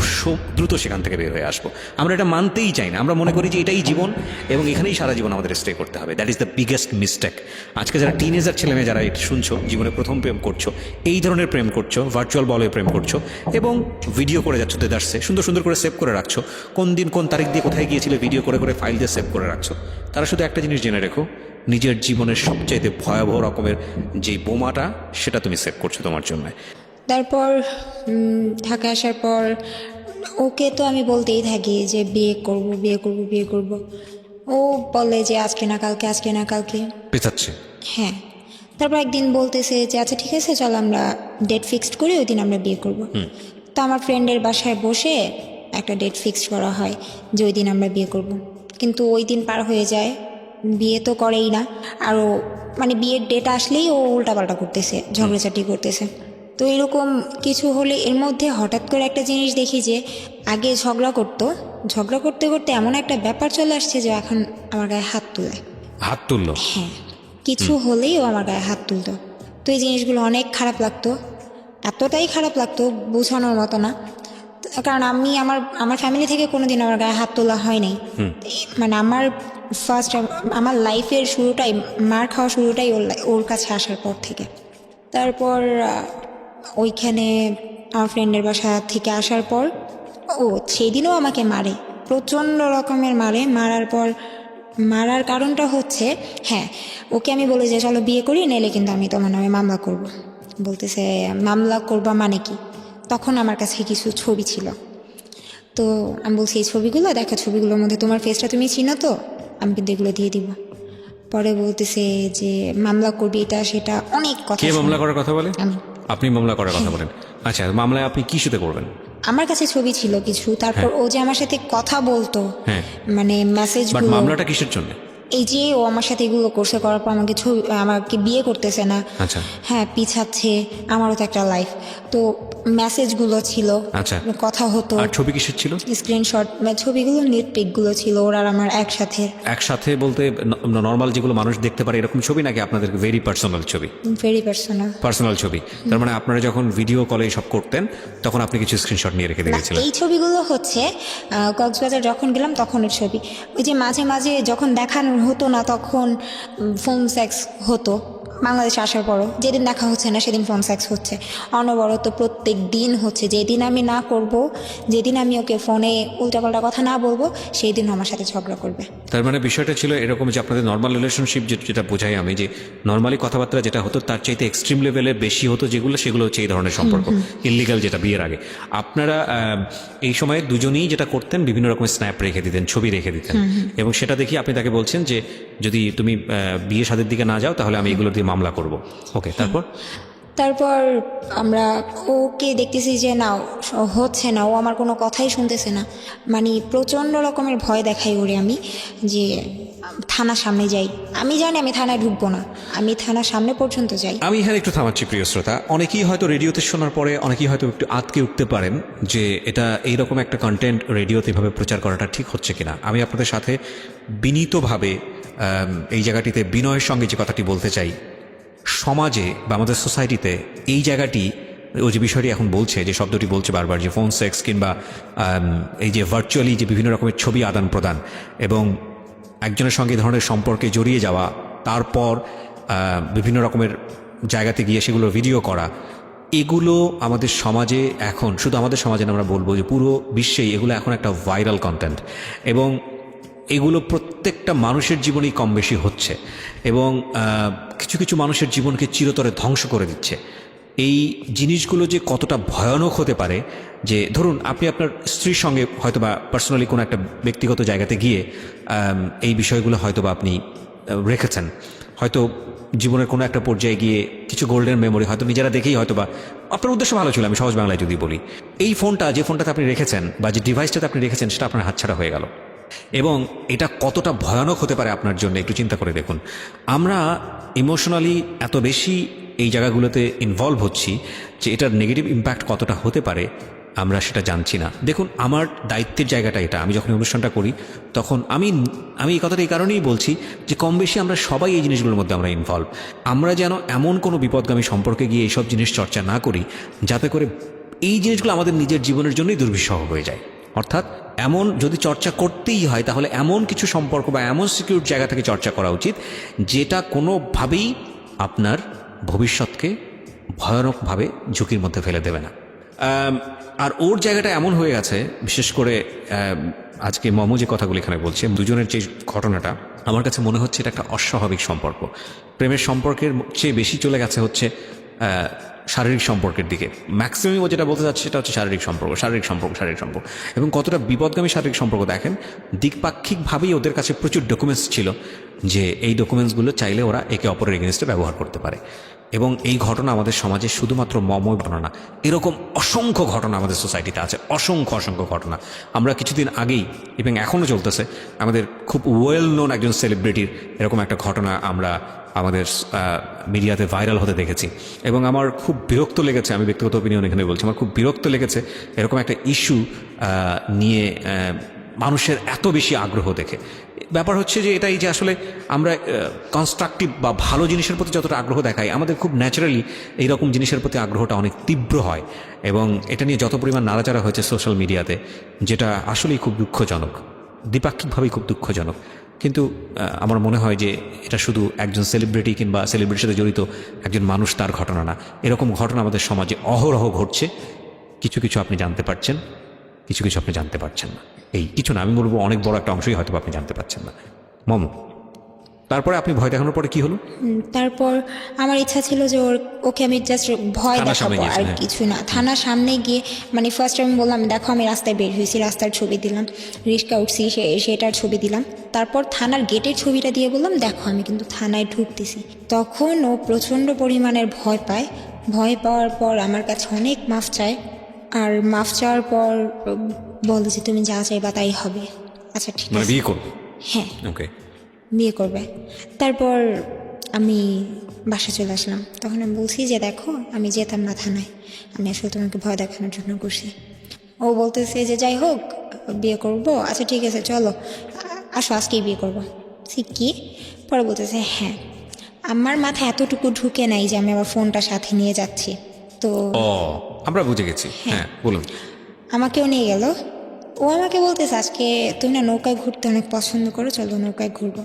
দ্রুত সেখান থেকে বের হয়ে আসবো। আমরা এটা মানতেই চাই না, আমরা মনে করি যে এটাই জীবন এবং এখানেই সারা জীবন আমাদের স্টে করতে হবে। That is the biggest mistake. আজকে যারা টিনেজার ছেলেমেয়ে যারা এটা শুনছো, জীবনে প্রথম প্রেম করছো, এই ধরনের প্রেম করছো, ভার্চুয়াল বলে প্রেম করছো এবং ভিডিও করে যাচ্ছ দেদার্সে, সুন্দর সুন্দর করে সেভ করে রাখছো, কোন দিন কোন তারিখ দিয়ে কোথায় গিয়েছিলে ভিডিও করে করে ফাইল দিয়ে সেভ করে রাখছো, তারা শুধু একটা জিনিস জেনে রেখো, নিজের জীবনের সবচাইতে ভয়াবহ রকমের যে বোমাটা সেটা তুমি সেভ করছো তোমার জন্য। তারপর ঢাকা আসার পর ওকে তো আমি বলতেই থাকি যে বিয়ে করব বিয়ে করব বিয়ে করব। ও বলে যে আজকে না কালকে, আজকে না কালকে, পেঁচাচ্ছে। হ্যাঁ। তারপর একদিন বলতেছে যে আচ্ছা ঠিক আছে চল আমরা ডেট ফিক্সড করি, ওই দিন আমরা বিয়ে করব। তো আমার ফ্রেন্ডের বাসায় বসে একটা ডেট ফিক্সড করা হয় যে ওই দিন আমরা বিয়ে করব। কিন্তু ওই দিন পার হয়ে যায়, বিয়ে তো করেই না। আরও মানে বিয়ের ডেট আসলেই ও উল্টাপাল্টা করতেছে, ঝগড়াঝাটি করতেছে। তো এরকম কিছু হলে এর মধ্যে হঠাৎ করে একটা জিনিস দেখি যে আগে ঝগড়া করতে করতে এমন একটা ব্যাপার চলে আসছে যে এখন আমার গায়ে হাত তুলে। হাত তুললো? হ্যাঁ, কিছু হলেই ও আমার গায়ে হাত তুলতো। তো এই জিনিসগুলো অনেক খারাপ লাগতো, এতটাই খারাপ লাগতো বোঝানোর মতো না। কারণ আমি আমার ফ্যামিলি থেকে কোনোদিন আমার গায়ে হাত তোলা হয় নাই। মানে আমার ফার্স্ট আমার লাইফের শুরুটাই, মার খাওয়া শুরুটাই ওর কাছে আসার পর থেকে। তারপর ওইখানে আমার ফ্রেন্ডের বাসা থেকে আসার পর ও সেই দিনও আমাকে মারে, প্রচণ্ড রকমের মারে। মারার কারণটা হচ্ছে, হ্যাঁ, ওকে আমি বলি যে চলো বিয়ে করি, নাইলে কিন্তু আমি তোমার নামে মামলা করব। বলতেছে মামলা করবা মানে কি? তখন আমার কাছে কিছু ছবি ছিল, তো আমি বলছি এই ছবিগুলো দেখো, ছবিগুলোর মধ্যে তোমার ফেসটা তুমি চিনো তো, আমি কিন্তু এগুলো দিয়ে দিব। পরে বলতেছে যে মামলা করবি, এটা সেটা অনেক কথা। কে মামলা করার কথা বলে? আমি। আপনি মামলা করার কথা বলেন? আচ্ছা, মামলায় আপনি কি সাথে করবেন? আমার কাছে ছবি ছিল কিছু, তারপর ও যে আমার সাথে কথা বলতো, হ্যাঁ, মানে মেসেজ। বাট মামলাটা কিসের জন্য? এই যে ও আমার সাথে এগুলো করছে, করার পর আমাকে বিয়ে করতেছে না। আচ্ছা। হ্যাঁ, পিছাচ্ছে। আমারও তো একটা লাইফ, তো মেসেজগুলো ছিল, আচ্ছা, কথা হতো। আর ছবি কিসের ছিল? স্ক্রিনশট, ছবিগুলো নিট পিকগুলো ছিল ওর আর আমার একসাথে বলতে নর্মাল যেগুলো মানুষ দেখতে পারে এরকম ছবি, নাকি আপনাদের ভেরি পার্সোনাল ছবি? ভেরি পার্সোনাল ছবি। তার মানে আপনারা যখন ভিডিও কলে সব করতেন তখন আপনি কিছু স্ক্রিনশট নিয়ে রেখে দিয়েছিলেন? এই ছবিগুলো হচ্ছে কক্সবাজার যখন গেলাম তখনের ছবি। ওই যে মাঝে মাঝে যখন দেখানো হতো না তখন ফোন সেক্স হতো। বাংলাদেশে আসার পরও যেদিন দেখা হচ্ছে না সেদিন ফোন সেক্স হচ্ছে অনবরত, প্রত্যেক দিন হচ্ছে। যেদিন আমি না করব, যেদিন আমি ওকে ফোনে উল্টাপাল্টা কথা না বলবো, সেই দিন আমার সাথে ঝগড়া করবে। তার মানে বিষয়টা ছিল এরকম যে আপনাদের নর্মাল রিলেশনশিপ যেটা বোঝাই আমি, যে নর্মালি কথাবার্তা যেটা হতো তার চাইতে এক্সট্রিম লেভেলে বেশি হতো, সেগুলো হচ্ছে এই ধরনের সম্পর্ক, ইল্লিগাল, যেটা বিয়ের আগে। আপনারা এই সময় দুজনেই যেটা করতেন, বিভিন্ন রকমের স্ন্যাপ রেখে দিতেন, ছবি রেখে দিতেন, এবং সেটা দেখি আপনি তাকে বলছেন যে যদি তুমি বিয়ে শাদীর দিকে না যাও তাহলে আমি এগুলো দিয়ে মামলা করব। ওকে, তারপর আমরা ওকে দেখতেছি যে না, হচ্ছে না, ও আমার কোনো কথাই শুনতেছে না। মানে প্রচণ্ড রকমের ভয় দেখাই ওরে আমি, যে থানার সামনে যাই। আমি জানি আমি থানায় ঢুকবো না, আমি থানার সামনে পর্যন্ত যাই। আমি এখানে একটু থামাচ্ছি প্রিয় শ্রোতা। অনেকেই হয়তো রেডিওতে শোনার পরে অনেকেই হয়তো একটু আটকে উঠতে পারেন যে এটা এইরকম একটা কন্টেন্ট রেডিওতে এভাবে প্রচার করাটা ঠিক হচ্ছে কিনা। আমি আপনাদের সাথে বিনীতভাবে এই জায়গাটিতে বিনয়ের সঙ্গে যে কথাটি বলতে চাই, সমাজে বা আমাদের সোসাইটিতে এই জায়গাটি, ও যে বিষয়টি এখন বলছে, যে শব্দটি বলছে বারবার, যে ফোন সেক্স কিংবা এই যে ভার্চুয়ালি যে বিভিন্ন রকমের ছবি আদান প্রদান এবং একজনের সঙ্গে ধরনের সম্পর্কে জড়িয়ে যাওয়া, তারপর বিভিন্ন রকমের জায়গাতে গিয়ে সেগুলো ভিডিও করা, এগুলো আমাদের সমাজে এখন, শুধু আমাদের সমাজে না, আমরা বলবো যে পুরো বিশ্বেই এগুলো এখন একটা ভাইরাল কন্টেন্ট, এবং এগুলো প্রত্যেকটা মানুষের জীবনেই কম বেশি হচ্ছে, এবং কিছু কিছু মানুষের জীবনকে চিরতরে ধ্বংস করে দিচ্ছে। এই জিনিসগুলো যে কতটা ভয়ানক হতে পারে, যে ধরুন আপনি আপনার স্ত্রীর সঙ্গে হয়তো বা পার্সোনালি কোনো একটা ব্যক্তিগত জায়গাতে গিয়ে এই বিষয়গুলো হয়তো বা আপনি রেখেছেন, হয়তো জীবনের কোনো একটা পর্যায়ে গিয়ে কিছু গোল্ডেন মেমোরি হয়তো নিজেরা দেখেই, হয়তো বা আপনার উদ্দেশ্য ভালো ছিল, আমি সহজ বাংলায় যদি বলি, এই ফোনটা, যে ফোনটাতে আপনি রেখেছেন বা যে ডিভাইসটাতে আপনি রেখেছেন, সেটা আপনার হাতছাড়া হয়ে গেল, এবং এটা কতটা ভয়ানক হতে পারে আপনার জন্য একটু চিন্তা করে দেখুন। আমরা ইমোশনালি এত বেশি এই জায়গাগুলোতে ইনভলভ হচ্ছি যে এটার নেগেটিভ ইম্প্যাক্ট কতটা হতে পারে আমরা সেটা জানছি না। দেখুন, আমার দায়িত্বের জায়গাটা এটা। আমি যখন এই অনুষ্ঠানটা করি তখন আমি এই কথাটা এই কারণেই বলছি যে কম বেশি আমরা সবাই এই জিনিসগুলোর মধ্যে আমরা ইনভলভ। আমরা যেন এমন কোনো বিপদগামী সম্পর্কে গিয়ে এইসব জিনিস চর্চা না করি যাতে করে এই জিনিসগুলো আমাদের নিজের জীবনের জন্যই দুর্বিষহ হয়ে যায়। অর্থাৎ এমন যদি চর্চা করতেই হয় তাহলে এমন কিছু সম্পর্ক বা এমন সিকিউর জায়গা থেকে চর্চা করা উচিত যেটা কোনোভাবেই আপনার ভবিষ্যৎকে ভয়ানকভাবে ঝুঁকির মধ্যে ফেলে দেবে না। আর ওর জায়গাটা এমন হয়ে গেছে, বিশেষ করে আজকে মমো যে কথাগুলো এখানে বলছে, দুজনের যে ঘটনাটা, আমার কাছে মনে হচ্ছে এটা একটা অস্বাভাবিক সম্পর্ক। প্রেমের সম্পর্কের চেয়ে বেশি চলে গেছে হচ্ছে শারীরিক সম্পর্কের দিকে। ম্যাক্সিমাম ও যেটা বলতে চাচ্ছে সেটা হচ্ছে শারীরিক সম্পর্ক। এবং কতটা বিপদগামী শারীরিক সম্পর্ক দেখেন, দ্বিপাক্ষিকভাবেই ওদের কাছে প্রচুর ডকুমেন্টস ছিল যে এই ডকুমেন্টসগুলো চাইলে ওরা একে অপরের এগেনস্টে ব্যবহার করতে পারে। এবং এই ঘটনা আমাদের সমাজে শুধুমাত্র মমই ঘটনা না, এরকম অসংখ্য ঘটনা আমাদের সোসাইটিতে আছে, অসংখ্য ঘটনা। আমরা কিছুদিন আগেই এবং এখনও চলতেছে আমাদের খুব ওয়েল নোন একজন সেলিব্রিটির এরকম একটা ঘটনা আমরা আমাদের মিডিয়াতে ভাইরাল হতে দেখেছি। এবং আমার খুব বিরক্ত লেগেছে, আমি ব্যক্তিগত অপিনিয়ন এখানে বলছি, আমার খুব বিরক্ত লেগেছে এরকম একটা ইস্যু নিয়ে মানুষের এত বেশি আগ্রহ দেখে। ব্যাপার হচ্ছে যে এটাই যে আসলে আমরা কনস্ট্রাকটিভ বা ভালো জিনিসের প্রতি যতটা আগ্রহ দেখাই, আমাদের খুব ন্যাচারালি এইরকম জিনিসের প্রতি আগ্রহটা অনেক তীব্র হয়। এবং এটা নিয়ে যত পরিমাণ নাড়াচাড়া হয়েছে সোশ্যাল মিডিয়াতে, যেটা আসলেই খুব দুঃখজনক, দ্বিপাক্ষিকভাবেই খুব দুঃখজনক। কিন্তু আমার মনে হয় যে এটা শুধু একজন সেলিব্রিটি কিংবা সেলিব্রিটির সাথে জড়িত একজন মানুষ তার ঘটনা না, এরকম ঘটনা আমাদের সমাজে অহরহ ঘটছে। কিছু কিছু আপনি জানতে পারছেন, কিছু কিছু আপনি জানতে পারছেন না। এই কিছু না, আমি বলবো অনেক বড় একটা অংশই হয়তো আপনি জানতে পারছেন না। মমো, তারপরে আপনি ভয় দেখানোর পরে কি হলো? তারপর আমার ইচ্ছা ছিল যে ওকে আমি জাস্ট ভয় থানার সামনে দেখাবো, আর গিয়েছেন, কিছু না। থানার সামনে গিয়ে মানে ফার্স্ট আমি বললাম, দেখো আমি রাস্তায় বের হয়েছি, রাস্তার ছবি দিলাম, রিক্সা উঠছি সেটার ছবি দিলাম। তারপর থানার গেটের ছবিটা দিয়ে বললাম, দেখো আমি কিন্তু থানায় ঢুকতেছি। তখন ও প্রচণ্ড পরিমাণের ভয় পায়। ভয় পাওয়ার পর আমার কাছে অনেক মাফ চায়, আর মাফ চাওয়ার পর বলে যে তুমি যা চাইবা তাই হবে। আচ্ছা ঠিক মানে আছে, বিয়ে করবো? হ্যাঁ ওকে। বিয়ে করবে। তারপর আমি বাসা চলে আসলাম। তখন আমি বলছি যে দেখো আমি যেতাম না থানায়, আমি আসলে তোমাকে ভয় দেখানোর জন্য করছি। ও বলতেছে যে যাই হোক বিয়ে করব, আচ্ছা ঠিক আছে চলো আসো আজকেই বিয়ে করবো। কি পরে বলতেছে হ্যাঁ। আমার মাথায় এতটুকু ঢুকে নাই যে আমি আবার ফোনটা সাথে নিয়ে যাচ্ছি। তো ও, আমরা বুঝে গেছি। হ্যাঁ বলুন। আমাকেও নিয়ে গেল। ও আমাকে বলতেছে আজকে তুমি না নৌকায় ঘুরতে অনেক পছন্দ করো, চলো নৌকায় ঘুরবো।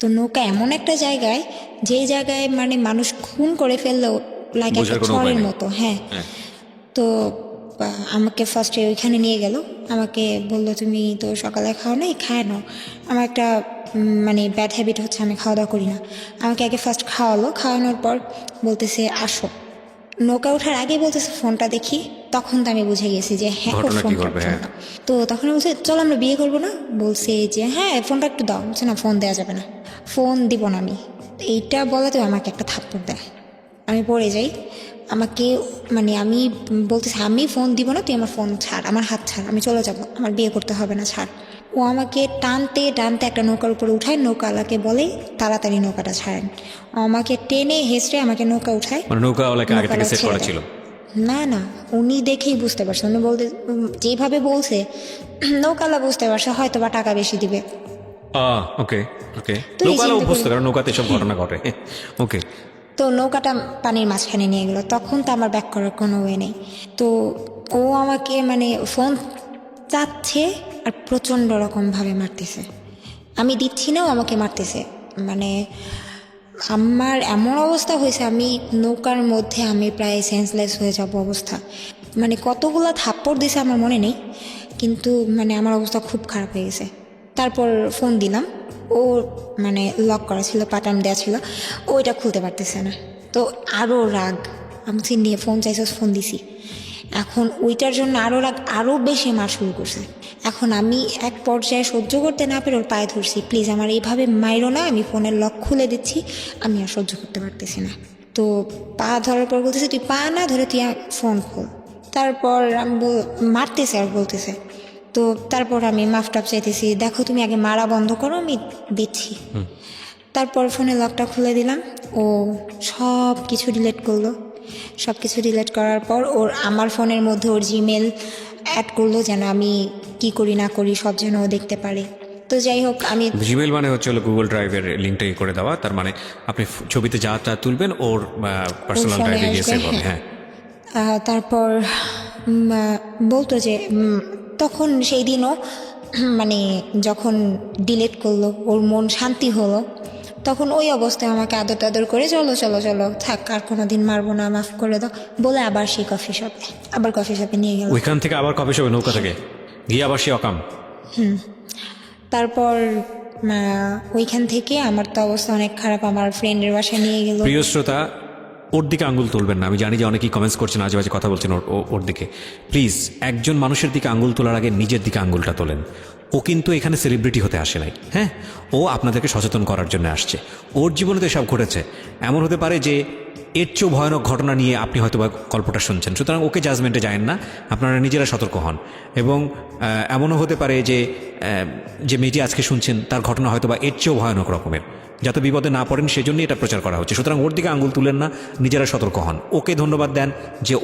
তো নৌকা এমন একটা জায়গায়, যেই জায়গায় মানে মানুষ খুন করে ফেললেও লাইক একটা ঝড়ের মতো। হ্যাঁ, তো আমাকে ফার্স্টে ওইখানে নিয়ে গেল। আমাকে বললো তুমি তো সকালে খাও নাই, খায় নাও। আমার একটা মানে ব্যাড হ্যাবিট হচ্ছে আমি খাওয়া দাওয়া করি না। আমাকে আগে ফার্স্ট খাওয়ালো, খাওয়ানোর পর বলতেছে আসো। নৌকা ওঠার আগে বলতেছে ফোনটা দেখি। তখন তো আমি বুঝে গেছি যে হ্যাঁ তো তখন বলছে চলো আমরা বিয়ে করবো না। বলছে যে হ্যাঁ ফোনটা একটু দাও। বলছে না ফোন দেওয়া যাবে না, ফোন দিব না আমি। এইটা বলাতে আমাকে একটা থাপ্পড় দেয়, আমি পড়ে যাই। আমাকে মানে আমি বলতেছি আমি ফোন দিব না, তুই আমার ফোন ছাড়, আমার হাত ছাড়, আমি চলে যাব, আমার বিয়ে করতে হবে না, ছাড়। ও আমাকে টানতে টানতে একটা নৌকার উপরে উঠায়। নৌকাওয়ালাকে বলে তাড়াতাড়ি নৌকাটা ছাড়েন। আমাকে টেনে হেসড়ে আমাকে নৌকা উঠায়। মানে নৌকাওয়ালাকে আগে থেকে সেট করা ছিল? না না, উনি দেখেই বুঝতে পারছে। উনি বলতে যেভাবে বলছে নৌকাওয়ালা বুঝতে পারছে হয়তো বা টাকা বেশি দিবে। ওকে ওকে, নৌকাওয়ালা অভ্যস্ত, কারণ নৌকাতে সব ঘটনা ঘটে। ওকে। তো নৌকাটা পানির মাঝখানে নিয়ে গেল। তখন তো আমার ব্যাক করার কোনো ওয়ে নেই। তো ও আমাকে মানে ফোন চাচ্ছে আর প্রচণ্ড রকমভাবে মারতেছে। আমি দিচ্ছি না, ও আমাকে মারতেছে। মানে আমার এমন অবস্থা হয়েছে, আমি নৌকার মধ্যে আমি প্রায় সেন্সলেস হয়ে যাব অবস্থা। মানে কতগুলো থাপ্পড় দিছে আমার মনে নেই, কিন্তু মানে আমার অবস্থা খুব খারাপ হয়ে গেছে। তারপর ফোন দিলাম, ও মানে লক করা ছিল, পাটাম দেওয়া ছিল, ওইটা খুলতে পারতেছে না। তো আরও রাগ, আমি নিয়ে ফোন চাইছে, ফোন দিছি। এখন ওইটার জন্য আরও রাগ, আরও বেশি মার শুরু করছে। এখন আমি এক পর্যায়ে সহ্য করতে না পেরে ওর পায়ে ধরছি, প্লিজ আমার এইভাবে মাইরো না, আমি ফোনের লক খুলে দিচ্ছি, আমি আর সহ্য করতে পারতেছি না। তো পা ধরার পর বলতেছে তুই পা না ধরে তুই ফোন খোল। তারপর আমি মারতেছে আর বলতেছে। তো তারপর আমি মাফটাপ চাইতেছি, দেখো তুমি আগে মারা বন্ধ করো, আমি দিচ্ছি। তারপর ফোনের লকটা খুলে দিলাম, ও সব কিছু ডিলিট করলো। সব কিছু ডিলিট করার পর ওর আমার ফোনের মধ্যে ওর জিমেল অ্যাড করলো যেন আমি কি করি না করি সব যেন ও দেখতে পারে। তো যাই হোক আমি জিমেল মানে হচ্ছে হলো গুগল ড্রাইভের লিঙ্কটা করে দেওয়া, তার মানে আপনি ছবিতে যা তুলবেন ওর পার্সোনাল ফোনে ড্রাইভে গিয়ে আসবে, সেভ হবে। হ্যাঁ, তারপর বলতো যে তখন সেই দিনও মানে যখন ডিলিট করলো ওর মন শান্তি হলো, তখন ওই অবস্থায় আমাকে আদর টাদর করে চলো চলো চলো থাক আর কোনো দিন মারবো না, মাফ করে দাও বলে আবার সেই কফি শপে নিয়ে গেল। ওইখান থেকে আবার কফি শপে নৌকা থেকে গিয়ে আবার সে অকাম। তারপর ওইখান থেকে আমার তো অবস্থা অনেক খারাপ, আমার ফ্রেন্ডের বাসায় নিয়ে গেল। প্রিয় শ্রোতা, ওর দিকে আঙ্গুল তুলবেন না। আমি জানি যে অনেকেই কমেন্টস করছেন, আজে বাজে কথা বলছেন ওর দিকে। প্লিজ, একজন মানুষের দিকে আঙ্গুল তোলার আগে নিজের দিকে আঙ্গুলটা তোলেন। ও কিন্তু এখানে সেলিব্রিটি হতে আসে নাই, হ্যাঁ, ও আপনাদেরকে সচেতন করার জন্য আসছে। ওর জীবনে তো এসব ঘটেছে। এমন হতে পারে যে এর চেয়েও ভয়ানক ঘটনা নিয়ে আপনি হয়তো বা গল্পটা শুনছেন, সুতরাং ওকে জাজমেন্টে যায়েন না, আপনারা নিজেরা সতর্ক হন। এবং এমনও হতে পারে যে মেয়েটি আজকে শুনছেন তার ঘটনা হয়তো বা এর চেয়েও ভয়ানক রকমের, যাতে বিপদে না পড়েন সেজন্যই এটা প্রচার করা হচ্ছে। সুতরাং ওর দিকে আঙ্গুল তুলেন না, নিজেরা সতর্ক হন। ওকে ধন্যবাদ দেন যে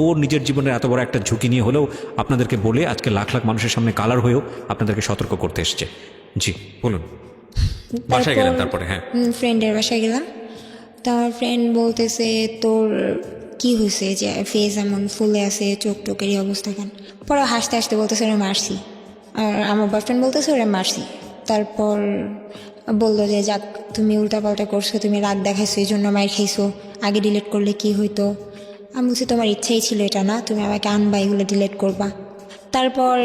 ওর নিজের জীবনের এত বড় একটা ঝুঁকি নিয়ে হলেও আপনাদেরকে বলে আজকে লাখ লাখ মানুষের সামনে কালার হয়েও আপনাদেরকে সতর্ক করতে এসছে। জি বলুন, বাসায় গেলেন তারপরে? হ্যাঁ, ফ্রেন্ডের বাসায় গেলাম। তো আমার ফ্রেন্ড বলতেছে তোর কি হয়েছে যে ফেস এমন ফুলে আছে, চোখ টোকেরই অবস্থা কেন? পরে হাসতে হাসতে বলতেছে ওরা মারছি, আর আমার বয়ফ্রেন্ড বলতেছে ওরা মারছি। তারপর বললো যে যাক তুমি উল্টাপাল্টা করছো, তুমি রাগ দেখাইছো এই জন্য মার খাইছো, আগে ডিলিট করলে কি হইতো? আমি বলছি তোমার ইচ্ছাই ছিল এটা না, তুমি আমাকে আনবা এগুলো ডিলিট করবা। তারপর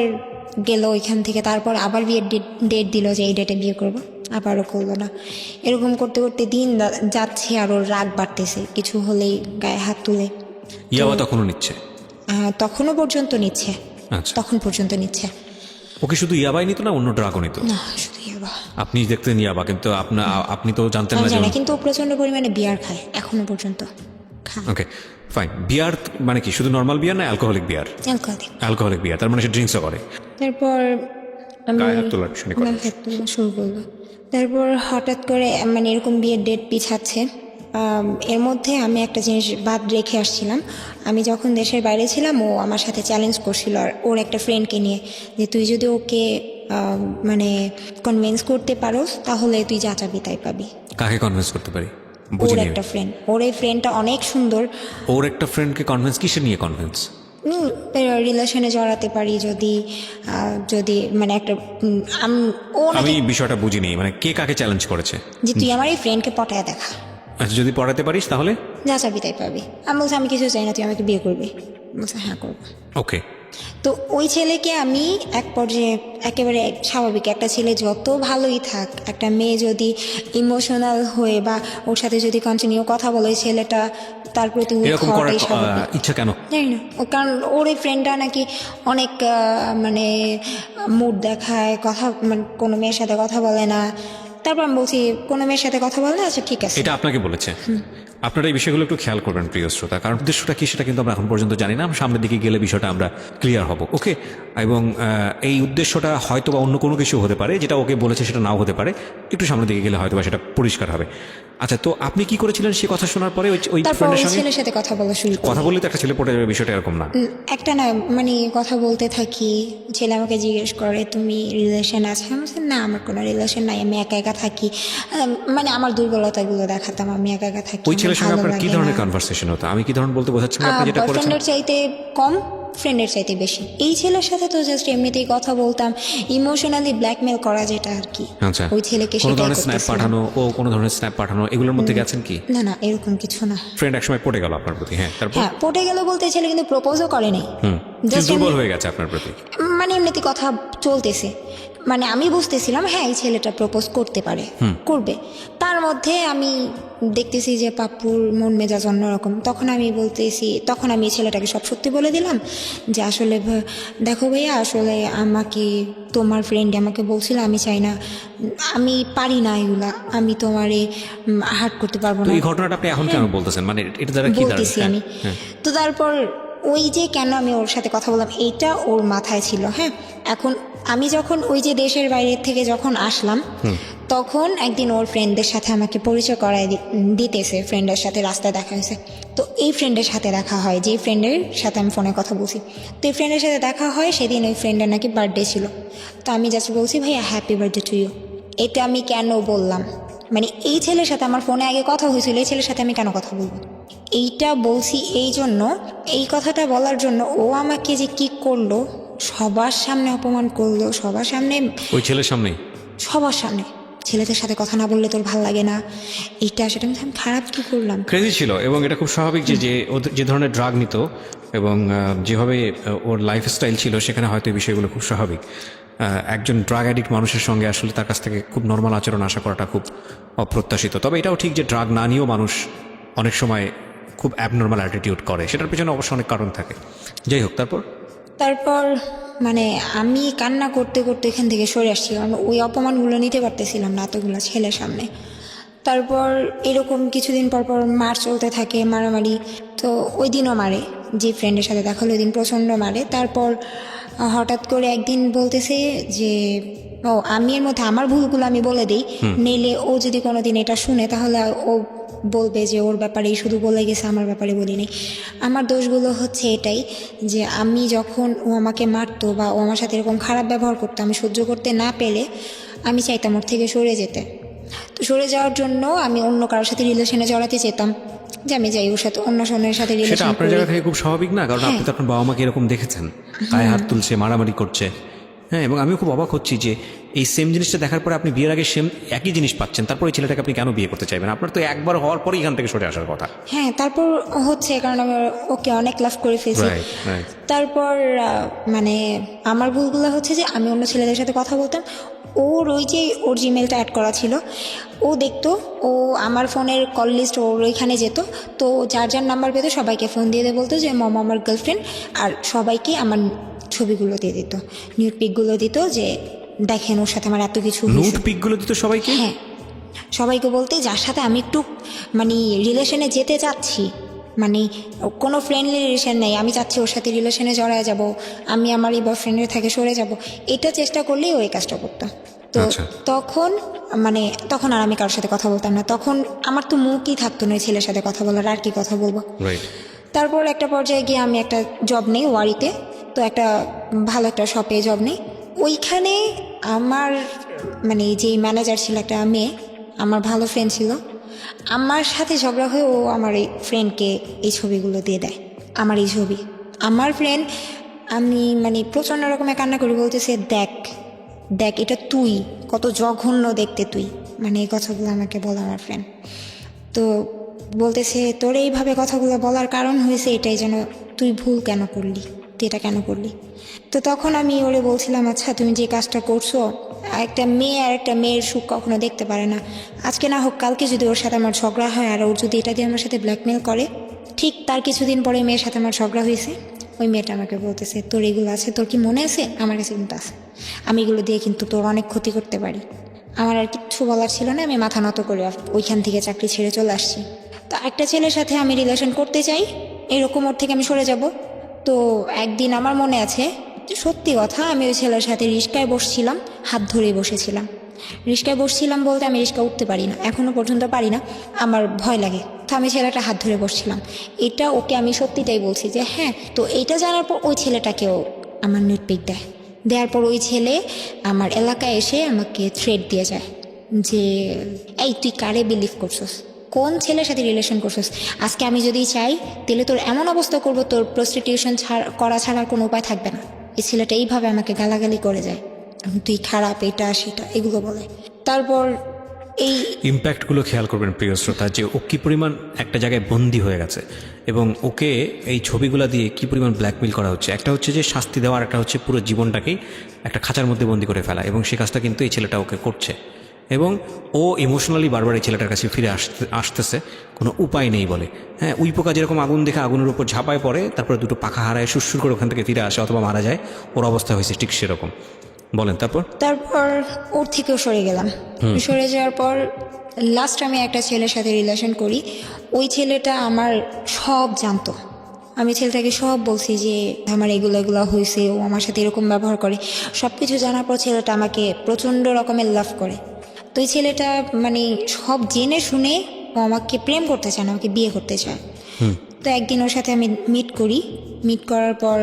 গেল ওইখান থেকে। তারপর আবার বিয়ের ডেট দিল যে এই ডেটে বিয়ে করবো, আবারও করলো না। এরকম করতে করতে দিন যাচ্ছে আর ওর রাগ বাড়তেছে, কিছু হলেই গায়ে হাত তুলে। ইয়াবা তখনও নিচ্ছে? তখনও পর্যন্ত নিচ্ছে, আচ্ছা, তখন পর্যন্ত নিচ্ছে। ওকে শুধু ইয়াবাই নিত না অন্য ড্রাগও নিত? না শুধু ইয়াবা। আপনি দেখতেন ইয়াবা, কিন্তু আপনি তো জানতেন না আমি যে জানি না, কিন্তু ও প্রচন্ড পরিমাণে বিয়ার খায় এখনো পর্যন্ত খায়। Okay fine. বিয়ার মানে কি শুধু নর্মাল বিয়ার না অ্যালকোহলিক বিয়ার? অ্যালকোহলিক বিয়ার, তার মানে সে ড্রিঙ্কসও করে। তারপর আমি গায়ে হাত তোলা শুনে করে। গায়ে হাত তোলা শুরু করলো। তারপর হঠাৎ করে মানে এরকম বিয়ের ডেট পিছাচ্ছে। এর মধ্যে আমি একটা জিনিস বাদ রেখে আসছিলাম। আমি যখন দেশের বাইরে ছিলাম ও আমার সাথে চ্যালেঞ্জ করছিল আর ওর একটা ফ্রেন্ডকে নিয়ে, যে তুই যদি ওকে মানে কনভিন্স করতে পারোস তাহলে তুই যা চাবি তাই পাবি। কাকে কনভিন্স করতে পারি? ওর বুঝিনি। একটা ফ্রেন্ড, ওর এই ফ্রেন্ডটা অনেক সুন্দর। ওর একটা ফ্রেন্ডকে কনভিন্স কিসের নিয়ে কনভিন্স? রিলেশনে জড়াতে পারি যদি যদি মানে একটা ও আমি নাকি বিষয়টা বুঝিনি, মানে কে কাকে চ্যালেঞ্জ করেছে? যে তুই আমার এই ফ্রেন্ডকে পটায় দেখা, আচ্ছা যদি পড়াতে পারিস তাহলে যা চাবি তাই পাবি। আমি বলছি আমি কিছু চাই না, তুই আমাকে বিয়ে করবি। বলছে হ্যাঁ করবো। ওকে। তো ওই ছেলেকে আমি এক পর্যায়ে একেবারে স্বাভাবিক, একটা ছেলে যত ভালোই থাক, একটা মেয়ে যদি ইমোশনাল হয়ে বা ওর সাথে যদি কন্টিনিউ কথা বলে, ওই ছেলেটা তার প্রতি এরকম করার ইচ্ছা কেন? জানি না, ও কারণ ওর এই ফ্রেন্ডটা নাকি অনেক মানে মুড দেখায়, কথা মানে কোনো মেয়ের সাথে কথা বলে না। তারপর আমি বলছি কোনো মেয়ের সাথে কথা বলে না, আচ্ছা ঠিক আছে। এটা আপনাকে বলেছে? আপনারা এই বিষয়গুলো একটু খেয়াল করবেন প্রিয় শ্রোতা, কারণ উদ্দেশ্যটা কি সেটা কিন্তু আমরা এখন পর্যন্ত জানি না। আমরা সামনের দিকে গেলে বিষয়টা আমরা ক্লিয়ার হব, ওকে? এবং এই উদ্দেশ্যটা হয়তো বা অন্য কোনো কিছু হতে পারে, যেটা ওকে বলেছে সেটা নাও হতে পারে। একটু সামনের দিকে গেলে হয়তো বা সেটা পরিষ্কার হবে। আচ্ছা, তো আপনি কি করেছিলেন সে কথা শোনার পরে? ওই তারপর ফ্রেন্ডের ওই সঙ্গে ছেলের সাথে কথা বলা শুরু করি। কথা বললে তো একটা ছেলে পড়ে যাবে, বিষয়টা এরকম না। একটা না মানে কথা বলতে থাকি, ছেলে আমাকে জিজ্ঞেস করে তুমি রিলেশন আছে? আমি বলছি না আমার কোনো রিলেশন নাই, আমি একা একা থাকি। মানে আমার দুর্বলতাগুলো দেখাতাম, আমি একা একা থাকি। ওই ছেলের সঙ্গে আপনার কি ধরনের কনভারসেশন হতো? আমি কি ধরনের বলতে বোঝাচ্ছি আপনি যেটা করেছেন? বয়ফ্রেন্ডের চাইতে কম, ফ্রেন্ডের চাইতে বেশি। এই ছেলের সাথে তো জাস্ট এমনিতেই কথা বলতাম, ইমোশনালি ব্ল্যাকমেল করা যেটা আর কি। আচ্ছা, ওই ছেলেকে কোনো সেটাই ধরনের স্ন্যাপ করতেছিলাম। পাঠানো, ও কোনো ধরনের স্ন্যাপ পাঠানো, এগুলোর মধ্যে গেছেন কি? না না এরকম কিছু না। ফ্রেন্ড একসময় পড়ে গেল আপনার প্রতি, হ্যাঁ, তারপর? হ্যাঁ পটে গেল বলতে ছেলে কিন্তু প্রপোজও করে নাই, জাস্ট দুর্বল হয়ে গেছে আপনার প্রতি। মানে এমনিতে কথা চলতেছে। মানে আমি বুঝতেছিলাম হ্যাঁ এই ছেলেটা প্রপোজ করতে পারে, করবে। তার মধ্যে আমি দেখতেছি যে পাপ্পুর মন মেজাজ অন্যরকম। তখন আমি এই ছেলেটাকে সব সত্যি বলে দিলাম যে আসলে দেখো ভাইয়া, আসলে আমাকে তোমার ফ্রেন্ড আমাকে বলছিল আমি চাই না, আমি পারি না এগুলা, আমি তোমারে হার্ট করতে পারবো তো না। এই ঘটনাটা আপনি এখন কেন বলতেছেন? মানে এটা দ্বারা কি বলতেছি আমি। তো তারপর ওই যে কেন আমি ওর সাথে কথা বললাম এইটা ওর মাথায় ছিল। হ্যাঁ, এখন আমি যখন ওই যে দেশের বাইরে থেকে যখন আসলাম তখন একদিন ওর ফ্রেন্ডদের সাথে আমাকে পরিচয় করায় দিতেছে, ফ্রেন্ডের সাথে রাস্তায় দেখা হয়েছে। তো এই ফ্রেন্ডের সাথে দেখা হয়, যে ফ্রেন্ডের সাথে আমি ফোনে কথা বলছি। তো এই ফ্রেন্ডের সাথে দেখা হয়, সেদিন ওই ফ্রেন্ডের নাকি বার্থডে ছিল। তো আমি জাস্ট বলছি ভাইয়া হ্যাপি বার্থডে টু ইউ। এটা আমি কেন বললাম, মানে এই ছেলের সাথে আমার ফোনে আগে কথা হয়েছিল, এই ছেলের সাথে আমি কেন কথা বলবো, এইটা বলছি এই জন্য, এই কথাটা বলার জন্য ও আমাকে যে কি করলো, সবার সামনে অপমান করলো, সবার সামনে, ওই ছেলের সামনেই? সবার সামনে। ছেলেদের সাথে কথা না বললে তোর ভাল লাগে না, এইটা সেটা। আমি খারাপ কি করলাম? ক্রেজি ছিল, এবং এটা খুব স্বাভাবিক যে যে ধরনের ড্রাগ নিত এবং যেভাবে ওর লাইফস্টাইল ছিল, সেখানে হয়তো এই বিষয়গুলো খুব স্বাভাবিক। একজন ড্রাগ অ্যাডিক্ট মানুষের সঙ্গে আসলে তার কাছ থেকে খুব নর্মাল আচরণ আশা করাটা খুব অপ্রত্যাশিত। তবে এটাও ঠিক যে ড্রাগ না নিয়েও মানুষ অনেক সময় খুব অ্যাবনর্মাল অ্যাটিটিউড করে, সেটার পেছনে অবশ্য অনেক কারণ থাকে। যাই হোক, তারপর মানে আমি কান্না করতে করতে এখান থেকে সরে আসছি, কারণ ওই অপমানগুলো নিতে পারতেছিলাম না এতগুলো ছেলের সামনে। তারপর এরকম কিছুদিন পর পর মার চলতে থাকে, মারামারি। তো ওই দিনও মারে, যে ফ্রেন্ডের সাথে দেখা হলো ওই দিন প্রচণ্ড মারে। তারপর হঠাৎ করে একদিন বলতেছে যে ও, আমি এর মধ্যে আমার ভুলগুলো আমি বলে দিই, নইলে ও যদি কোনোদিন এটা শুনে তাহলে ও বলবে যে ওর ব্যাপারেই শুধু বলে গেছে, আমার ব্যাপারে বলিনি। আমার দোষগুলো হচ্ছে এটাই যে আমি যখন ও আমাকে মারতো বা ও আমার সাথে এরকম খারাপ ব্যবহার করতো, আমি সহ্য করতে না পেরে আমি চাইতাম ওর থেকে সরে যেতে। তো সরে যাওয়ার জন্য আমি অন্য কারোর সাথে রিলেশনে জড়াতে চেতাম, যে আমি যাই ওর সাথে, অন্য সন্ন্যের সাথে সেটা রিলেশন আপনার করি। জায়গা থেকে খুব স্বাভাবিক না? কারণ আপনি তো আপনার বাবা মাকে এরকম দেখেছেন, গায়ে হাত তুলছে, মারামারি করছে। হ্যাঁ, এবং আমিও খুব অবাক হচ্ছি যে এই সেম জিনিসটা দেখার পরে আপনি বিয়ের আগে সেম একই জিনিস পাচ্ছেন, তারপর এই ছেলেটাকে আপনি কেন বিয়ে করতে চাইবেন? আপনার তো একবার হওয়ার পরই এখান থেকে সরে আসার কথা। হ্যাঁ, তারপর হচ্ছে কারণ আমি ওকে অনেক লাভ করে ফেলছি। তারপর মানে আমার ভুলগুলো হচ্ছে যে আমি অন্য ছেলেদের সাথে কথা বলতাম, ওর ওই যে ওর জিমেলটা অ্যাড করা ছিল, ও দেখতো, ও আমার ফোনের কল লিস্ট ওর ওইখানে যেত। তো যার যার নাম্বার পেতো সবাইকে ফোন দিয়ে বলতো যে মম আমার গার্লফ্রেন্ড, আর সবাইকে আমার ছবিগুলো দিয়ে দিত, নিউড পিকগুলো দিত, যে দেখেন ওর সাথে আমার এত কিছু হয়েছে। নিউড পিকগুলো দিত সবাইকে? হ্যাঁ, সবাইকে বলতে যার সাথে আমি একটু মানে রিলেশনে যেতে চাচ্ছি, মানে কোনো ফ্রেন্ডলি রিলেশন নেই, আমি চাচ্ছি ওর সাথে রিলেশনে জড়ায় যাব, আমি আমার এই বয়ফ্রেন্ডের থেকে সরে যাব, এটা চেষ্টা করলেই ওই কাজটা করতাম। তো তখন মানে তখন আর আমি কারোর সাথে কথা বলতাম না, তখন আমার তো মুখই থাকতো না ছেলের সাথে কথা বলার, আর কি কথা বলবো। তারপর একটা পর্যায়ে গিয়ে আমি একটা জব নেই ওয়ারিতে, তো একটা ভালো একটা শপে জব নেই। ওইখানে আমার মানে যেই ম্যানেজার ছিল একটা মেয়ে, আমার ভালো ফ্রেন্ড ছিল, আমার সাথে ঝগড়া হয়ে ও আমার এই ফ্রেন্ডকে এই ছবিগুলো দিয়ে দেয়, আমার এই ছবি। আমার ফ্রেন্ড, আমি মানে প্রচণ্ড রকমের কান্না করি, বলতেছে দেখ দেখ এটা তুই, কত জঘন্য দেখতে তুই, মানে এই কথাগুলো আমাকে বলে আমার ফ্রেন্ড। তো বলতেছে তোর এইভাবে কথাগুলো বলার কারণ হয়েছে এটাই, যেন তুই ভুল কেন করলি, তুই এটা কেন করলি। তো তখন আমি ওরে বলছিলাম, আচ্ছা তুমি যে কাজটা করছো, একটা মেয়ে আর একটা মেয়ের সুখ কখনো দেখতে পারে না, আজকে না হোক কালকে যদি ওর সাথে আমার ঝগড়া হয় আর ওর যদি এটা দিয়ে আমার সাথে ব্ল্যাকমেল করে, ঠিক তার কিছুদিন পরে মেয়ের সাথে আমার ঝগড়া হয়েছে, ওই মেয়েটা আমাকে বলতেছে তোর এগুলো আছে, তোর কি মনে আছে? আমার কাছে কিন্তু আছে, আমি এগুলো দিয়ে কিন্তু তোর অনেক ক্ষতি করতে পারি। আমার আর কিচ্ছু বলার ছিল না, আমি মাথা নত করে ওইখান থেকে চাকরি ছেড়ে চলে আসছি। তো একটা ছেলের সাথে আমি রিলেশন করতে চাই, এরকম ওর থেকে আমি সরে যাব। তো একদিন আমার মনে আছে, সত্যি কথা, আমি ওই ছেলের সাথে রিস্কায় বসছিলাম, হাত ধরেই বসেছিলাম। রিস্কায় বসছিলাম বলতে আমি রিস্কা উঠতে পারি না, এখনও পর্যন্ত পারি না, আমার ভয় লাগে। তো আমি ছেলেটা হাত ধরে বসছিলাম, এটা ওকে আমি সত্যিটাই বলছি যে হ্যাঁ। তো এইটা জানার পর ওই ছেলেটাকেও আমার নিউড পিক দেয়, দেওয়ার পর ওই ছেলে আমার এলাকায় এসে আমাকে থ্রেট দিয়ে যায় যে এই তুই কারে বিলিভ করছস, কোন ছেলের সাথে রিলেশন করছস, আজকে আমি যদি চাই তাহলে তোর এমন অবস্থা করবো, তোর প্রস্টিটিউশন করা ছাড়া কোনো উপায় থাকবে না। এই ছেলেটা এইভাবে আমাকে গালাগালি করে যায়, তুই খারাপ, এটা সেটা এগুলো বলে। তারপর এই ইম্প্যাক্টগুলো খেয়াল করবেন প্রিয় শ্রোতা, যে ও কী পরিমাণ একটা জায়গায় বন্দী হয়ে গেছে এবং ওকে এই ছবিগুলো দিয়ে কী পরিমাণ ব্ল্যাকমেল করা হচ্ছে। একটা হচ্ছে যে শাস্তি দেওয়ার, একটা হচ্ছে পুরো জীবনটাকেই একটা খাঁচার মধ্যে বন্দি করে ফেলা, এবং সেই কাজটা কিন্তু এই ছেলেটা ওকে করছে। এবং ও ইমোশনালি বারবার এই ছেলেটার কাছে ফিরে আসতেছে, কোনো উপায় নেই বলে। হ্যাঁ, উই পোকা যেরকম আগুন দেখে আগুনের উপর ঝাঁপায় পড়ে, তারপরে দুটো পাখা হারায় সুরসুর করে ওখান থেকে ফিরে আসে অথবা মারা যায়, ওর অবস্থা হয়েছে ঠিক সেরকম। বলেন তারপর ওর থেকেও সরে গেলাম। সরে যাওয়ার পর লাস্ট আমি একটা ছেলের সাথে রিলেশন করি, ওই ছেলেটা আমার সব জানতো, আমি ছেলেটাকে সব বলছি যে আমার এগুলো হয়েছে, ও আমার সাথে এরকম ব্যবহার করে, সব কিছু জানার পর ছেলেটা আমাকে প্রচণ্ড রকমের লাভ করে। তো ওই ছেলেটা মানে সব জেনে শুনে ও আমাকে প্রেম করতে চায় না, আমাকে বিয়ে করতে চায়। তো একদিন ওর সাথে আমি মিট করার পর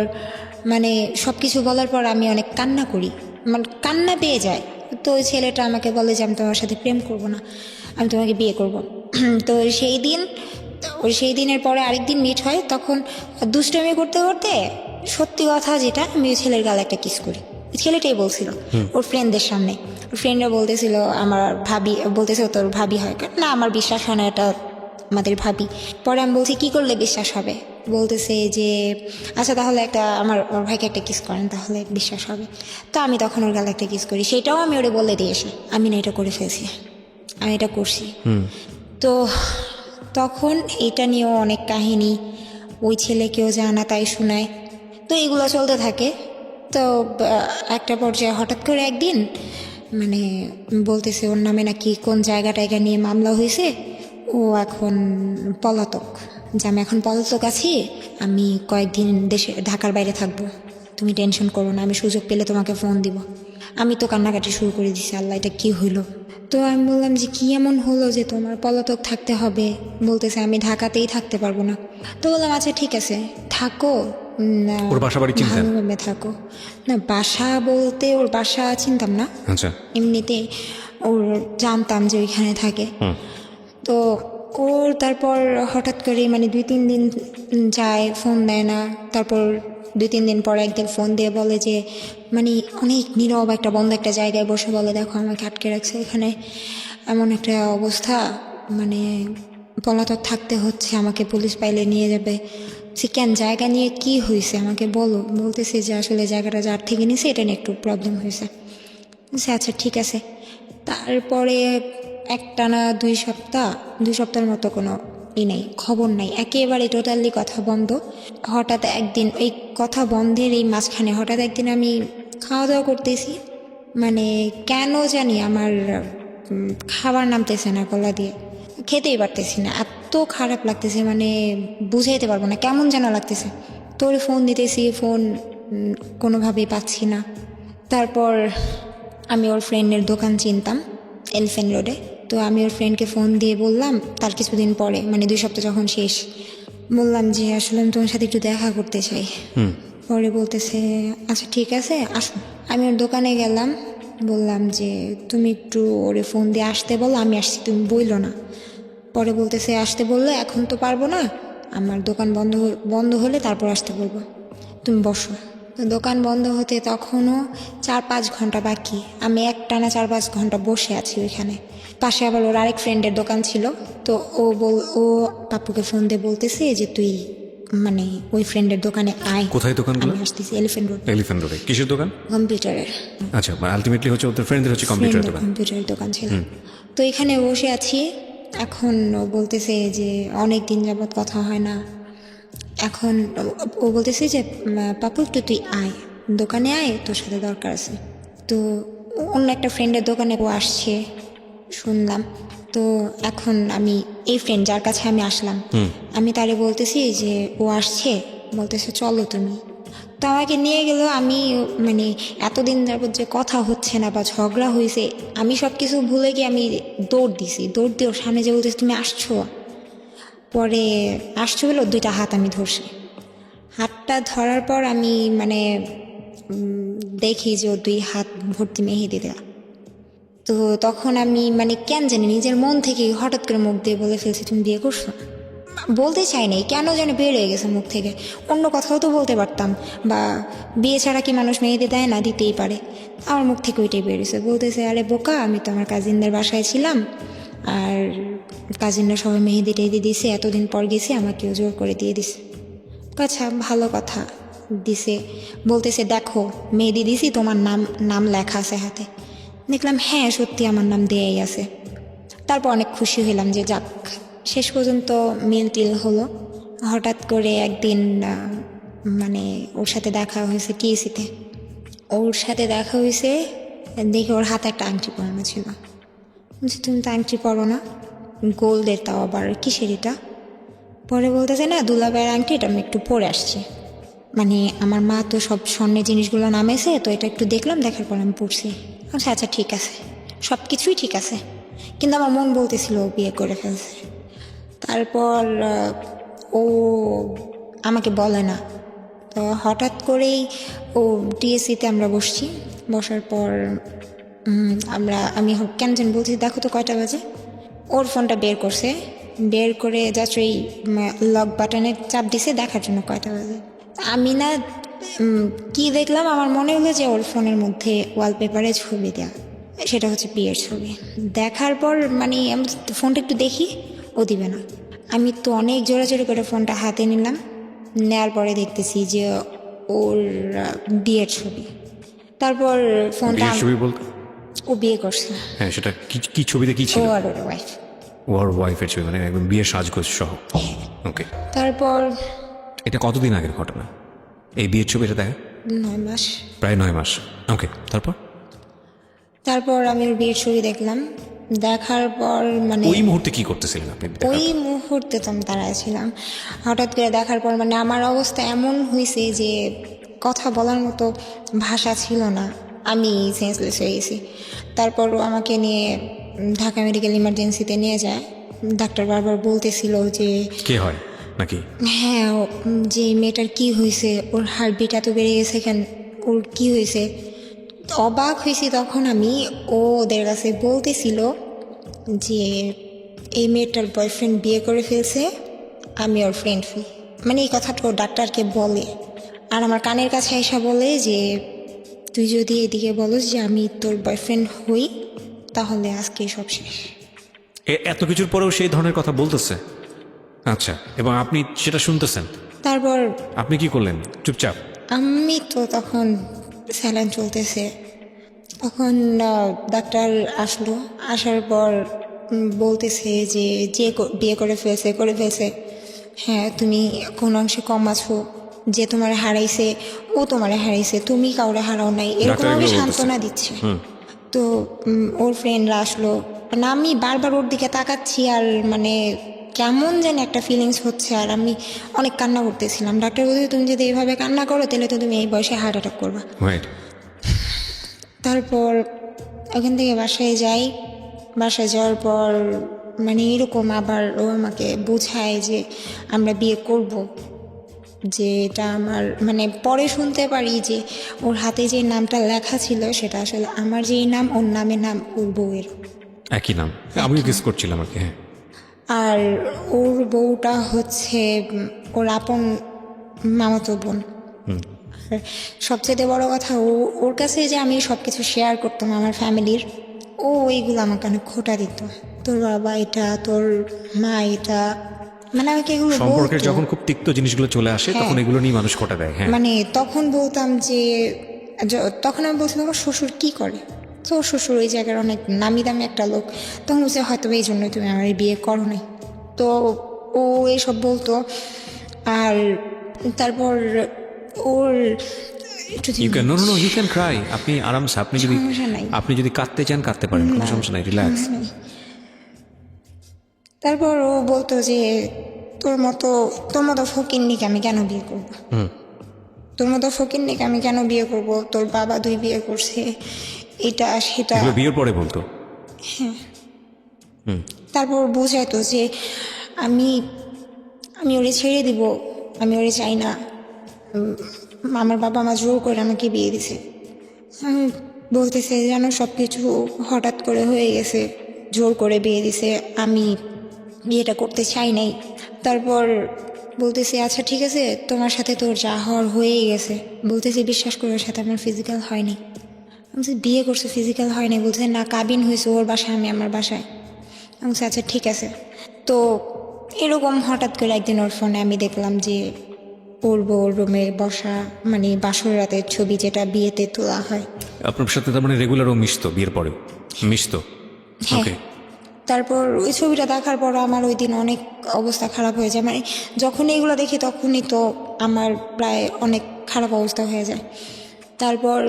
মানে সব কিছু বলার পর আমি অনেক কান্না করি, মানে কান্না পেয়ে যায়। তো ওই ছেলেটা আমাকে বলে যে আমি তোমার সাথে প্রেম করব না, আমি তোমাকে বিয়ে করব। তো সেই দিনের পরে আরেকদিন মিট হয়, তখন দুষ্টামি করতে করতে সত্যি কথা যেটা, আমি ওই ছেলের গালে একটা কিস করি। ছেলেটাই বলছিল ওর ফ্রেন্ডদের সামনে, ওর ফ্রেন্ডরা বলতেছিল আমার ভাবি, বলতেছিল তোর ভাবি হয়, না আমার বিশ্বাস হয় না এটা আমাদের ভাবি। পরে আমি বলছি কি করলে বিশ্বাস হবে, বলতেছে যে আচ্ছা তাহলে ওর ভাইকে একটা কিস করেন তাহলে বিশ্বাস হবে। তো আমি তখন ওর গালে একটা কিস করি, সেটাও আমি ওরে বলে দিয়েছি আমি না এটা করে ফেলছি, আমি এটা করছি। তো তখন এটা নিয়েও অনেক কাহিনী, ওই ছেলেকেও জানা তাই শোনায়, তো এগুলো চলতে থাকে। তো একটা পর্যায়ে হঠাৎ করে একদিন মানে বলতেছে ওর নামে নাকি কোন জায়গা নিয়ে মামলা হয়েছে, ও এখন পলাতক, যে আমি এখন পলাতক আছি, আমি কয়েকদিন ঢাকার বাইরে থাকবো, তুমি টেনশন করো না, আমি সুযোগ পেলে তোমাকে ফোন দিব। আমি তো কান্নাকাটি শুরু করে দিছি, আল্লাহ এটা কি হইলো। তো আমি বললাম যে কি এমন হলো যে তোমার পলাতক থাকতে হবে, বলতেছে আমি ঢাকাতেই থাকতে পারবো না। তো বললাম আচ্ছা ঠিক আছে থাকো, ওর বাসা বাড়ি চিনতেন? ভালোভাবে থাকো। না বাসা বলতে ওর বাসা চিনতাম না, আচ্ছা, এমনিতে ওর জানতাম যে ওইখানে থাকে। তো ওর তারপর হঠাৎ করে মানে 2-3 দিন যায়, ফোন দেয় না। তারপর 2-3 দিন পর একদিন ফোন দিয়ে বলে যে মানে অনেক নীরব একটা বন্ধ একটা জায়গায় বসে বলে দেখো আমাকে আটকে রাখছে এখানে, এমন একটা অবস্থা, মানে পলাতক থাকতে হচ্ছে, আমাকে পুলিশ পাইলে নিয়ে যাবে। সে কেন, জায়গা নিয়ে কি হয়েছে আমাকে বলো। বলতেছে যে আসলে জায়গাটা যার থেকে নিয়েছে এটা নিয়ে একটু প্রবলেম হয়েছে। আচ্ছা ঠিক আছে। তারপরে একটানা 2 সপ্তাহের মতো কোনো নেই, খবর নাই, একেবারে টোটালি কথা বন্ধ। হঠাৎ একদিন এই কথা বন্ধের এই মাঝখানে হঠাৎ একদিন আমি খাওয়া দাওয়া করতেছি, মানে কেন জানি আমার খাবার নামতেছে না গলা দিয়ে, খেতেই পারতেছি না, এত খারাপ লাগতেছে, মানে বুঝাইতে পারবো না, কেমন যেন লাগতেছে। তোর ফোন দিতেছি, ফোন কোনোভাবেই পাচ্ছি না। তারপর আমি ওর ফ্রেন্ডের দোকান চিনতাম এলিফ্যান্ট রোডে, তো আমি ওর ফ্রেন্ডকে ফোন দিয়ে বললাম তার কিছুদিন পরে, মানে 2 সপ্তাহ যখন শেষ, বললাম যে আসলে আমি তোমার সাথে একটু দেখা করতে চাই। পরে বলতেছে আচ্ছা ঠিক আছে আসো। আমি ওর দোকানে গেলাম, বললাম যে তুমি একটু ওরে ফোন দিয়ে আসতে বলো, আমি আসছি তুমি বইলো না। পরে বলতেছে আসতে বললে এখন তো পারবো না, আমার দোকান বন্ধ হলে তারপর আসতে বলবো, তুমি বসো। তো দোকান বন্ধ হতে তখনও 4-5 ঘন্টা বাকি, আমি একটানা 4-5 ঘন্টা বসে আছি ওইখানে। পাশে আবার ওর আরেক ফ্রেন্ডের দোকান ছিল, তো ও পাপ্পুকে ফোন দিয়ে বলতেছে যে তুই মানে ওই ফ্রেন্ডের দোকানে আয়। কোথায় দোকানগুলো? আমি আসতেছি এলিফ্যান্ট রোড। এলিফ্যান্ট রোডে কিসের দোকান? কম্পিউটারের। আচ্ছা, আলটিমেটলি হচ্ছে ওদের ফ্রেন্ডদের হচ্ছে কম্পিউটারের দোকান। কম্পিউটারের দোকান ছিল। তো এখানে বসে আছি, এখন ও বলতেছে যে অনেক দিন যাবৎ কথা হয় না, এখন ও বলতেছে যে পাপু একটু তুই আয় দোকানে আয়, তোর সাথে দরকার আছে। তো অন্য একটা ফ্রেন্ডের দোকানে ও আসছে শুনলাম। তো এখন আমি এই ফ্রেন্ড যার কাছে আমি আসলাম, আমি তারে বলতেছি যে ও আসছে, বলতেছে চলো তুমি। তো আমাকে নিয়ে গেল, আমি মানে এতদিন যাবত যে কথা হচ্ছে না বা ঝগড়া হয়েছে, আমি সব কিছু ভুলে গিয়ে আমি দৌড় দিয়ে ওর সামনে যে বলতেছি তুমি আসছো। পরে আসছো বলে 2টা হাত আমি ধরছি, হাতটা ধরার পর আমি মানে দেখি যে ও 2 হাত ভর্তি মেহেদি দেওয়া। তো তখন আমি মানে কেন জানি নিজের মন থেকে হঠাৎ করে মুখ দিয়ে বলে ফেলছি তুমি বিয়ে করছো। বলতে চাই নাই, কেন যেন বের হয়ে গেছে মুখ থেকে, অন্য কথাও তো বলতে পারতাম, বা বিয়ে ছাড়া কি মানুষ মেহেদি দেয় না, দিতেই পারে। আমার মুখ থেকে ওইটাই বেরিয়েছে। বলতেছে আরে বোকা, আমি তো আমার কাজিনদের বাসায় ছিলাম, আর কাজিনরা সবাই মেহেদি টেহেদি দিছে, এতদিন পর গেছি আমাকেও জোর করে দিয়ে দিছে। আচ্ছা ভালো কথা দিছে। বলতেছে দেখো মেহেদি দিছি, তোমার নাম লেখা আছে হাতে। দেখলাম হ্যাঁ সত্যি আমার নাম দেয়াই আছে। তারপর অনেক খুশি হইলাম যে যাক শেষ পর্যন্ত মিল হলো। হঠাৎ করে একদিন মানে ওর সাথে দেখা হয়েছে টিএসিতে, ওর সাথে দেখা হয়েছে, দেখে ওর হাতে একটা আংটি পরানো ছিল। বলছি তুমি তো আংটি পরো না, গোল্ডের, তাও আবার কিসের এটা। পরে বলতেছে না দুলাভাইয়ের আংটি, এটা আমি একটু পরে আসছি, মানে আমার মা তো সব স্বর্ণের জিনিসগুলো নামেছে, তো এটা একটু দেখলাম, দেখার পর আমি পড়ছি। আচ্ছা ঠিক আছে। সব কিছুই ঠিক আছে, কিন্তু আমার মন বলতেছিল ও বিয়ে করে ফেলছে। তারপর ও আমাকে বলে না, তো হঠাৎ করেই ও টিএসসিতে আমরা বসছি, বসার পর আমি কেন যেন বলছি দেখো তো কয়টা বাজে, ওর ফোনটা বের করছে, বের করে জাস্ট ওই লক বাটনে চাপ দিছে দেখার জন্য কয়টা বাজে। আমি না কি দেখলাম, আমার মনে হলো যে ওর ফোনের মধ্যে ওয়ালপেপারে ছবি দেওয়া, সেটা হচ্ছে বিয়ের ছবি। দেখার পর মানে আমি ফোনটা একটু দেখি, ও দিবে না। আমি তো অনেক জোরাজোরি করে ফোনটা হাতে নিলাম, নেওয়ার পরে দেখতেছি যে ওর বিয়ের ছবি। তারপর ফোনটা বিয়ের ছবি বলতে? ও বিয়ে করছে। হ্যাঁ, সেটা কি ছবিতে কি ও ছিল? আর ওর ওয়াইফ। ওর ওয়াইফের ছবি, মানে একদম বিয়ের সাজগোজ সহ। ওকে, তারপর এটা কতদিন আগের ঘটনা এই বিয়ের ছবিটা দেখা? 9 মাস। প্রায় 9 মাস। ওকে, তারপর আমি ওর বিয়ের ছবি দেখলাম, দেখার পর মানে ওই মুহূর্তে কি করতেছিলেন আপনি? ওই মুহূর্তে তো আমি দাঁড়ায় ছিলাম। হঠাৎ করে দেখার পর মানে আমার অবস্থা এমন হয়েছে যে কথা বলার মতো ভাষা ছিল না, আমি সেন্সলেস হয়ে গেছি। তারপর ও আমাকে নিয়ে ঢাকা মেডিকেল ইমার্জেন্সিতে নিয়ে যায়। ডাক্তার বারবার বলতেছিল যে কে হয় নাকি? হ্যাঁ, যে মেয়েটার কি হয়েছে, ওর হার্টবিট এত বেড়ে গেছে কেন, ওর কি হয়েছে। অবাক হয়েছি তখন আমি, ও ওদের কাছে বলতেছিল যে এই মেয়েটার বয়ফ্রেন্ড বিয়ে করে ফেলছে, আমি ওর ফ্রেন্ড হই। মানে এই কথাটা ও ডাক্তারকে বলে, আর আমার কানের কাছে এসে বলে যে তুই যদি এদিকে বলিস যে আমি তোর বয়ফ্রেন্ড হই, তাহলে আজকে সব শেষ। এত কিছুর পরেও সেই ধরনের কথা বলতেছে? আচ্ছা, এবং আপনি সেটা শুনতেছেন? তারপর আপনি কি করলেন? চুপচাপ? আমি তো তখন স্যালাইন চলতেছে, তখন ডাক্তার আসলো, আসার পর বলতেছে যে বিয়ে করে ফেলছে। হ্যাঁ, তুমি কোন অংশে কম আছো, যে তোমার হারাইছে ও তোমার হারাইছে, তুমি কাউরে হারাও নাই, এরকম আমি সান্ত্বনা দিচ্ছে। তো ওর ফ্রেন্ডরা আসলো, মানে আমি বারবার ওর দিকে তাকাচ্ছি আর মানে কেমন যেন একটা ফিলিংস হচ্ছে, আর আমি অনেক কান্না করতেছিলাম। ডাক্তার বলছে তুমি যদি এইভাবে কান্না করো তাহলে তো তুমি এই বয়সে হার্ট অ্যাটাক করবা। তারপর ওখান থেকে বাসায় যাই, বাসায় যাওয়ার পর মানে এরকম আবার ও আমাকে বোঝায় যে আমরা বিয়ে করব, যে এটা আমার মানে পরে শুনতে পারি যে ওর হাতে যে নামটা লেখা ছিল সেটা আসলে আমার যেই নাম, ওর নামে নাম ওর বউয়ের একই নাম, আমিও গেস করছিলাম আর কি। হ্যাঁ, আর ওর বউটা হচ্ছে ওর আপন মামাতো বোন। আর সবচেয়ে বড় কথা, ওর কাছে যে আমি সব কিছু শেয়ার করতাম আমার ফ্যামিলির, ও এইগুলো আমাকে অনেক খোঁটা দিত, তোর বাবা এটা, তোর মা এটা, মানে আমাকে এগুলো সম্পর্কের বলতো। যখন খুব তিক্ত জিনিসগুলো চলে আসে তখন এগুলো নিয়ে মানুষ খোঁটা দেয়। হ্যাঁ, মানে তখন বলতাম যে তখন আমি বলছিলাম আমার শ্বশুর কি করে, তো ওর শ্বশুর ওই জায়গার অনেক নামি দামি একটা লোক। তখন বলছে হয়তো এই জন্যই তুমি আমার এই বিয়ে করো নাই। তো ও এইসব বলতো। আর তারপর ওর একটু you can no you can cry. আপনি আরামসে, সমস্যা নাই। আপনি যদি কাঁদতে চান কাঁদতে পারেন, কোনো সমস্যা নাই, রিল্যাক্স। তারপর ও বলতো যে তোর মতো ফকিন্নিকে আমি কেন বিয়ে করবো, তোর মতো ফকিন্নিকে আমি কেন বিয়ে করব, তোর বাবা 2 বিয়ে করছে, এটা সেটা। এগুলো বিয়ের পরে বলতো? তারপর বোঝাইতো যে আমি ওরে ছেড়ে দিব, আমি ওরে চাই না, আমার বাবা মা জোর করে আমাকে বিয়ে দিছে। আমি বলতেছে যেন সব কিছু হঠাৎ করে হয়ে গেছে, জোর করে বিয়ে দিছে, আমি বিয়েটা করতে চাই নাই। তারপর বলতেছে আচ্ছা ঠিক আছে, তোমার সাথে তোর যা হওয়ার হয়েই গেছে। বলতেছে বিশ্বাস করে ওর সাথে আমার ফিজিক্যাল হয়নি। আমি বলছি বিয়ে করছে ফিজিক্যাল হয়নি, বলছে না কাবিন হয়েছে ওর বাসায়, আমি আমার বাসায়। আমি বলছি আচ্ছা ঠিক আছে। তো এরকম হঠাৎ করে একদিন ওর ফোনে আমি দেখলাম যে ওর বউর রুমে বসা, মানে বাসর রাতের ছবি যেটা বিয়েতে তোলা হয়। আপনার সাথে তার মানে রেগুলারও মিশতো? বিয়ের পরেও মিশতো? হ্যাঁ। ওকে। তারপর ওই ছবিটা দেখার পর আমার ওই দিন অনেক অবস্থা খারাপ হয়ে যায়, মানে যখন এইগুলো দেখি তখনই তো আমার প্রায় অনেক খারাপ অবস্থা হয়ে যায়। তারপর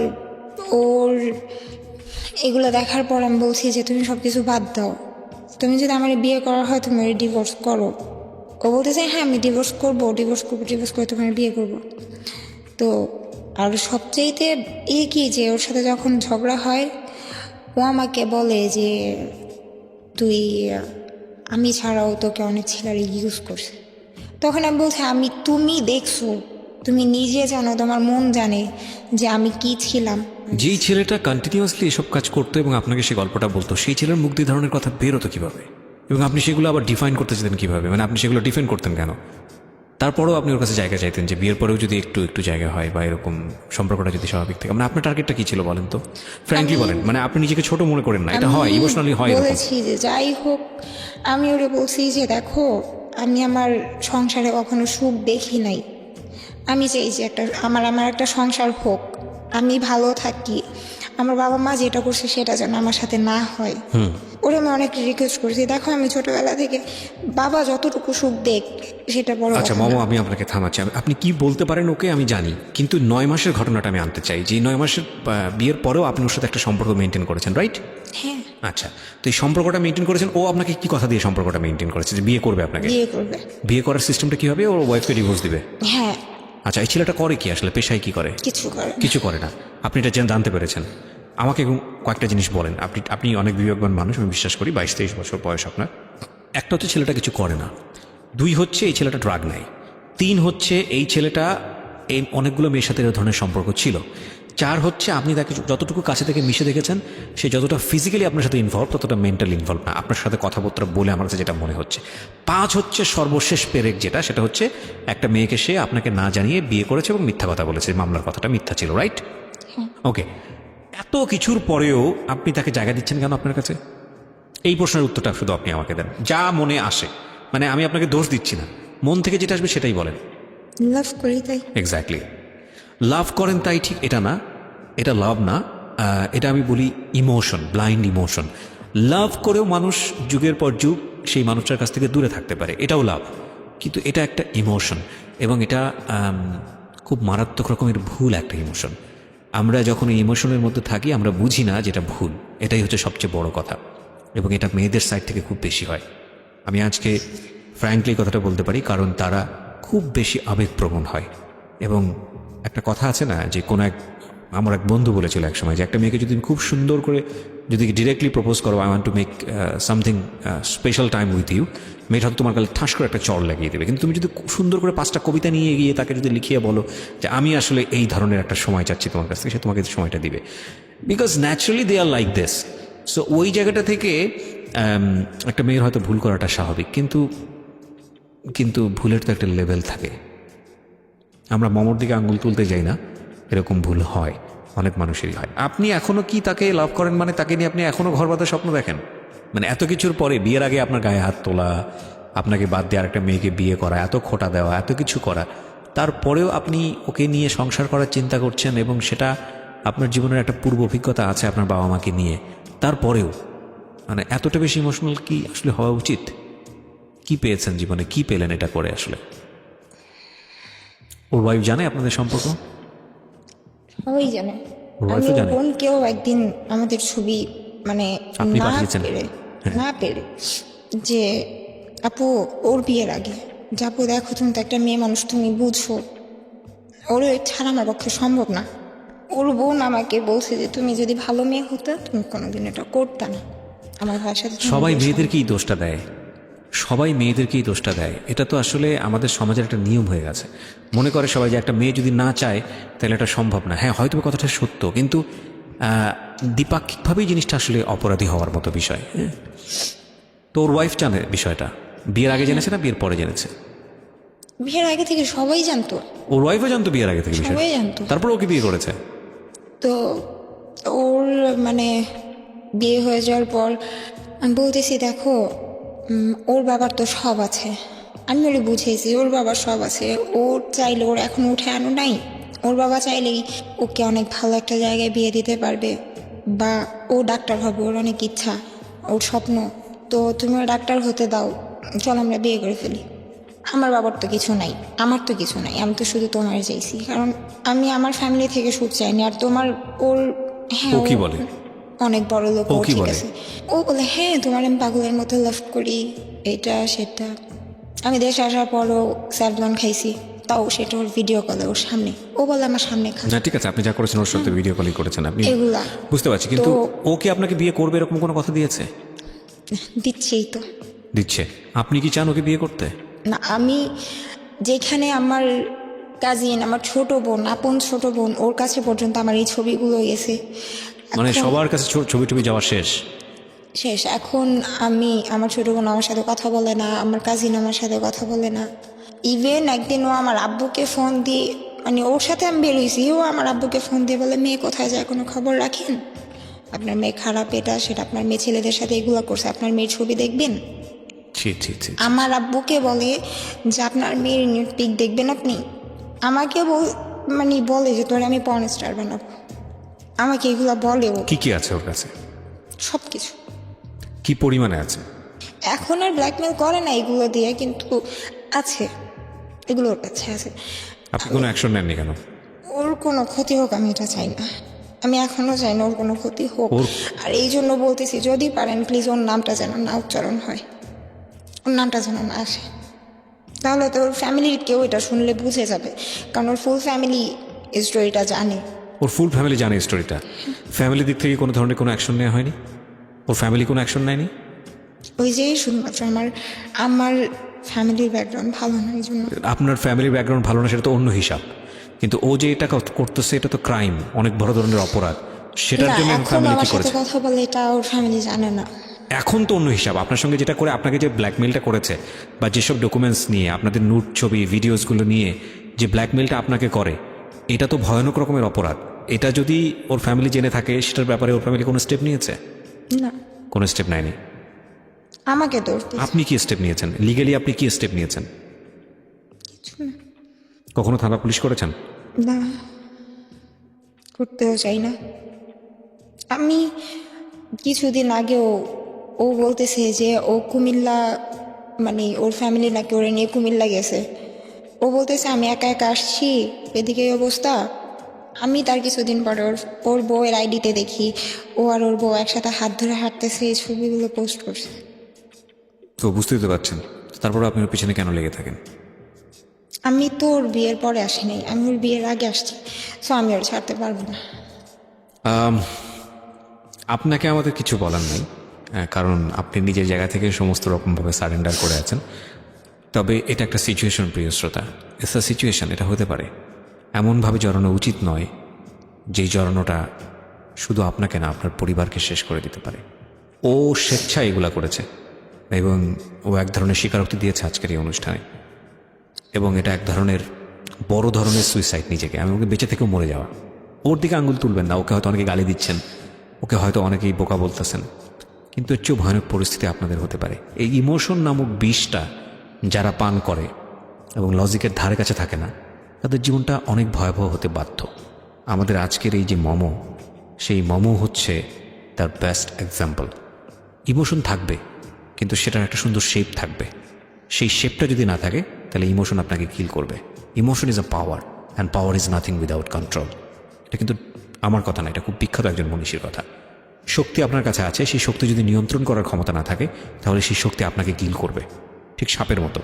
ওর এগুলো দেখার পর আমি বলছি যে তুমি সব কিছু বাদ দাও, তুমি যদি আমার বিয়ে করা হয় তুমি ডিভোর্স করো। ও বলতেছে হ্যাঁ আমি ডিভোর্স করে তোমার বিয়ে করবো। তো আর সবচেয়েতে কি যে ওর সাথে যখন ঝগড়া হয় ও আমাকে বলে যে তুই আমি ছাড়াও তোকে অনেক ছেলেরা ইউজ করছে। তখন আমি বলছি তুমি দেখছো, তুমি নিজে জানো, তোমার মন জানে যে আমি কি ছিলাম। যেই ছেলেটা কন্টিনিউয়াসলি এসব কাজ করতো এবং আপনাকে সেই গল্পটা বলতো, সেই ছেলের মুখ দিয়ে ধরনের কথা বেরোতো কীভাবে, এবং আপনি সেগুলো আবার ডিফাইন করতে চেতেন কীভাবে, মানে আপনি সেগুলো ডিফেন্ড করতেন কেন? তারপরেও আপনি ওর কাছে জায়গা চাইতেন যে বিয়ের পরেও যদি একটু একটু জায়গা হয় বা এরকম সম্পর্কটা যদি স্বাভাবিক থাকে। মানে আপনার টার্গেটটা কী ছিল বলেন তো, ফ্র্যাঙ্কলি বলেন, মানে আপনি নিজেকে ছোট মনে করেন না, এটা হয়, ইমোশনালি হয় এরকম। বলেছি যে যাই হোক, আমি ওরে বলছি যে দেখো আমি আমার সংসারে কখনো সুখ দেখি নাই, আমি চাই যে আমার একটা সংসার হোক, আমি ভালো থাকি, আমার বাবা মা যেটা করছে সেটা যেন আমার সাথে না হয়। ওরে আমি অনেক রিকোয়েস্ট করছি, দেখো আমি ছোটবেলা থেকে বাবা যতটুকু সুখ দেখ সেটা বড় আচ্ছা কথা না। মামা, আমি আপনাকে থামাচ্ছি। আপনি কি বলতে পারেন ওকে আমি জানি, কিন্তু 9 মাসের ঘটনাটা আমি আনতে চাই, যে 9 মাসের বিয়ের পরেও আপনি ওর সাথে একটা সম্পর্ক মেনটেন করেছেন, রাইট? হ্যাঁ, আচ্ছা, তো এই সম্পর্কটা মেনটেন করেছেন, ও আপনাকে কি কথা দিয়ে সম্পর্কটা মেনটেন করেছে যে বিয়ে করবে আপনাকে? বিয়ে করবে। বিয়ে করার সিস্টেমটা কি হবে? ওর ওয়াইফকে ডিভোর্স দিবে? হ্যাঁ। আচ্ছা, এই ছেলেটা করে কি আসলে, পেশায় কি করে? কিছু করে না। কিছু করে না। আপনি এটা জানতে পেরেছেন। আমাকে কয়েকটা জিনিস বলেন। আপনি অনেক বিবেকবান মানুষ, আমি বিশ্বাস করি, 22-23 বছর বয়স আপনার। একটা হচ্ছে ছেলেটা কিছু করে না, 2 হচ্ছে এই ছেলেটা ড্রাগ নেয়, 3 হচ্ছে এই ছেলেটা এই অনেকগুলো মেয়ের সাথে এ ধরনের সম্পর্ক ছিল, 4 হচ্ছে আপনি তাকে যতটুকু কাছে থেকে মিশে দেখেছেন সে যতটা ফিজিক্যালি আপনার সাথে ইনভলভ ততটা মেন্টালি ইনভলভ না, আপনার সাথে কথাবার্তা বলে আমার কাছে যেটা মনে হচ্ছে। 5 হচ্ছে সর্বশেষ পেরেক, সেটা হচ্ছে একটা মেয়েকে সে আপনাকে না জানিয়ে বিয়ে করেছে এবং মিথ্যা কথা বলেছে, মামলার কথাটা মিথ্যা ছিল, রাইট? ওকে, এত কিছুর পরেও আপনি তাকে জায়গা দিচ্ছেন কেন আপনার কাছে? এই প্রশ্নের উত্তরটা শুধু আপনি আমাকে দেন, যা মনে আসে। মানে আমি আপনাকে দোষ দিচ্ছি না, মন থেকে যেটা আসবে সেটাই বলেন। লাভ করি তাই। এক্স্যাক্টলি, লাভ করেন তাই ঠিক এটা না, এটা লাভ না, এটা আমি বলি ইমোশন, ব্লাইন্ড ইমোশন। লাভ করেও মানুষ যুগের পর যুগ সেই মানুষটার কাছ থেকে দূরে থাকতে পারে, এটাও লাভ, কিন্তু এটা একটা ইমোশন এবং এটা খুব মারাত্মক রকমের ভুল একটা ইমোশন। আমরা যখন এই ইমোশনের মধ্যে থাকি আমরা বুঝি না যেটা ভুল, এটাই হচ্ছে সবচেয়ে বড় কথা, এবং এটা মেয়েদের সাইড থেকে খুব বেশি হয়। আমি আজকে ফ্র্যাঙ্কলি কথাটা বলতে পারি, কারণ তারা খুব বেশি আবেগপ্রবণ হয়। এবং একটা কথা আছে না, যে আমার এক বন্ধু বলেছিল এক সময়, যে একটা মেয়েকে যদি খুব সুন্দর করে যদি ডিরেক্টলি প্রপোজ করো, I want to make something special time with you, মেয়েটা তোমার কাছে ঠাস করে একটা চড় লাগিয়ে দেবে। কিন্তু তুমি যদি সুন্দর করে 5টা কবিতা নিয়ে গিয়ে তাকে যদি লিখিয়ে বলো যে আমি আসলে এই ধরনের একটা সময় চাচ্ছি তোমার কাছ থেকে, সে তোমাকে সময়টা দিবে, because naturally they are like this. So ওই জায়গাটা থেকে একটা মেয়ের হয়তো ভুল করাটা স্বাভাবিক, কিন্তু ভুলের তো একটা লেভেল থাকে। আমরা মমর দিকে আঙুল তুলতে যাই না, এরকম ভুল হয়, অনেক মানুষেরই হয়। আপনি এখনো কি তাকে লাভ করেন? মানে তাকে নিয়ে আপনি এখনো ঘর বাঁধার স্বপ্ন দেখেন? মানে এত কিছুর পরে, বিয়ের আগে আপনার গায়ে হাত তোলা, আপনাকে বাদ দিয়ে আরেকটা মেয়েকে বিয়ে করা, এত খোটা দেওয়া, এত কিছু করা, তারপরেও আপনি ওকে নিয়ে সংসার করার চিন্তা করছেন, এবং সেটা আপনার জীবনের একটা পূর্ব অভিজ্ঞতা আছে আপনার বাবা মাকে নিয়ে, তারপরেও মানে এতটা বেশি ইমোশনাল কি আসলে হওয়া উচিত? কি পেয়েছেন জীবনে, কি পেলেন এটা করে আসলে? ওর ওয়াইফ জানে আপনাদের সম্পর্ক? সবাই জানে। ওর আমি wife ও ওর জানে? বোনকেও একদিন আমাদের ছবি মানে আপনি না পাঠিয়েছেন? পেরে যে আপু ওর বিয়ের আগে যে আপু দেখো তুমি তো একটা মেয়ে মানুষ, তুমি বুঝো, ওর ছাড়া আমার পক্ষে সম্ভব না। ওর বোন আমাকে বলছে যে তুমি যদি ভালো মেয়ে হতে তুমি কোনোদিন এটা করতে না, আমার ভাইয়ের সাথে তোমার সবাই বিয়ে মেয়েদেরকেই দোষটা দেয়, সবাই মেয়েদেরকেই দোষটা দেয়। এটা তো আসলে আমাদের সমাজের একটা নিয়ম হয়ে গেছে। মনে করে সবাই যে একটা মেয়ে যদি না চায় তাহলে এটা সম্ভব না। হ্যাঁ, হয়তো কথাটা সত্য, কিন্তু দ্বিপাক্ষিকভাবেই জিনিসটা আসলে অপরাধী হওয়ার মতো বিষয়। হ্যাঁ, তো ওর ওয়াইফ জানে বিষয়টা? বিয়ের আগে জেনেছে না বিয়ের পরে জেনেছে? বিয়ের আগে থেকে সবাই জানতো। ওর ওয়াইফও জানতো বিয়ের আগে থেকে বিষয়টা? সবাই জানতো। তারপর ওকে বিয়ে করেছে? তো ওর মানে বিয়ে হয়ে যাওয়ার পর আমি বলতেছি দেখো ওর বাবার তো সব আছে, আমি ওরে বুঝিয়েছি ওর বাবার সব আছে, ওর চাইলে ওর এখন উঠে আনো নাই, ওর বাবা চাইলেই ওকে অনেক ভালো একটা জায়গায় বিয়ে দিতে পারবে, বা ও ডাক্তার হবে, ওর অনেক ইচ্ছা, ওর স্বপ্ন, তো তুমি ওর ডাক্তার হতে দাও, চল আমরা বিয়ে করে ফেলি। আমার বাবার তো কিছু নাই, আমার তো কিছু নাই, আমি তো শুধু তোমার চাইছি, কারণ আমি আমার ফ্যামিলি থেকে সুখ চাইনি। আর তোমার ওর হ্যাঁ ও কি বলে? অনেক বড় লোক, ও ও কি ঠিক বলে? আছে। ও বলে হ্যাঁ তোমার আমি পাগলের মতো লাভ করি, এটা সেটা। আমি দেশে আসার পরও স্যারদন খাইছি, তাও সেটা ওর ভিডিও কলে ওর সামনে, ও বলে আমার সামনে খা না ঠিক আছে, আপনি যা করেছেন ওর সাথে ভিডিও কলই করেছেন আপনি, এগুলা বুঝতে পারছি, কিন্তু তো- ও কি আপনাকে বিয়ে করবে এরকম কোনো কথা দিয়েছে? দিচ্ছেই তো। দিচ্ছে। আপনি কি চান ওকে বিয়ে করতে? না, আমি যেখানে আমার কাজিন, আমার ছোট বোন, আপন ছোট বোন, ওর কাছে পর্যন্ত আমার এই ছবিগুলো গেছে। মানে এখন সবার কাছে ছবি টবি যাওয়া শেষ? শেষ। এখন আমার ছোট বোন আমার সাথে কথা বলে না, আমার কাজিন আমার সাথে কথা বলে না। ইভেন একদিন ও আমার আব্বুকে ফোন দিয়ে, মানে ওর সাথে আমি বেরোইছি, ও আমার আব্বুকে ফোন দিয়ে বলে মেয়ে কোথায় যায়, কোনো খবর রাখেন? আপনার মেয়ে খারাপ, এটা সেটা, আপনার মেয়ে ছেলেদের সাথে এগুলো করছে, আপনার মেয়ের ছবি দেখবেন? ছি ছি ছি। আমার আব্বুকে বলে যে আপনার মেয়ের নিউড পিক দেখবেন আপনি? আমাকে মানে বলে যে তোরে আমি পর্ন স্টার বানাবো। আমাকে এগুলো বলে ও, কি কি আছে ওর কাছে? সব কিছু। কি পরিমাণে আছে? এখন আর ব্ল্যাকমেল করে না এগুলো দিয়ে, কিন্তু আছে, এগুলো ওর কাছে আছে। আপনি কোনো অ্যাকশন নেননি কেন? ওর কোনো ক্ষতি হোক আমি এটা চাই না, আমি এখনো চাই না ওর কোনো ক্ষতি হোক। আর এই জন্য বলতেছি যদি পারেন প্লিজ ওর নামটা যেন না উচ্চারণ হয়, ওর নামটা যেন না আসে, তাহলে তো ওর ফ্যামিলির কেউ এটা শুনলে বুঝে যাবে, কারণ ওর ফুল ফ্যামিলি স্টোরিটা জানে। ওর ফুল ফ্যামিলি জানে স্টোরিটা? ফ্যামিলির দিক থেকে কোনো ধরনের কোনো অ্যাকশন নেওয়া হয়নি? ওর ফ্যামিলি কোনো অ্যাকশন নেয়নি? ওই যে শুধুমাত্র আমার ফ্যামিলির ব্যাকগ্রাউন্ড ভালো না, এই জন্য। আপনার ফ্যামিলির ব্যাকগ্রাউন্ড ভালো না সেটা তো অন্য হিসাব, কিন্তু ও যে এটা করতেছে এটা তো ক্রাইম, অনেক বড় ধরনের অপরাধ। সেটার না, জন্য এখন ফ্যামিলি আমার কি সাথে করেছে? কথা বলে এটা ওর ফ্যামিলি জানে না। এখন তো অন্য হিসাব। আপনার সঙ্গে যেটা করে, আপনাকে যে ব্ল্যাকমেলটা করেছে বা যেসব ডকুমেন্টস নিয়ে, আপনাদের নুট ছবি ভিডিওসগুলো নিয়ে যে ব্ল্যাকমেলটা আপনাকে করে, এটা তো ভয়ানক রকমের অপরাধ। এটা যদি ওর ফ্যামিলি জেনে থাকে, সেটার ব্যাপারে ওর ফ্যামিলি কোনো স্টেপ নিয়েছে? না, কোনো স্টেপ নেয়নি। আমাকে দোষ দিচ্ছে। আপনি কি স্টেপ নিয়েছেন? লিগালি আপনি কি স্টেপ নিয়েছেন? কখনো থানা পুলিশ করেছেন? না, করতেও চাই না। আমি কিছুদিন আগেও ও বলতেছে যে ও কুমিল্লা, মানে ওর ফ্যামিলি নাকি ওরে নিয়ে কুমিল্লা গেছে। ও বলতেছে আমি একা একা আসছি, এদিকে এই অবস্থা। আমি তার কিছুদিন পরে ওর বউয়ের আইডিতে দেখি ও আর ওর বউ একসাথে হাত ধরে হাঁটতেছে, এই ছবিগুলো পোস্ট করছে। তো বুঝতেই তো পারছেন, তারপর আপনি ওর পিছনে কেন লেগে থাকেন? আমি তো ওর বিয়ের পরে আসি নাই, আমি ওর বিয়ের আগে আসছি, সো আমি ওর ছাড়তে পারবো না। আপনাকে আমাদের কিছু বলার নেই, কারণ আপনি নিজের জায়গা থেকে সমস্ত রকমভাবে সারেন্ডার করে আছেন। তবে এটা একটা সিচুয়েশন, প্রিয় শ্রোতা, ইটস আ সিচুয়েশন। এটা হতে পারে, এমনভাবে জড়ানো উচিত নয় যেই জড়ানোটা শুধু আপনাকে না, আপনার পরিবারকে শেষ করে দিতে পারে। ও স্বেচ্ছায় এগুলা করেছে এবং ও এক ধরনের স্বীকারোক্তি দিয়েছে আজকের এই অনুষ্ঠানে, এবং এটা এক ধরনের বড় ধরনের সুইসাইড নিজেকে। আমি ওকে বেঁচে থেকেও মরে যাওয়া। ওর দিকে আঙুল তুলবেন না, ওকে হয়তো অনেকে গালি দিচ্ছেন, ওকে হয়তো অনেকেই বোকা বলতেছেন, কিন্তু এর চেয়েও ভয়ানক পরিস্থিতি আপনাদের হতে পারে। এই ইমোশন নামক বিষটা যারা পান করে এবং লজিকের ধারে কাছে থাকে না, তাদের জীবনটা অনেক ভয়াবহ হতে বাধ্য। আমাদের আজকের এই যে মমো, সেই মমো হচ্ছে তার বেস্ট এক্সাম্পল। ইমোশন থাকবে, কিন্তু সেটার একটা সুন্দর শেপ থাকবে। সেই শেপটা যদি না থাকে, তাহলে ইমোশন আপনাকে কিল করবে। Emotion is a power, and power is nothing without control. এটা কিন্তু আমার কথা না, এটা খুব বিখ্যাত একজন মনীষীর কথা। শক্তি আপনার কাছে আছে, সেই শক্তি যদি নিয়ন্ত্রণ করার ক্ষমতা না থাকে, তাহলে সেই শক্তি আপনাকে কিল করবে। ঠিক সাপের মতো,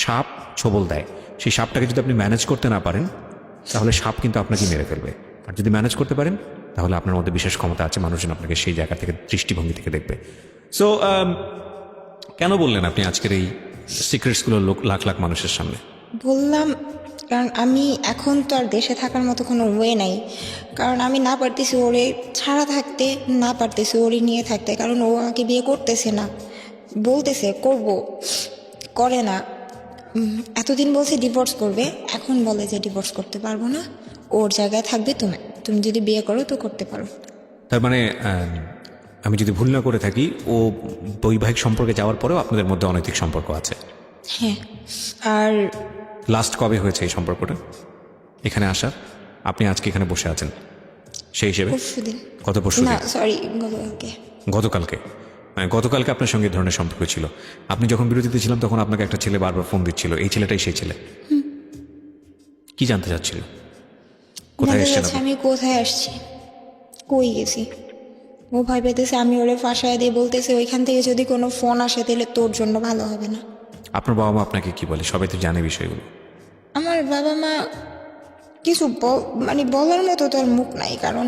সাপ ছোবল দেয়, সেই সাপটাকে যদি আপনি ম্যানেজ করতে না পারেন, তাহলে সাপ কিন্তু আপনাকে মেরে ফেলবে। আর যদি ম্যানেজ করতে পারেন, তাহলে আপনার মধ্যে বিশেষ ক্ষমতা আছে, মানুষজন আপনাকে সেই জায়গা থেকে, দৃষ্টিভঙ্গি থেকে দেখবে। সো কেন বললেন আপনি আজকের এই সিক্রেটসগুলো লাখ লাখ মানুষের সামনে? বললাম কারণ আমি এখন তো আর দেশে থাকার মতো কোনো ওয়ে নাই, কারণ আমি না পারতেছি ওরে ছাড়া থাকতে, না পারতেছি ওরে নিয়ে থাকতে, কারণ ও আমাকে বিয়ে করতেছে না, বলতেছে করব, করে না। এতদিন বলছে ডিভোর্স করবে, এখন বলে যে ডিভোর্স করতে পারবো না, ওর জায়গায় থাকবে তুমি, তুমি যদি বিয়ে করো তো করতে পারো। তার মানে আমি যদি ভুল না করে থাকি, ও বৈবাহিক সম্পর্কে যাওয়ার পরেও আপনাদের মধ্যে অনৈতিক সম্পর্ক আছে? হ্যাঁ। আর লাস্ট কবে হয়েছে এই সম্পর্কটা এখানে আসার? আপনি আজকে এখানে বসে আছেন সেই হিসেবে? পরশুদিন। কত পরশু? না সরি, গতকালকে। গতকালকে? গতকালকে আপনার সঙ্গে ধরনের সম্পর্ক ছিল। আপনি যখন বিরতিতে ছিলাম তখন আপনাকে একটা ছেলে বারবার ফোন দিচ্ছিল, এই ছেলেটাই সেই ছেলে। কি জানতে চাচ্ছিল? কোথায় জানতে এসেছেন চাচ্ছে আপনি? আমি কোথায় আসছি, কই গেছি। ও ভয় পেতেছে আমি ওরে ফাঁসায় দিয়ে বলতেছে ওইখান থেকে যদি কোনো ফোন আসে তাহলে তোর জন্য ভালো হবে না। আপনার বাবা মা আপনাকে কি বলে? সবাই তো জানে বিষয়গুলো। আমার বাবা মা কিছু মানে বলার মতো তো আর মুখ নাই, কারণ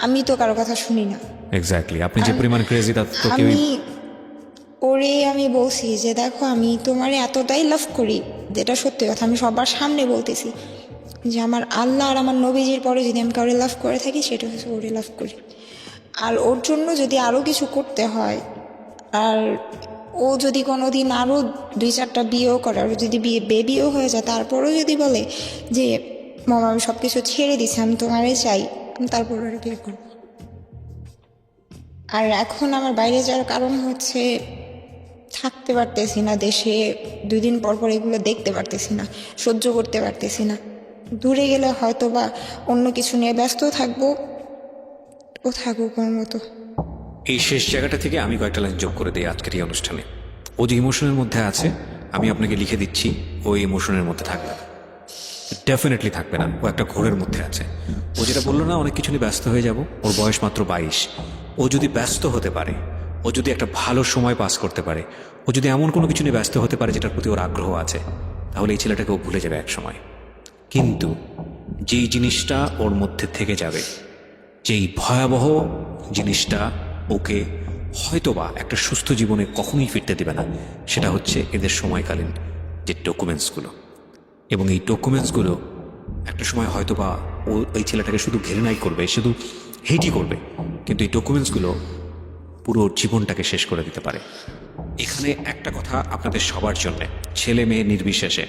আমি তো কারো কথা শুনি না। এক্স্যাক্টলি, আপনি যে পরিমাণ ক্রেজি তা তো কেউই। আমি বলছি যে দেখো আমি তোমারে এতটাই লাভ করি, যেটা সত্যি কথা, আমি সবার সামনে বলতেছি যে আমার আল্লাহ আর আমার নবীজির পরে যদি আমি কাউরে লাভ করে থাকি সেটা হচ্ছে ওরে লাভ করি। আর ওর জন্য যদি আরও কিছু করতে হয়, আর ও যদি কোনো দিন আরও 2-4টা বিয়েও করে, আর যদি বেবিও হয়ে যায়, তারপরেও যদি বলে যে মামা আমি সব কিছু ছেড়ে দিছি, আমি তোমারে চাই, আমি তারপর ওরা বিয়ে করবো। আর এখন আমার বাইরে যাওয়ার কারণ হচ্ছে থাকতে পারতেছি না দেশে, 2 দিন পর পর এগুলো দেখতে পারতেছি না, সহ্য করতে পারতেছি না। দূরে গেলে হয়তো বা অন্য কিছু নিয়ে ব্যস্ত থাকবো, ও থাকুক ওর মতো। এই শেষ জায়গাটা থেকে আমি কয়েকটা লাইন যোগ করে দিই আজকের এই অনুষ্ঠানে। ও যে ইমোশনের মধ্যে আছে, আমি আপনাকে লিখে দিচ্ছি, ওই ইমোশনের মধ্যে থাকবে না, ডেফিনেটলি থাকবে না। ও একটা ঘোরের মধ্যে আছে। ও যেটা বললো না, অনেক কিছু নিয়ে ব্যস্ত হয়ে যাব, ওর বয়স মাত্র 22। ও যদি ব্যস্ত হতে পারে, ও যদি একটা ভালো সময় পাস করতে পারে, ও যদি এমন কোনো কিছু নিয়ে ব্যস্ত হতে পারে যেটার প্রতি ওর আগ্রহ আছে, তাহলে এই ছেলেটাকে ও ভুলে যাবে এক সময়। কিন্তু যেই জিনিসটা ওর মধ্যে থেকে যাবে, যেই ভয়াবহ জিনিসটা ওকে হয়তোবা একটা সুস্থ জীবনে কখনোই ফিরতে দেবে না, সেটা হচ্ছে এদের সময়কালীন যে ডকুমেন্টসগুলো। এবং এই ডকুমেন্টসগুলো একটা সময় হয়তোবা ও এই ছেলেটাকে শুধু ঘৃণাই করবে, শুধু হেটই করবে, কিন্তু এই ডকুমেন্টসগুলো পুরো জীবনটাকে শেষ করে দিতে পারে। এখানে একটা কথা আপনাদের সবার জন্যে, ছেলে মেয়ে নির্বিশেষে,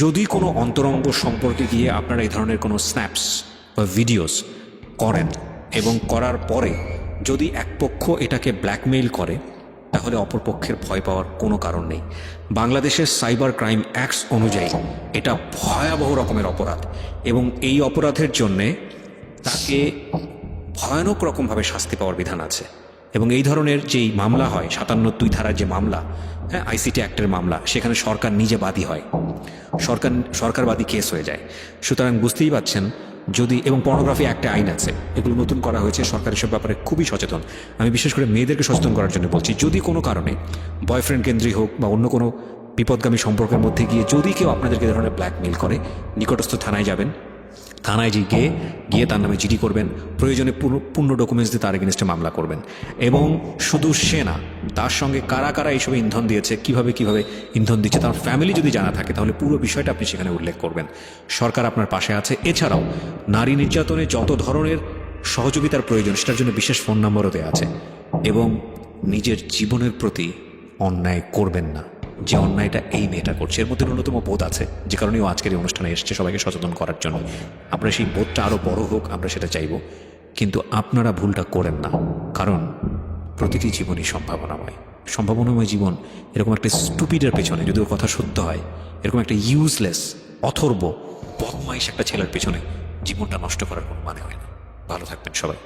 যদি কোনো অন্তরঙ্গ সম্পর্কে গিয়ে আপনারা এই ধরনের কোনো স্ন্যাপস বা ভিডিওস করেন এবং করার পরে যদি এক পক্ষ এটাকে ব্ল্যাকমেইল করে, তাহলে অপর পক্ষের ভয় পাওয়ার কোনো কারণ নেই। বাংলাদেশের সাইবার ক্রাইম অ্যাক্টস অনুযায়ী এটা ভয়াবহ রকমের অপরাধ, এবং এই অপরাধের জন্যে তাকে ভয়ানক রকমভাবে শাস্তি পাওয়ার বিধান আছে। এবং এই ধরনের যেই মামলা হয়, 57(2) ধারার যে মামলা, হ্যাঁ, আইসিটি অ্যাক্টের মামলা, সেখানে সরকার নিজে বাদী হয়, সরকারবাদী কেস হয়ে যায়। সুতরাং বুঝতেই পাচ্ছেন, যদি, এবং পর্নোগ্রাফি একটা আইন আছে, এগুলো নতুন করা হয়েছে, সরকার এসব ব্যাপারে খুবই সচেতন। আমি বিশেষ করে মেয়েদেরকে সচেতন করার জন্য বলছি, যদি কোনো কারণে বয়ফ্রেন্ড কেন্দ্রিক হোক বা অন্য কোনো বিপদগামী সম্পর্কের মধ্যে গিয়ে যদি কেউ আপনাদেরকে ধরনের ব্ল্যাকমেইল করে, নিকটস্থ থানায় যাবেন, থানায় গিয়ে তার নামে জিডি করবেন, প্রয়োজনে পূর্ণ ডকুমেন্টস দিয়ে তার এগেনস্টে মামলা করবেন। এবং শুধু সে না, তার সঙ্গে কারা কারা এইসবে ইন্ধন দিয়েছে, কিভাবে ইন্ধন দিচ্ছে, তার ফ্যামিলি যদি জানা থাকে, তাহলে পুরো বিষয়টা আপনি সেখানে উল্লেখ করবেন। সরকার আপনার পাশে আছে। এছাড়াও নারী নির্যাতনে যত ধরনের সহযোগিতার প্রয়োজন, সেটার জন্য বিশেষ ফোন নম্বরও দেওয়া আছে। এবং নিজের জীবনের প্রতি অন্যায় করবেন না, যে অন্যায়টা এই মেয়েটা করছে। এর মধ্যে ন্যূনতম বোধ আছে, যে কারণে ও আজকের এই অনুষ্ঠানে এসছে সবাইকে সচেতন করার জন্য। আমরা সেই বোধটা আরও বড় হোক, আমরা সেটা চাইব। কিন্তু আপনারা ভুলটা করেন না, কারণ প্রতিটি জীবনই সম্ভাবনাময় জীবন। এরকম একটা স্টুপিডের পেছনে, যদি ওর কথা সত্য হয়, এরকম একটা ইউজলেস, অথর্ব, বদমাইশ একটা ছেলের পেছনে জীবনটা নষ্ট করার কোনো মানে হয় না। ভালো থাকবেন সবাই।